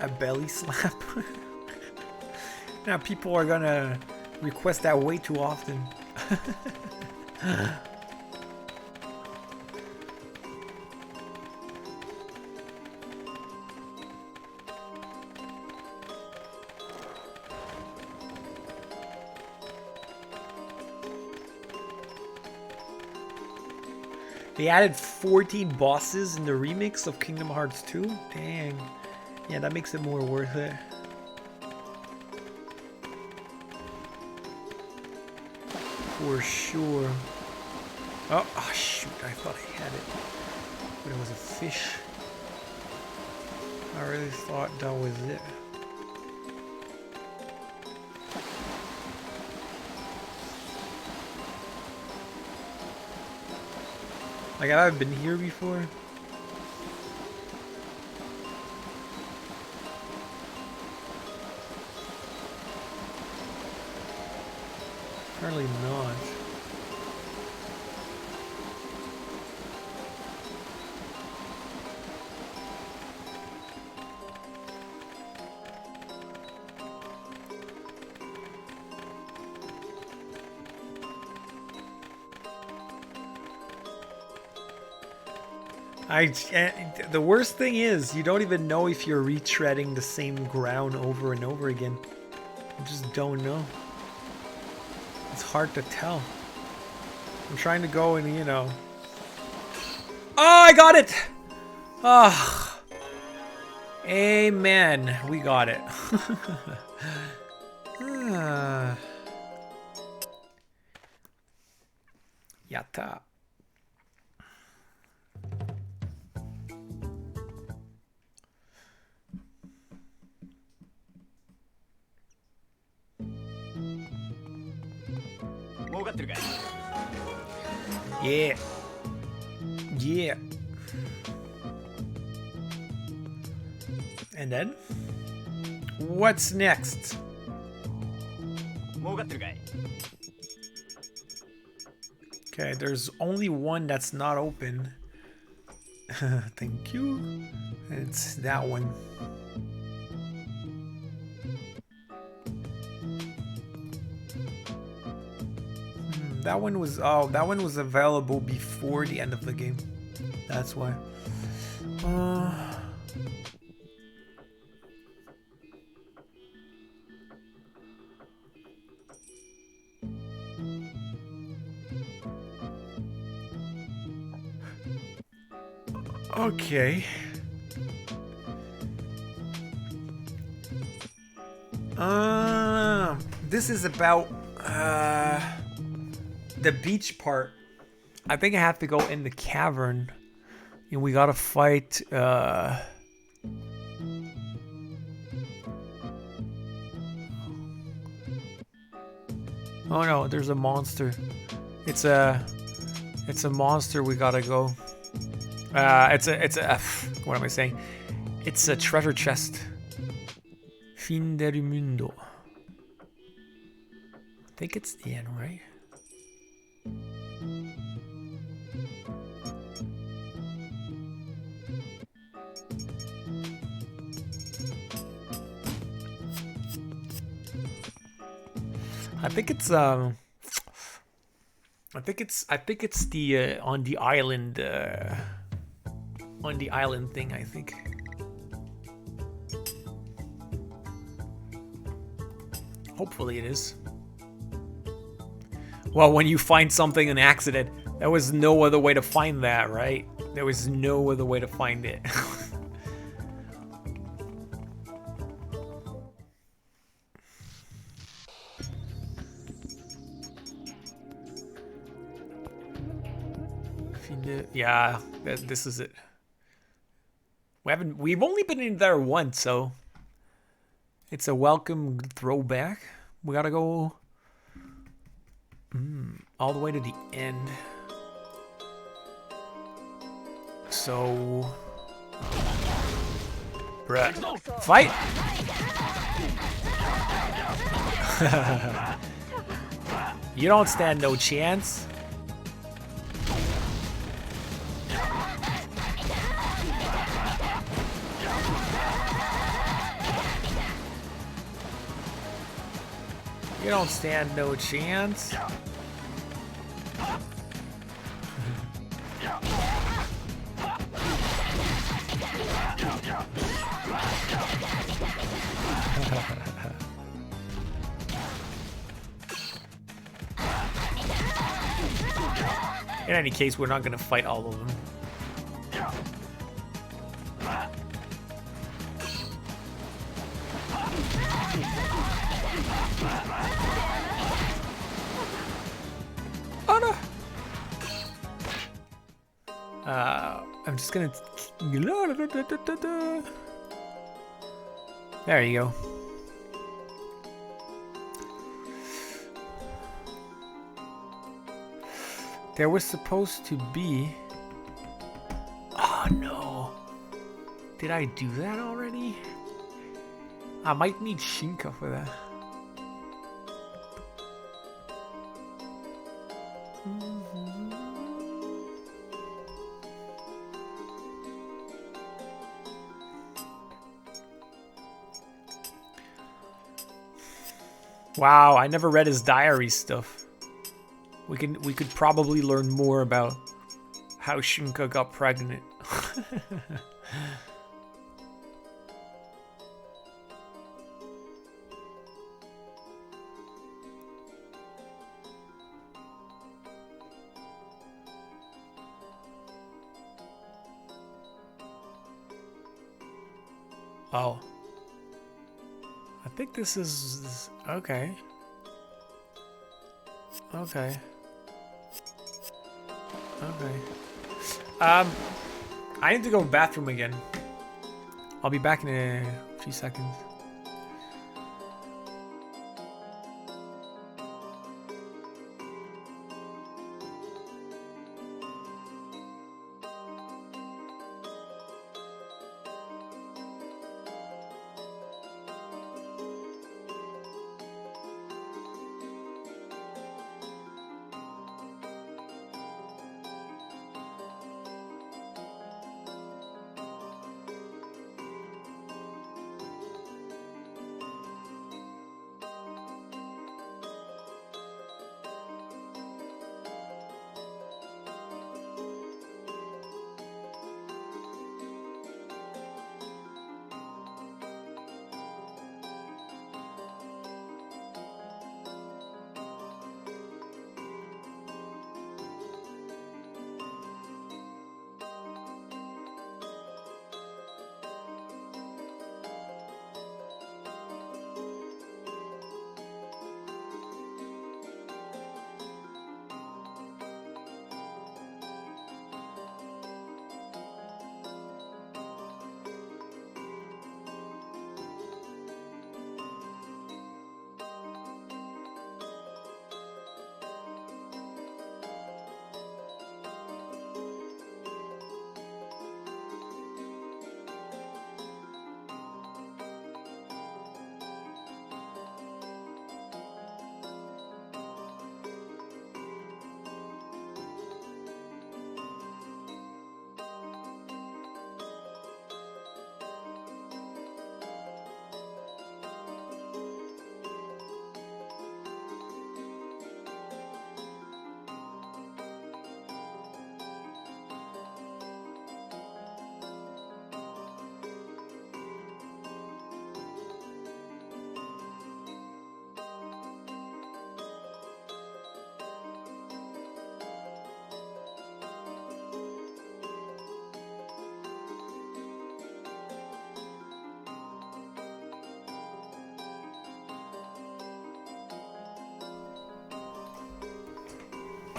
A belly slap? Now people are gonna request that way too often. They added 14 bosses in the remix of Kingdom Hearts 2? Dang. Yeah, that makes it more worth it. For sure. Oh, shoot. I thought I had it. But it was a fish. I really thought that was it. Like, I've been here before. Apparently not. The worst thing is, you don't even know if you're retreading the same ground over and over again. You just don't know. It's hard to tell. I'm trying to go and, you know... Oh, I got it! Oh. Amen. We got it. Yatta. Yeah. Yeah. And then? What's next? Okay, there's only one that's not open. Thank you. And it's that one. That one was available before the end of the game. That's why. Okay. This is about the beach part. I think I have to go in the cavern, and we gotta fight. Oh no, there's a monster. It's a monster. We gotta go. It's a what am I saying? It's a treasure chest. Fin del mundo. I think it's the end, right? I think it's the on the island thing, I think. Hopefully it is. Well, when you find something in accident, there was no other way to find that, right? There was no other way to find it. Yeah, this is it. We've only been in there once, so it's a welcome throwback. We gotta go all the way to the end. So, bruh, fight! You don't stand no chance. You don't stand no chance. In any case, we're not going to fight all of them. Oh no! I'm just gonna... There you go. There was supposed to be... Oh no! Did I do that already? I might need Shunka for that. Wow, I never read his diary stuff. We could probably learn more about how Shunka got pregnant. Oh. I think this is... Okay. Okay. Okay. I need to go to the bathroom again. I'll be back in a few seconds.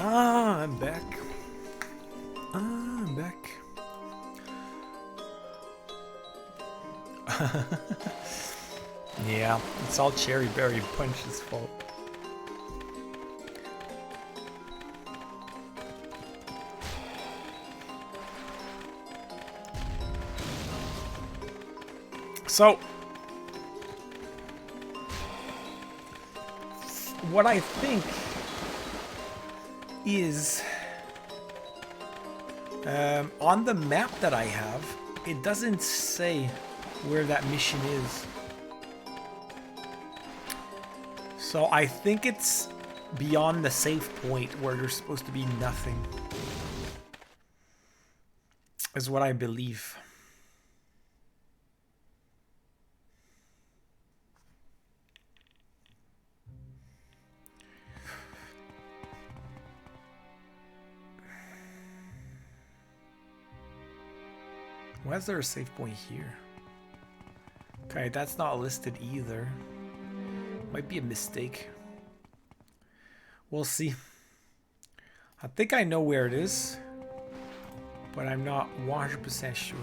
Ah, I'm back. I'm back. Yeah, it's all Cherry Berry Punch's fault. So, what I think is, on the map that I have, it doesn't say where that mission is. So I think it's beyond the save point where there's supposed to be nothing, is what I believe. Why is there a save point here? Okay, that's not listed either. Might be a mistake. We'll see. I think I know where it is, but I'm not 100% sure.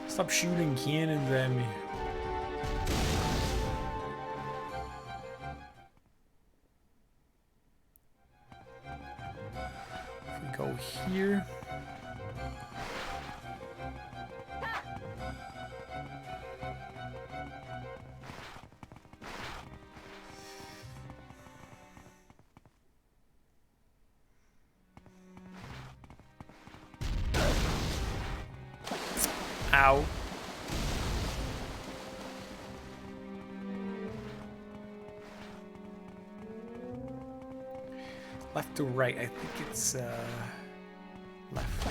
Stop shooting cannons at me. Go here. Ow. Left to right, I think it's left.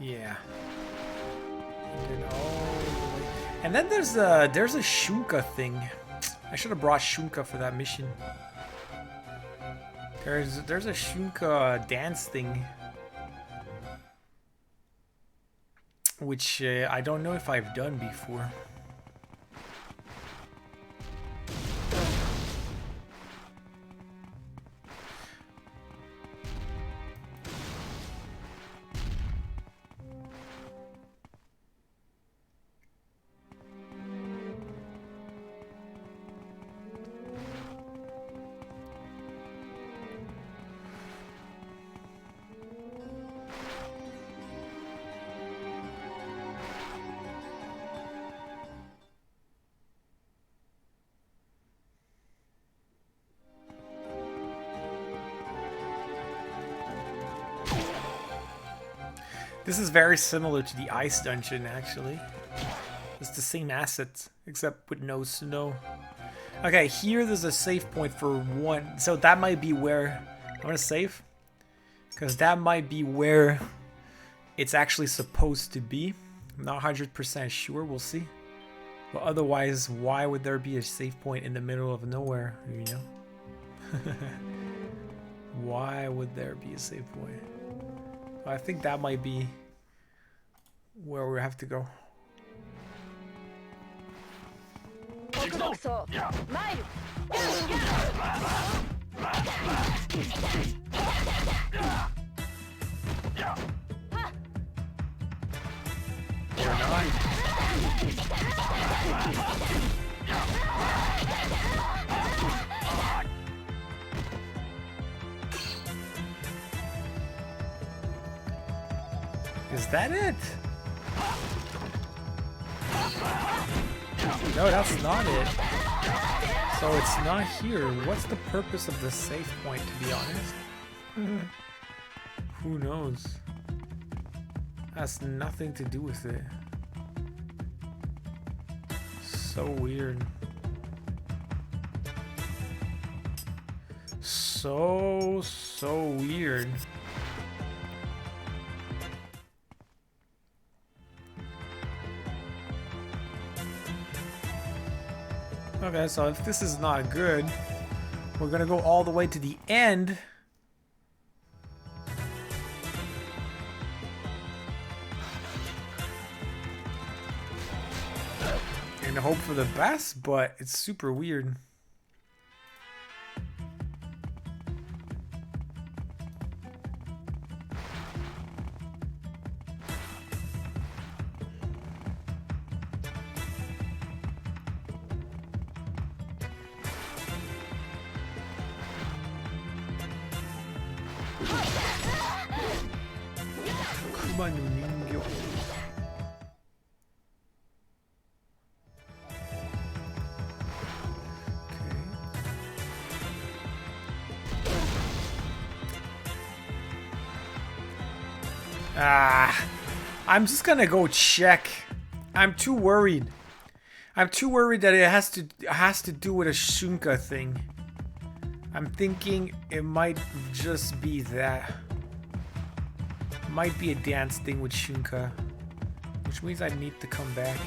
Yeah. And then there's a Shunka thing. I should have brought Shunka for that mission. There's a Shunka dance thing, which I don't know if I've done before. This is very similar to the ice dungeon, actually. It's the same assets, except with no snow. Okay, here there's a save point for one. So that might be where... I'm gonna save. Because that might be where it's actually supposed to be. I'm not 100% sure, we'll see. But otherwise, why would there be a save point in the middle of nowhere, you know? Why would there be a save point? I think that might be where we have to go. Is that it? No, that's not it. So it's not here. What's the purpose of the save point, to be honest? Who knows? Has nothing to do with it. So weird. So weird. Okay, so if this is not good, We're gonna go all the way to the end. And hope for the best, but it's super weird. Kuma no Ningyo. I'm just gonna go check. I'm too worried. I'm too worried that it has to do with a Shunka thing. I'm thinking it might just be that. Might be a dance thing with Shunka, which means I need to come back.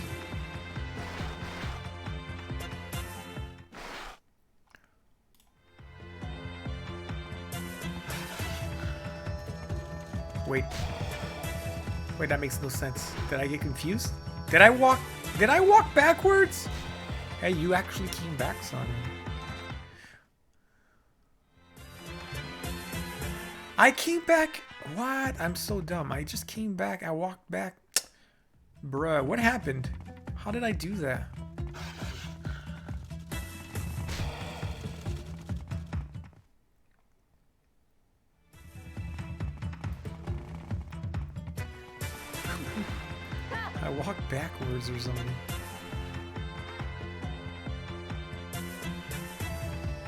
Wait, that makes no sense. Did I get confused? Did I walk backwards? Hey, you actually came back, son. I came back. What? I'm so dumb. I just came back. I walked back. Bruh, what happened? How did I do that? I walked backwards or something.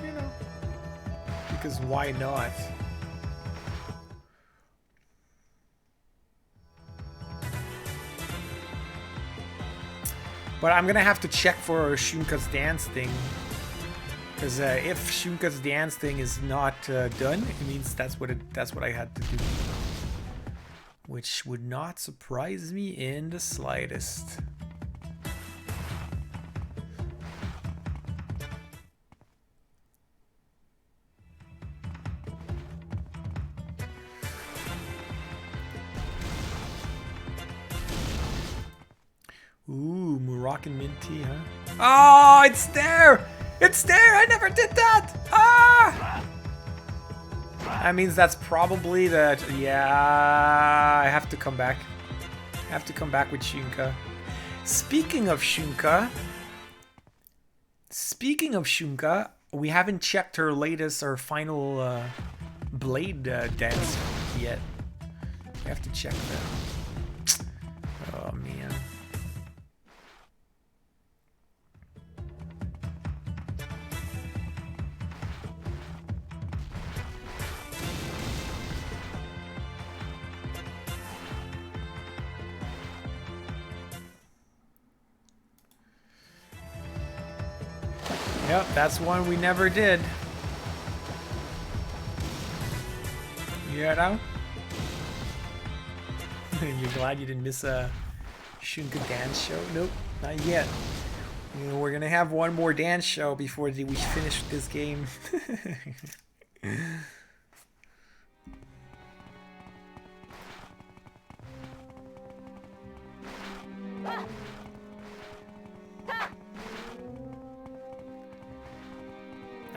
You know. Because why not? But I'm gonna have to check for Shunka's dance thing. Because if Shunka's dance thing is not done, it means that's what I had to do. Which would not surprise me in the slightest. Ooh, Moroccan mint tea, huh? Oh, it's there! It's there! I never did that! Ah! That means that's probably that. Yeah, I have to come back. I have to come back with Shunka. Speaking of Shunka, we haven't checked her latest or final blade dance yet. We have to check that. Oh man. Yep, that's one we never did. You know? You're glad you didn't miss a Shunka dance show? Nope, not yet. You know, we're gonna have one more dance show before we finish this game.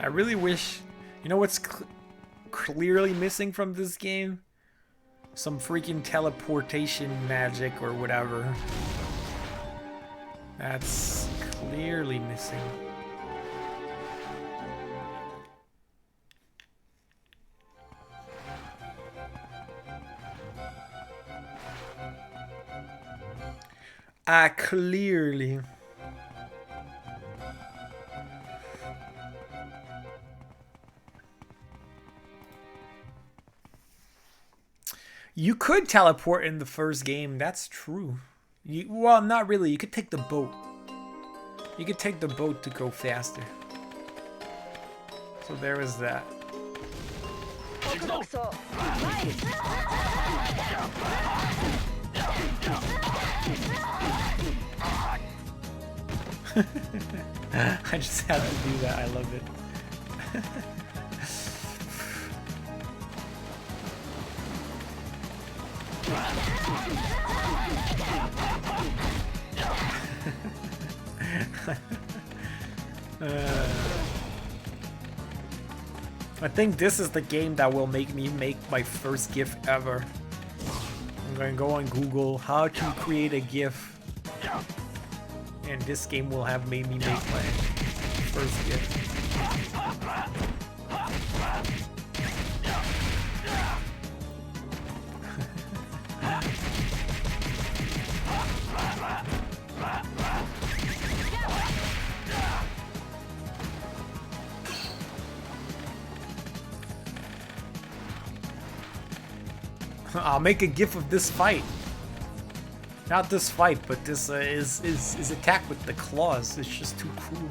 I really wish, you know what's clearly missing from this game? Some freaking teleportation magic or whatever. That's clearly missing. Clearly. You could teleport in the first game, that's true. Well, not really. You could take the boat. You could take the boat to go faster. So there is that. I just had to do that. I love it. I think this is the game that will make me make my first GIF ever. I'm gonna go on Google how to create a GIF, and this game will have made me make my first GIF. I'll make a GIF of this fight. Not this fight, but this is attack with the claws. It's just too cool.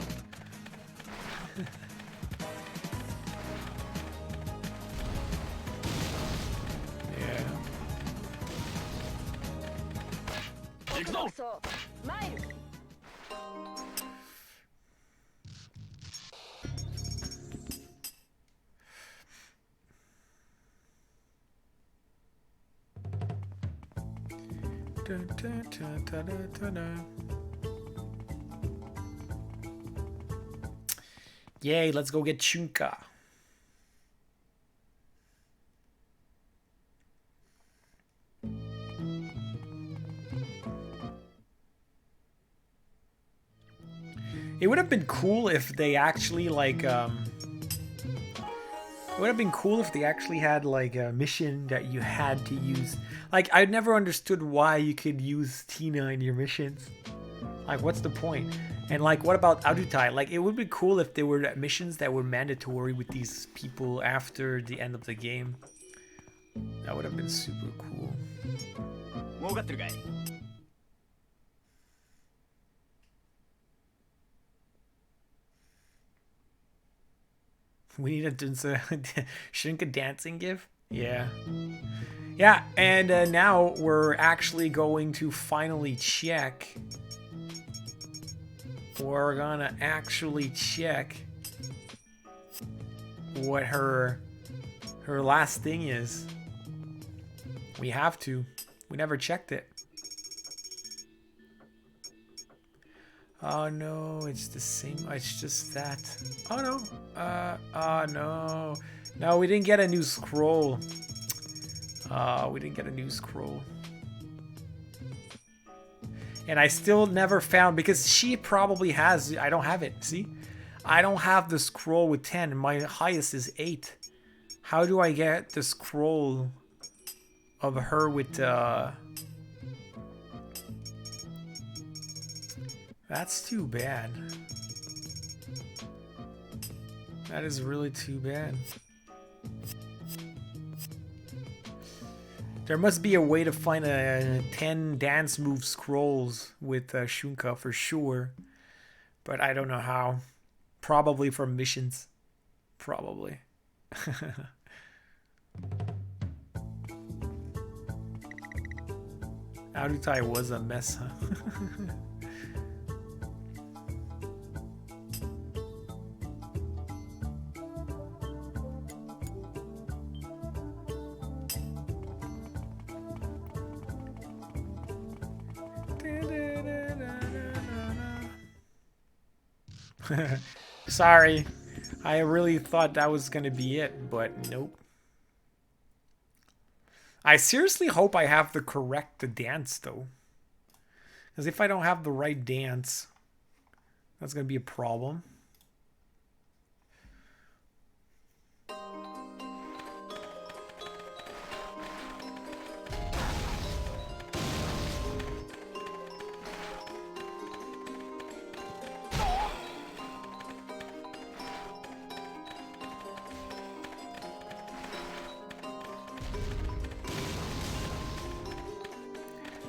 Yeah. Dun, dun, dun, dun, dun, dun, dun. Yay, let's go get Shunka. It would have been cool if they actually like it would have been cool if they actually had like a mission that you had to use. Like, I never understood why you could use Tina in your missions. Like, what's the point? And like, what about Adutai? Like, it would be cool if there were missions that were mandatory with these people after the end of the game. That would have been super cool. We need a Shunka dancing GIF? Yeah. Yeah, and now we're actually going to finally check. We're gonna actually check what her last thing is. We have to. We never checked it. Oh no, it's the same. It's just that. Oh no. Oh no. No, we didn't get a new scroll. We didn't get a new scroll. And I still never found, because she probably has, I don't have it, see? I don't have the scroll with 10, and my highest is 8. How do I get the scroll of her with, That's too bad. That is really too bad. There must be a way to find a 10 dance move scrolls with Shunka for sure. But I don't know how. Probably from missions. Probably. Adutai was a mess, huh? Sorry, I really thought that was gonna be it, but nope. I seriously hope I have the correct dance though, because if I don't have the right dance, that's gonna be a problem.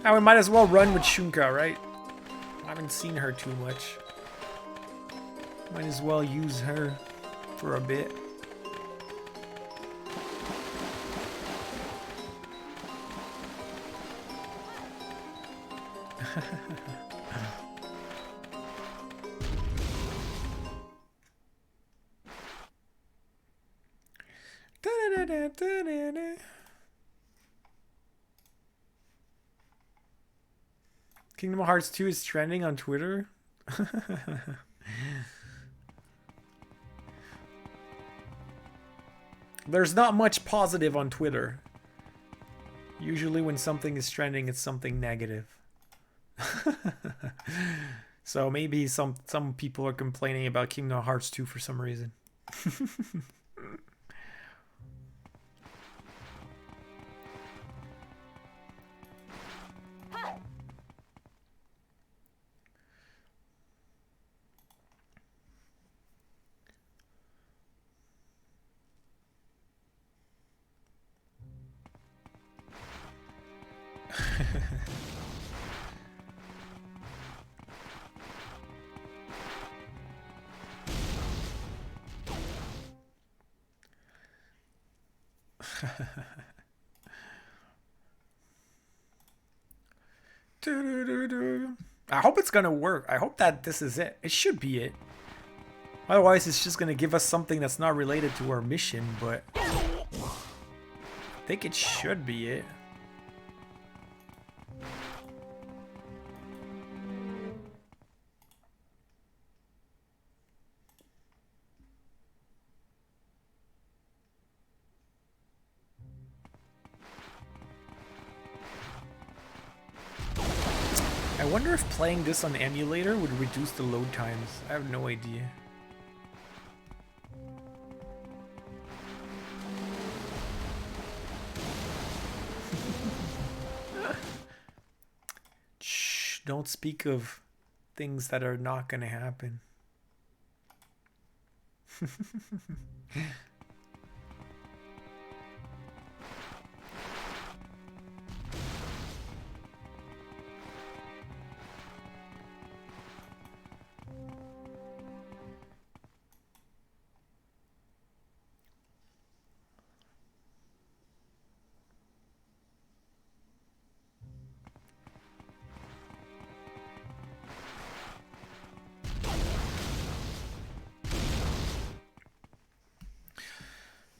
Now we might as well run with Shunka, right? I haven't seen her too much. Might as well use her for a bit. Kingdom Hearts 2 is trending on Twitter. There's not much positive on Twitter. Usually when something is trending, it's something negative. So maybe some people are complaining about Kingdom Hearts 2 for some reason. I hope it's gonna work. I hope that this is it. It should be it. Otherwise, it's just gonna give us something that's not related to our mission, but I think it should be it. I wonder if playing this on emulator would reduce the load times. I have no idea. Shh, don't speak of things that are not gonna happen.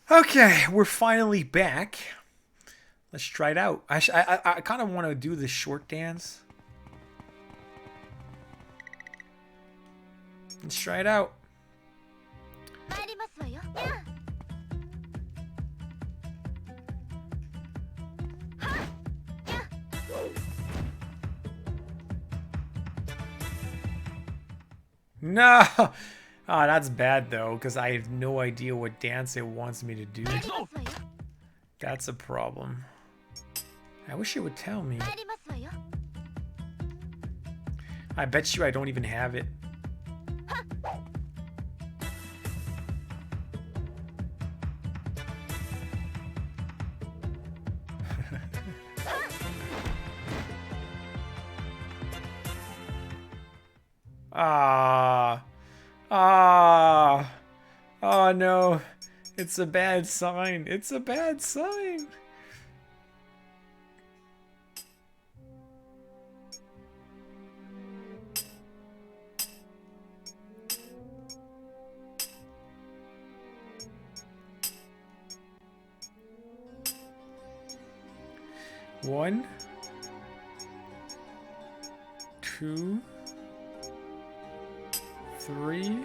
Okay, we're finally back. Let's try it out. I kind of want to do the short dance. Let's try it out. No! Ah, that's bad though, because I have no idea what dance it wants me to do. That's a problem. I wish it would tell me. I bet you I don't even have it. Oh no, it's a bad sign. It's a bad sign. One, two, three.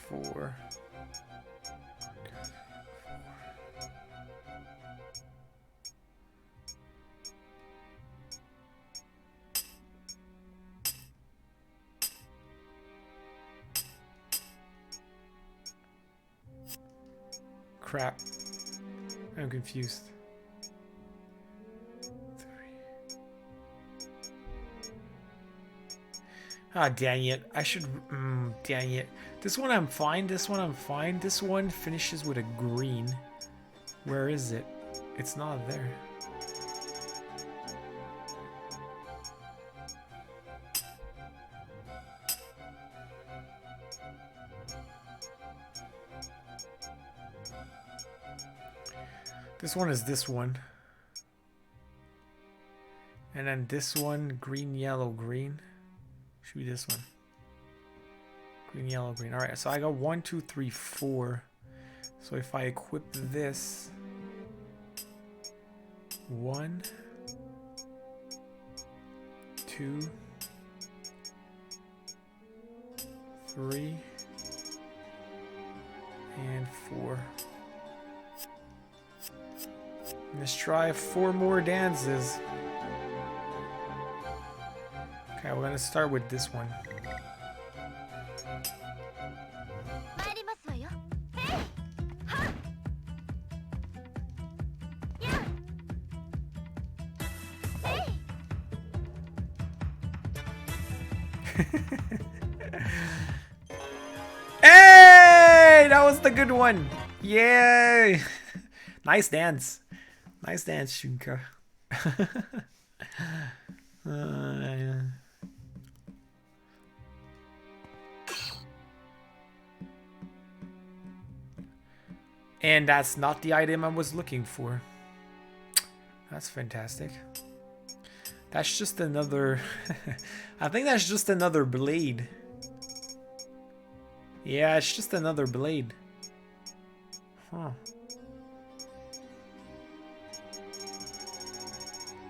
4. Crap. I'm confused. 3. Ah, dang it. I should... dang it. This one I'm fine. This one I'm fine. This one finishes with a green. Where is it? It's not there. This one is this one. And then this one, green, yellow, green. Should be this one. Green, yellow, green. Alright, so I got 1, 2, 3, 4. So if I equip this, 1, 2, 3, and 4. Let's try 4 more dances. Okay, we're gonna start with this one. 参りますわよ。へいはっやっへい Hey, that was the good one. Yay! Nice dance. Nice dance, Shunka. Yeah. And that's not the item I was looking for. That's fantastic. That's just another... I think that's just another blade. Yeah, it's just another blade. Huh.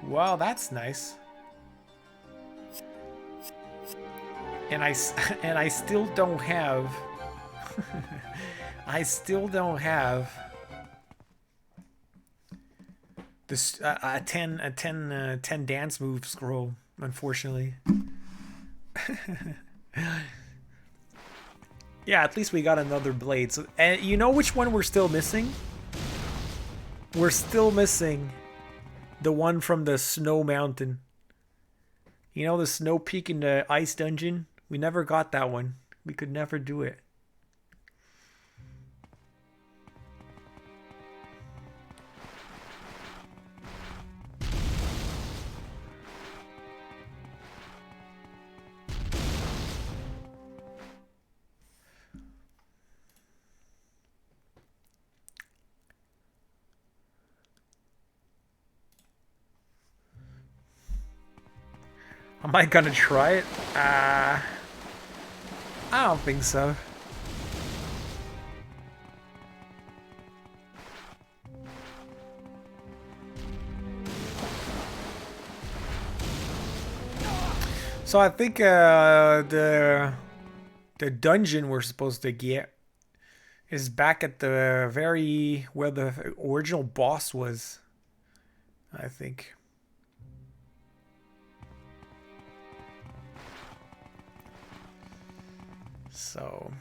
Wow, that's nice. And I still don't have... I still don't have this a 10 dance move scroll, unfortunately. Yeah, at least we got another blade. So, and you know which one we're still missing? We're still missing the one from the snow mountain. You know, the snow peak in the ice dungeon? We never got that one. We could never do it. Am I gonna try it? I don't think so. So I think the dungeon we're supposed to get is back at the very where the original boss was, I think. So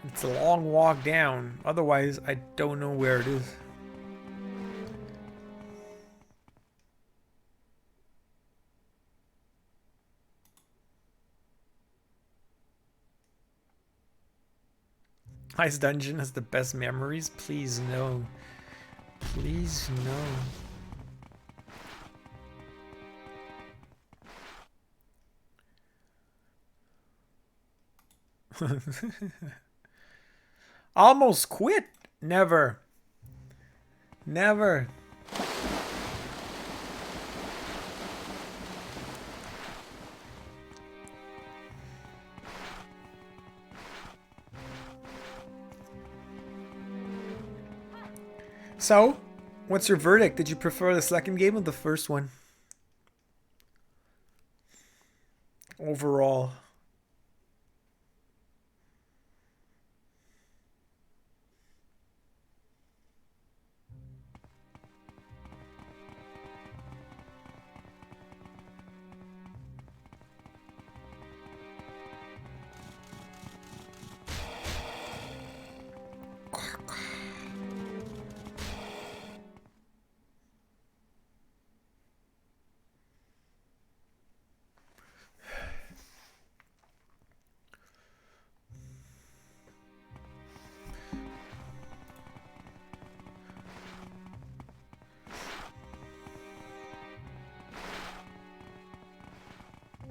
it's a long walk down. Otherwise, I don't know where it is. Ice Dungeon has the best memories? Please no. Please no. Almost quit? Never. Never. So, what's your verdict? Did you prefer the second game or the first one? Overall.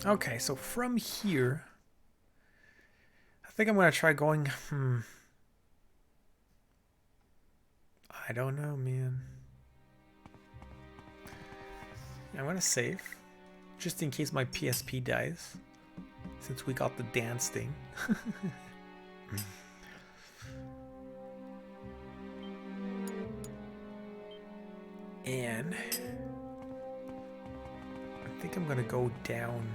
Okay, so from here, I think I'm going to try going, I don't know, man. I'm going to save, just in case my PSP dies, since we got the dance thing. And I think I'm gonna go down.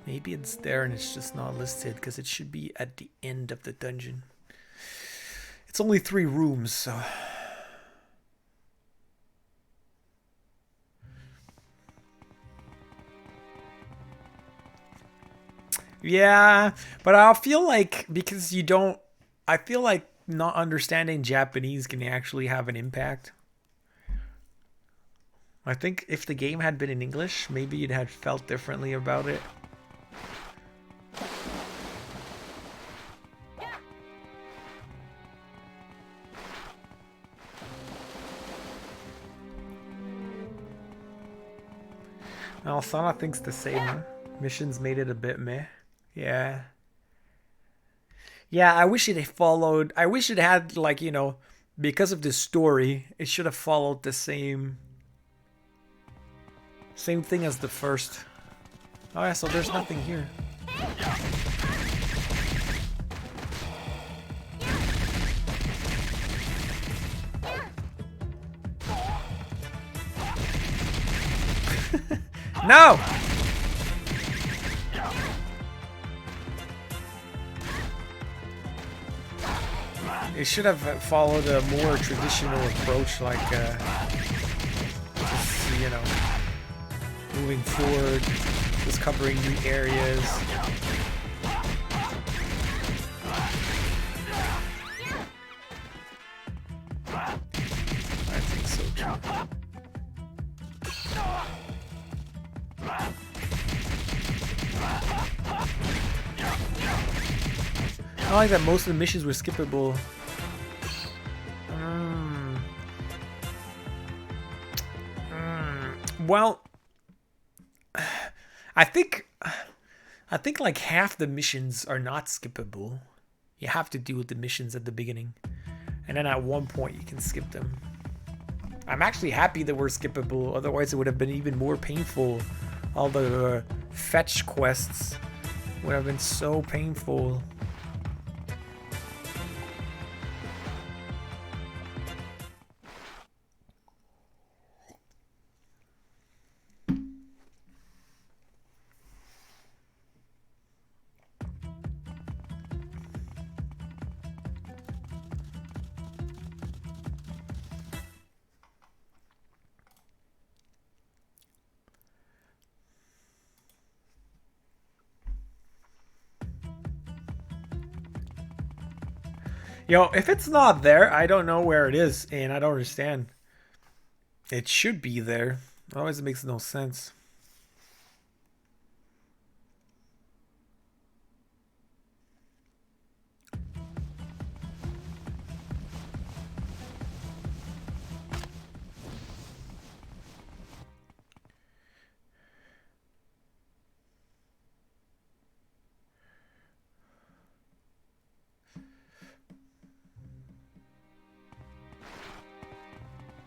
Maybe it's there and it's just not listed because it should be at the end of the dungeon. It's only 3 rooms, so. Yeah, but I feel like because you don't, I feel like not understanding Japanese can actually have an impact. I think if the game had been in English, maybe you'd had felt differently about it. Well, Sana thinks the same, huh? Missions made it a bit meh. Yeah. Yeah, I wish it had followed... I wish it had, like, you know, because of the story, it should have followed the same thing as the first. Oh yeah, so there's nothing here. No! It should have followed a more traditional approach, like, just, you know, moving forward, discovering new areas. I think so too. I like that most of the missions were skippable. Well, I think like half the missions are not skippable. You have to do with the missions at the beginning, and then at one point you can skip them. I'm actually happy that we're skippable. Otherwise, it would have been even more painful. All the fetch quests would have been so painful. Yo, if it's not there, I don't know where it is, and I don't understand. It should be there. Otherwise, it makes no sense.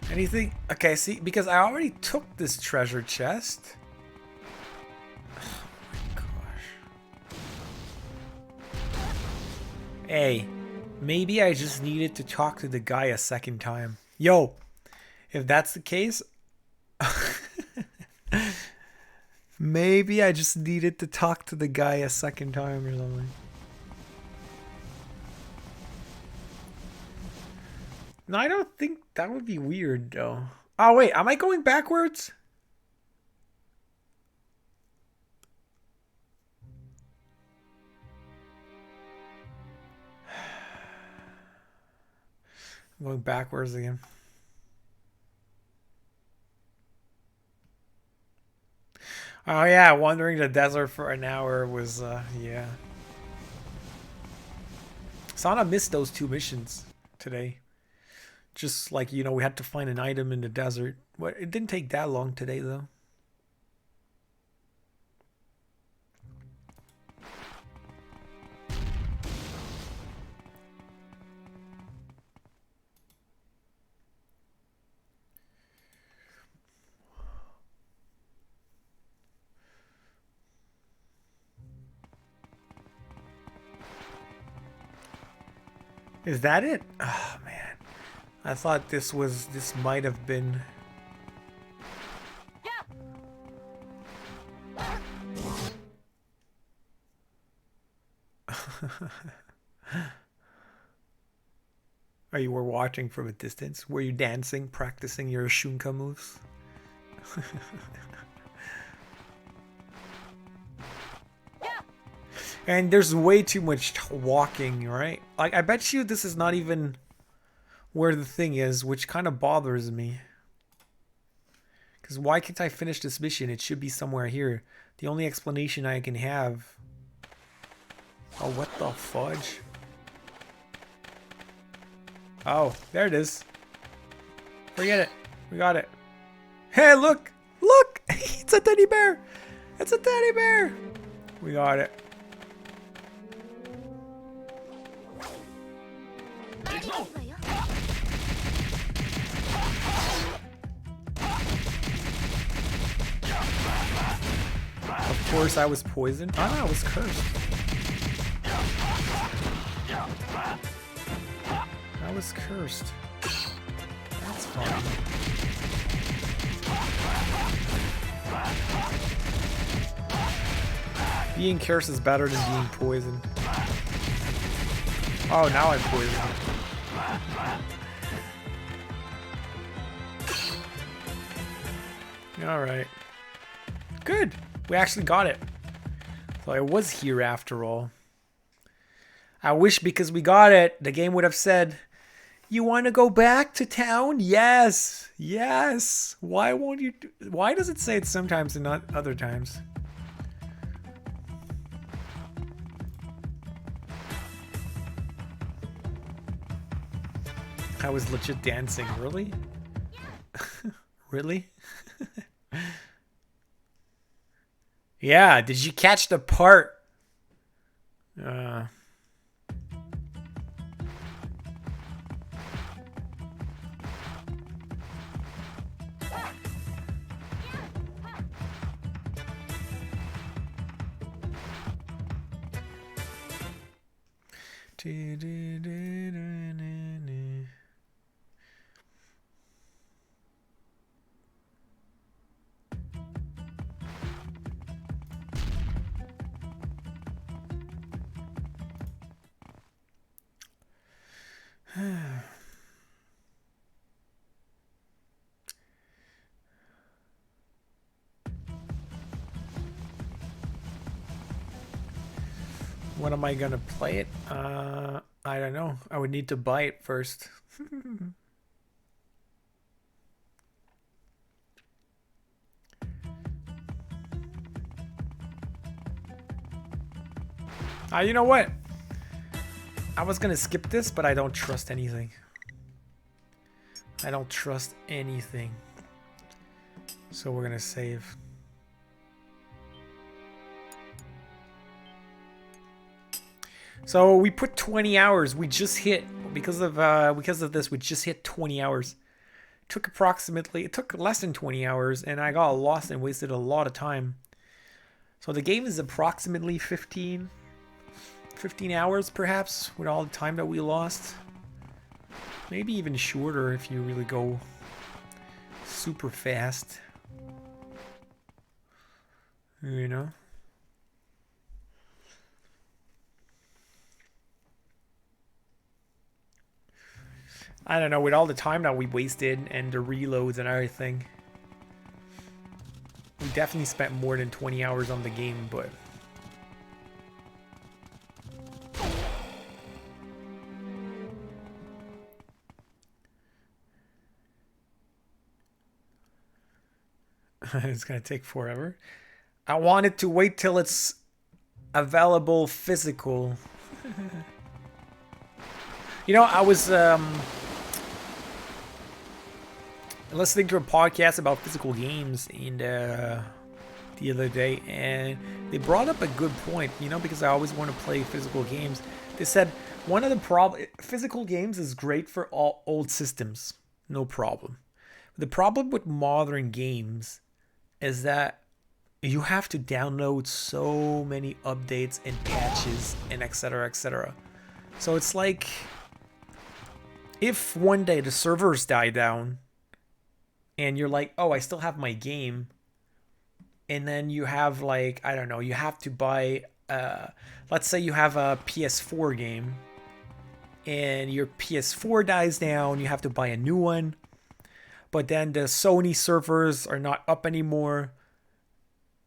Anything? Okay, see, because I already took this treasure chest. Oh my gosh. Hey, maybe I just needed to talk to the guy a second time. Yo, if that's the case, maybe I just needed to talk to the guy a second time or something. No, I don't think that would be weird, though. Oh, wait. Am I going backwards? I'm going backwards again. Oh, yeah. Wandering the desert for an hour was, yeah. Sana missed those 2 missions today. Just like, you know, we had to find an item in the desert. Well, it didn't take that long today, though. Is that it? Oh, man. I thought this might have been Oh, you were watching from a distance? Were you dancing, practicing your Shunka moves? And there's way too much walking, right? Like, I bet you this is not even where the thing is, which kind of bothers me. Because why can't I finish this mission? It should be somewhere here. The only explanation I can have... Oh, what the fudge? Oh, there it is. Forget it. We got it. Hey, look! Look! It's a teddy bear! It's a teddy bear! We got it. Of course I was poisoned. Oh no, I was cursed. I was cursed. That's fine. Being cursed is better than being poisoned. Oh, now I'm poisoned. Alright. Good. We actually got it. So I was here after all. I wish because we got it, the game would have said, "You want to go back to town?" Yes. Yes. Why won't you why does it say it sometimes and not other times? I was legit dancing. Really? Really? Yeah, did you catch the part? When am I gonna play it? I don't know. I would need to buy it first. You know what? I was gonna skip this, but I don't trust anything. I don't trust anything. So we're gonna save. So we put 20 hours. We just hit because of this. We just hit 20 hours. It took less than 20 hours, and I got lost and wasted a lot of time. So the game is approximately 15 hours, perhaps, with all the time that we lost. Maybe even shorter if you really go super fast. You know? I don't know, with all the time that we wasted and the reloads and everything. We definitely spent more than 20 hours on the game, but... It's gonna take forever. I wanted to wait till it's available physical. You know, I was listening to a podcast about physical games and the other day, and they brought up a good point, you know, because I always want to play physical games. They said one of the physical games is great for all old systems, no problem. The problem with modern games is that you have to download so many updates and patches and etc, etc. So it's like, if one day the servers die down and you're like, oh, I still have my game, and then you have, like, I don't know, you have to buy let's say you have a PS4 game and your PS4 dies down, you have to buy a new one, but then the Sony servers are not up anymore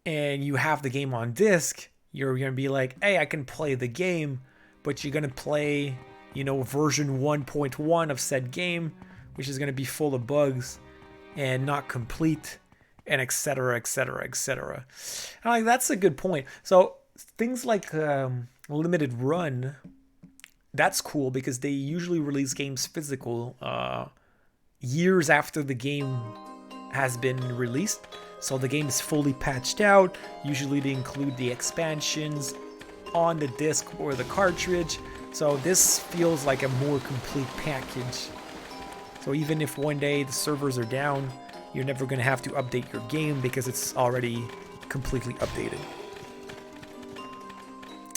and you have the game on disc, you're going to be like, hey, I can play the game, but you're going to play, version 1.1 of said game, which is going to be full of bugs and not complete, and etc, etc, etc. Like, that's a good point. So things like limited run, that's cool because they usually release games physical years after the game has been released. So the game is fully patched out. Usually they include the expansions on the disc or the cartridge. So this feels like a more complete package. So even if one day the servers are down, you're never going to have to update your game because it's already completely updated.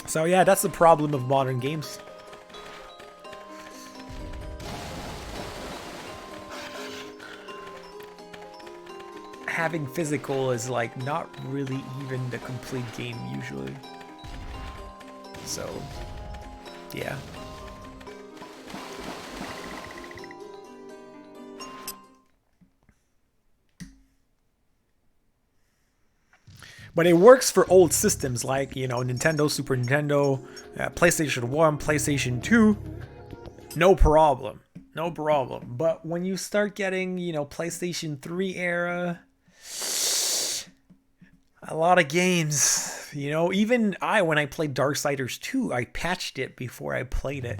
So yeah, that's the problem of modern games. Having physical is like not really even the complete game usually. So yeah. But it works for old systems like, Nintendo, Super Nintendo, PlayStation 1, PlayStation 2. No problem. No problem. But when you start getting, PlayStation 3 era, a lot of games, even when I played Darksiders 2, I patched it before I played it.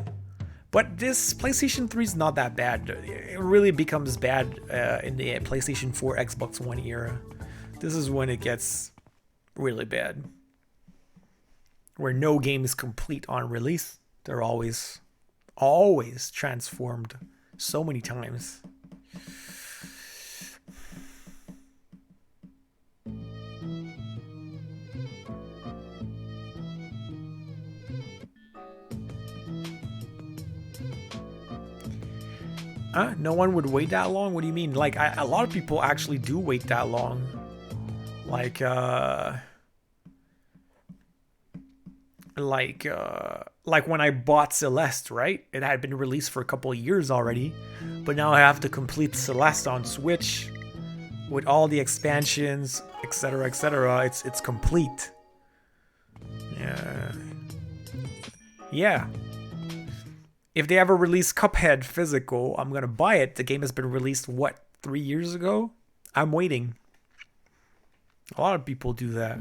But this PlayStation 3 is not that bad. It really becomes bad in the PlayStation 4, Xbox One era. This is when it gets really bad, where no game is complete on release. They're always transformed so many times. No one would wait that long? What do you mean? Like, a lot of people actually do wait that long. Like when I bought Celeste, right? It had been released for a couple of years already, but now I have to complete Celeste on Switch with all the expansions, etc, etc. It's complete. Yeah. If they ever release Cuphead physical, I'm gonna buy it. The game has been released, 3 years ago? I'm waiting. A lot of people do that.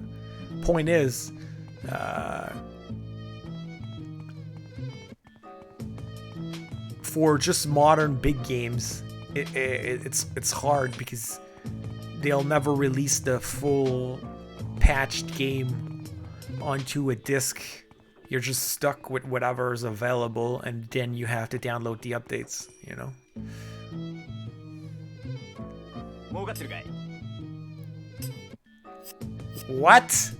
Point is, for just modern big games, it's hard because they'll never release the full patched game onto a disc. You're just stuck with whatever is available, and then you have to download the updates, What?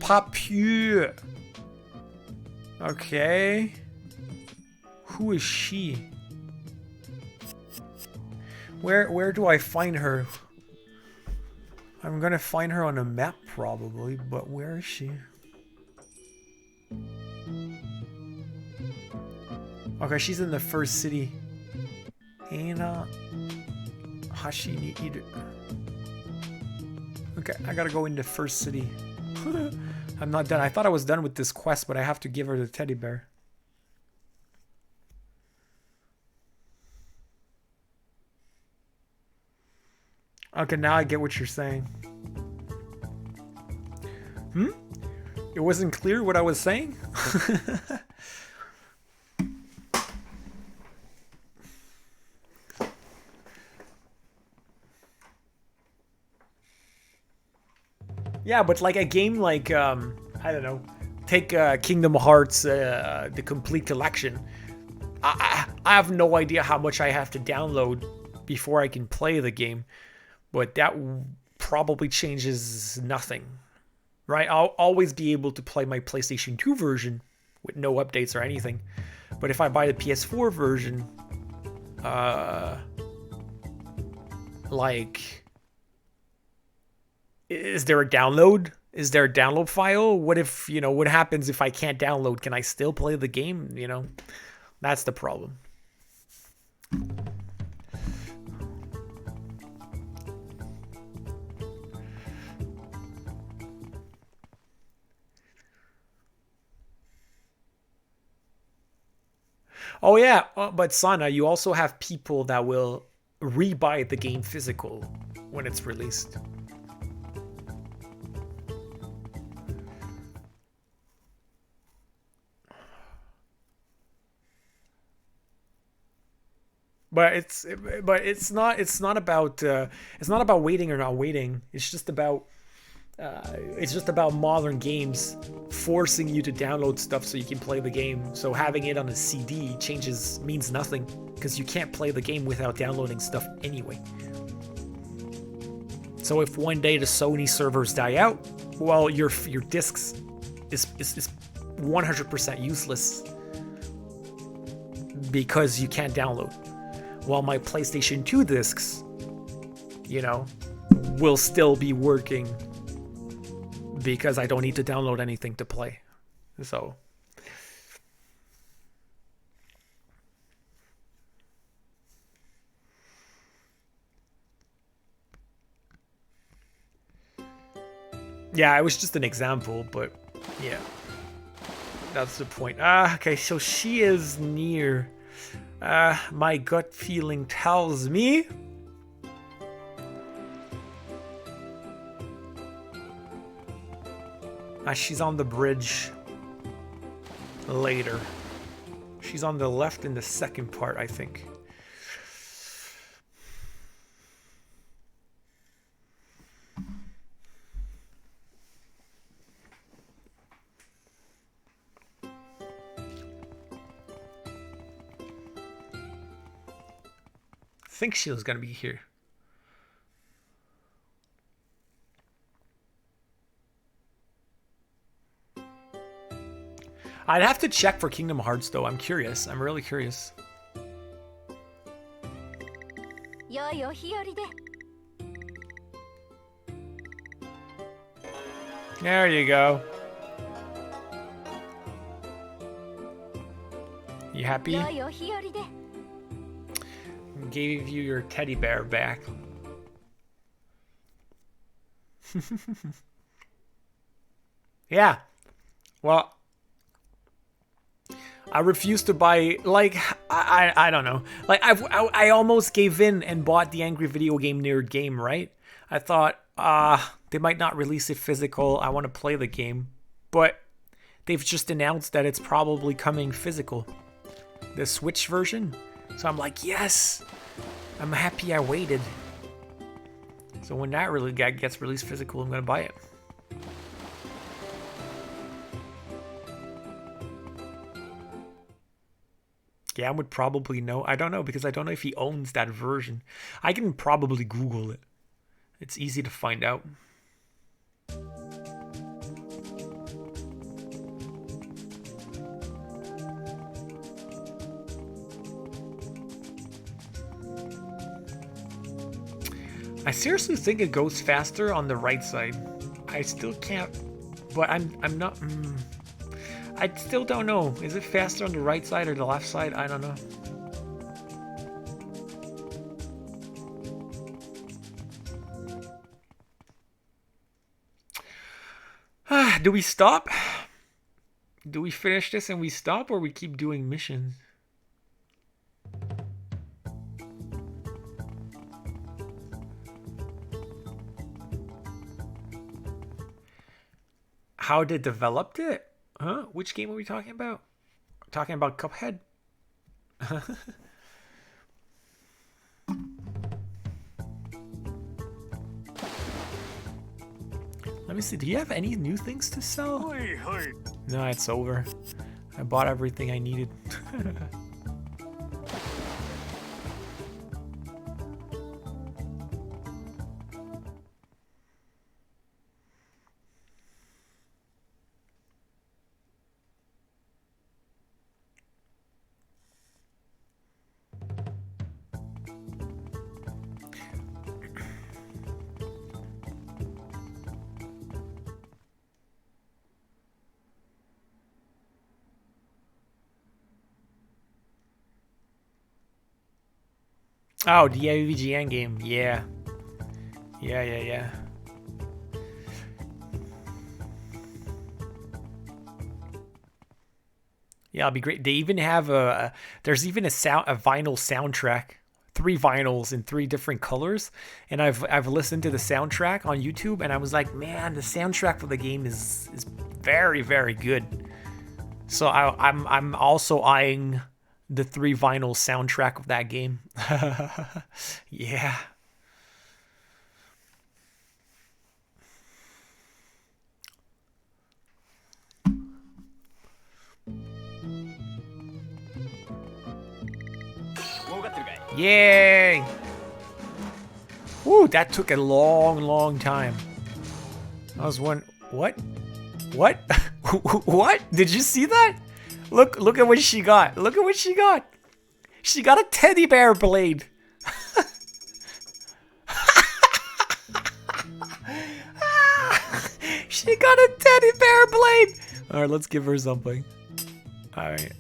Papier. Okay. Who is she? Where do I find her? I'm gonna find her on a map probably, but where is she? Okay, she's in the first city. Ana Hashini Idu. Okay, I gotta go into first city. I'm not done. I thought I was done with this quest, but I have to give her the teddy bear. Okay, now I get what you're saying. It wasn't clear what I was saying? Yeah, but like a game like, I don't know, take Kingdom Hearts, the complete collection. I have no idea how much I have to download before I can play the game. But that probably changes nothing, right? I'll always be able to play my PlayStation 2 version with no updates or anything. But if I buy the PS4 version, like, is there a download? Is there a download file? What if, you know, what happens if I can't download? Can I still play the game? You know, that's the problem. Oh yeah, but Sana, you also have people that will rebuy the game physical when it's released. But it's not about waiting or not waiting. It's just about modern games forcing you to download stuff so you can play the game. So having it on a CD means nothing because you can't play the game without downloading stuff anyway. So if one day the Sony servers die out, well, your discs is 100% useless because you can't download. While my PlayStation 2 discs, you know, will still be working because I don't need to download anything to play. So yeah, it was just an example, but yeah, that's the point. Okay, so she is near. My gut feeling tells me she's on the bridge later. She's on the left in the second part, I think. I think she was gonna be here. I'd have to check for Kingdom Hearts though. I'm curious. I'm really curious. There you go. You happy? Gave you your teddy bear back. Yeah. Well, I refuse to buy, like, I don't know. Like, I almost gave in and bought the Angry Video Game Nerd game, right? I thought, they might not release it physical. I want to play the game. But they've just announced that it's probably coming physical. The Switch version. So I'm like, yes! I'm happy I waited. So when that really gets released physical, I'm gonna buy it. Gam would probably know. I don't know because I don't know if he owns that version. I can probably Google it. It's easy to find out. I seriously think it goes faster on the right side. I still can't, but I'm not. I still don't know. Is it faster on the right side or the left side? I don't know. Do we stop? Do we finish this and we stop, or we keep doing missions? How they developed it? Huh? Which game are we talking about? We're talking about Cuphead? Let me see. Do you have any new things to sell? No, it's over. I bought everything I needed. Oh, the AVGN game. Yeah. Yeah. Yeah, it'll be great. They even have there's even a vinyl soundtrack, 3 vinyls in 3 different colors, and I've listened to the soundtrack on YouTube, and I was like, man, the soundtrack for the game is very, very good. So I'm also eyeing the 3 vinyl soundtrack of that game. Yeah. Yay! Woo, that took a long time. I was wondering, what? What? What? Did you see that? Look at what she got. Look at what she got. She got a teddy bear blade. She got a teddy bear blade. All right, let's give her something. All right.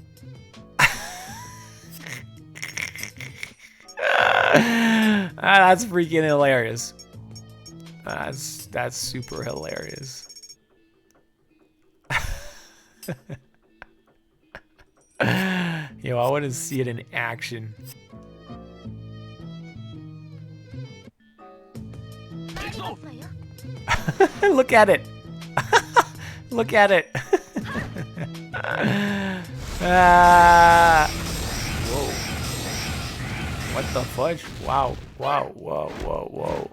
That's freaking hilarious. That's super hilarious. Yo, I want to see it in action. Look at it. Look at it. Whoa. What the fudge? Wow. Whoa.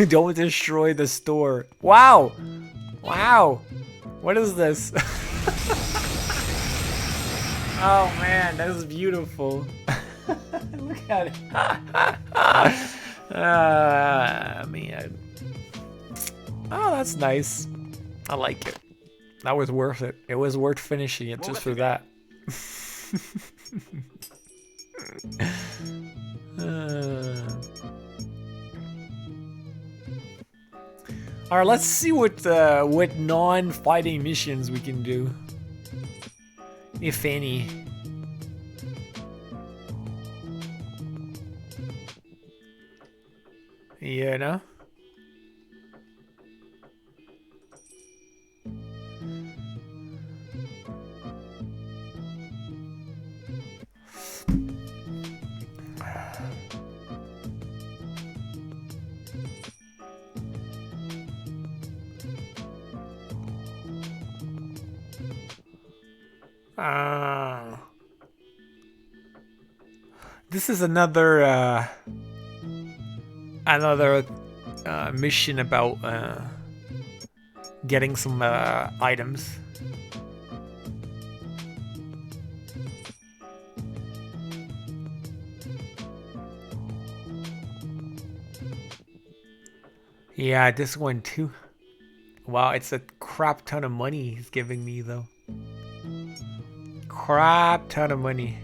Don't destroy the store. Wow. What is this? Oh man, that is beautiful. Look at it. Man. Oh, that's nice. I like it. That was worth it. It was worth finishing it just for that. Alright, let's see what non-fighting missions we can do. If any. You know? This is another mission about getting some items. Yeah, this one too. Wow, it's a crap ton of money he's giving me though. Crap ton of money.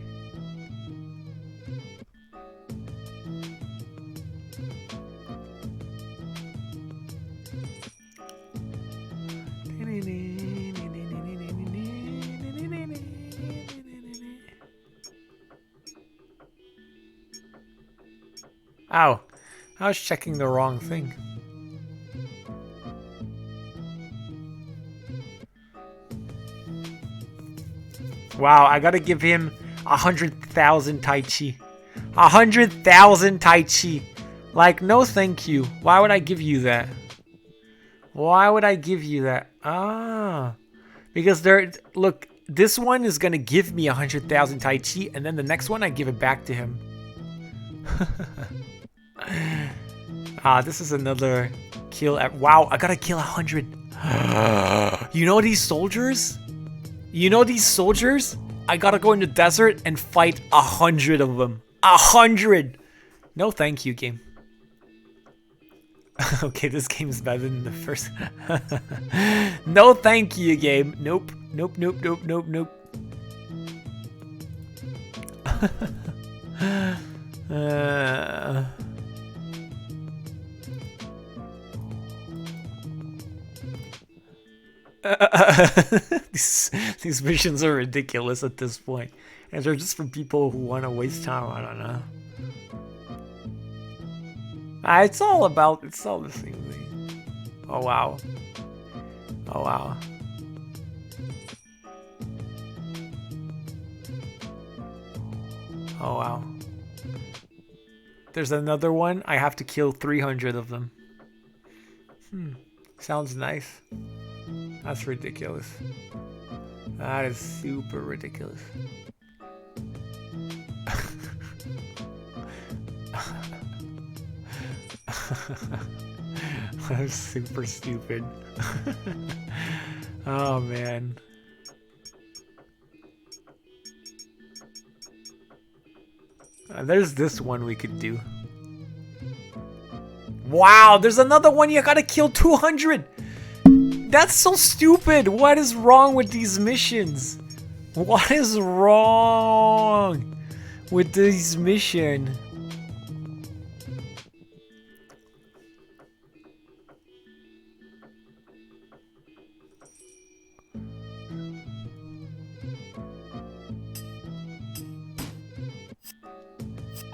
Ow, I was checking the wrong thing. Wow, I gotta give him 100,000 Tai Chi. 100,000 Tai Chi. Like, no thank you. Why would I give you that? Why would I give you that? Ah. Because look, this one is gonna give me 100,000 Tai Chi, and then the next one I give it back to him. This is another kill. Wow, I gotta kill 100. You know these soldiers? I gotta go in the desert and fight 100 of them. 100! No thank you, game. Okay, this game's better than the first. No thank you, game. Nope. These missions are ridiculous at this point, and they're just for people who want to waste time. I don't know. It's all the same thing. Oh wow. Oh wow. Oh wow. There's another one. I have to kill 300 of them. Sounds nice. That's ridiculous. That is super ridiculous. That's super stupid. Oh man. There's this one we could do. Wow, there's another one you gotta kill 200! That's so stupid! What is wrong with these missions? What is wrong with this mission?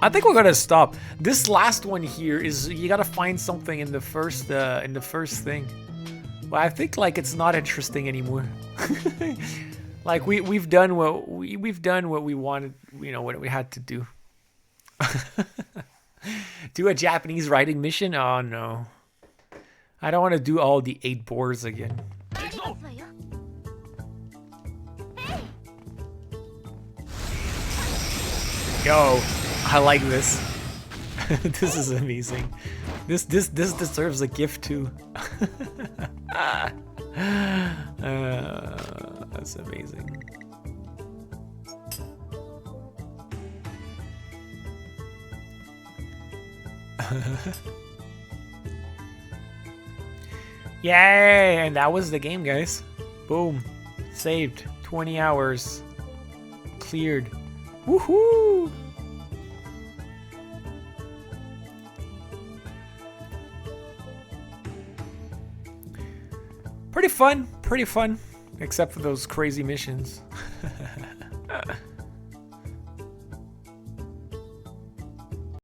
I think we're gonna stop. This last one here is you gotta find something in the first thing. Well, I think like it's not interesting anymore. Like we've done what we wanted, you know, what we had to do. Do a Japanese writing mission? Oh no. I don't want to do all the 8 boars again. Yo, I like this. This is amazing. This deserves a gift too. That's amazing. Yay! And that was the game, guys. Boom. Saved. 20 hours. Cleared. Woohoo! Pretty fun. Except for those crazy missions.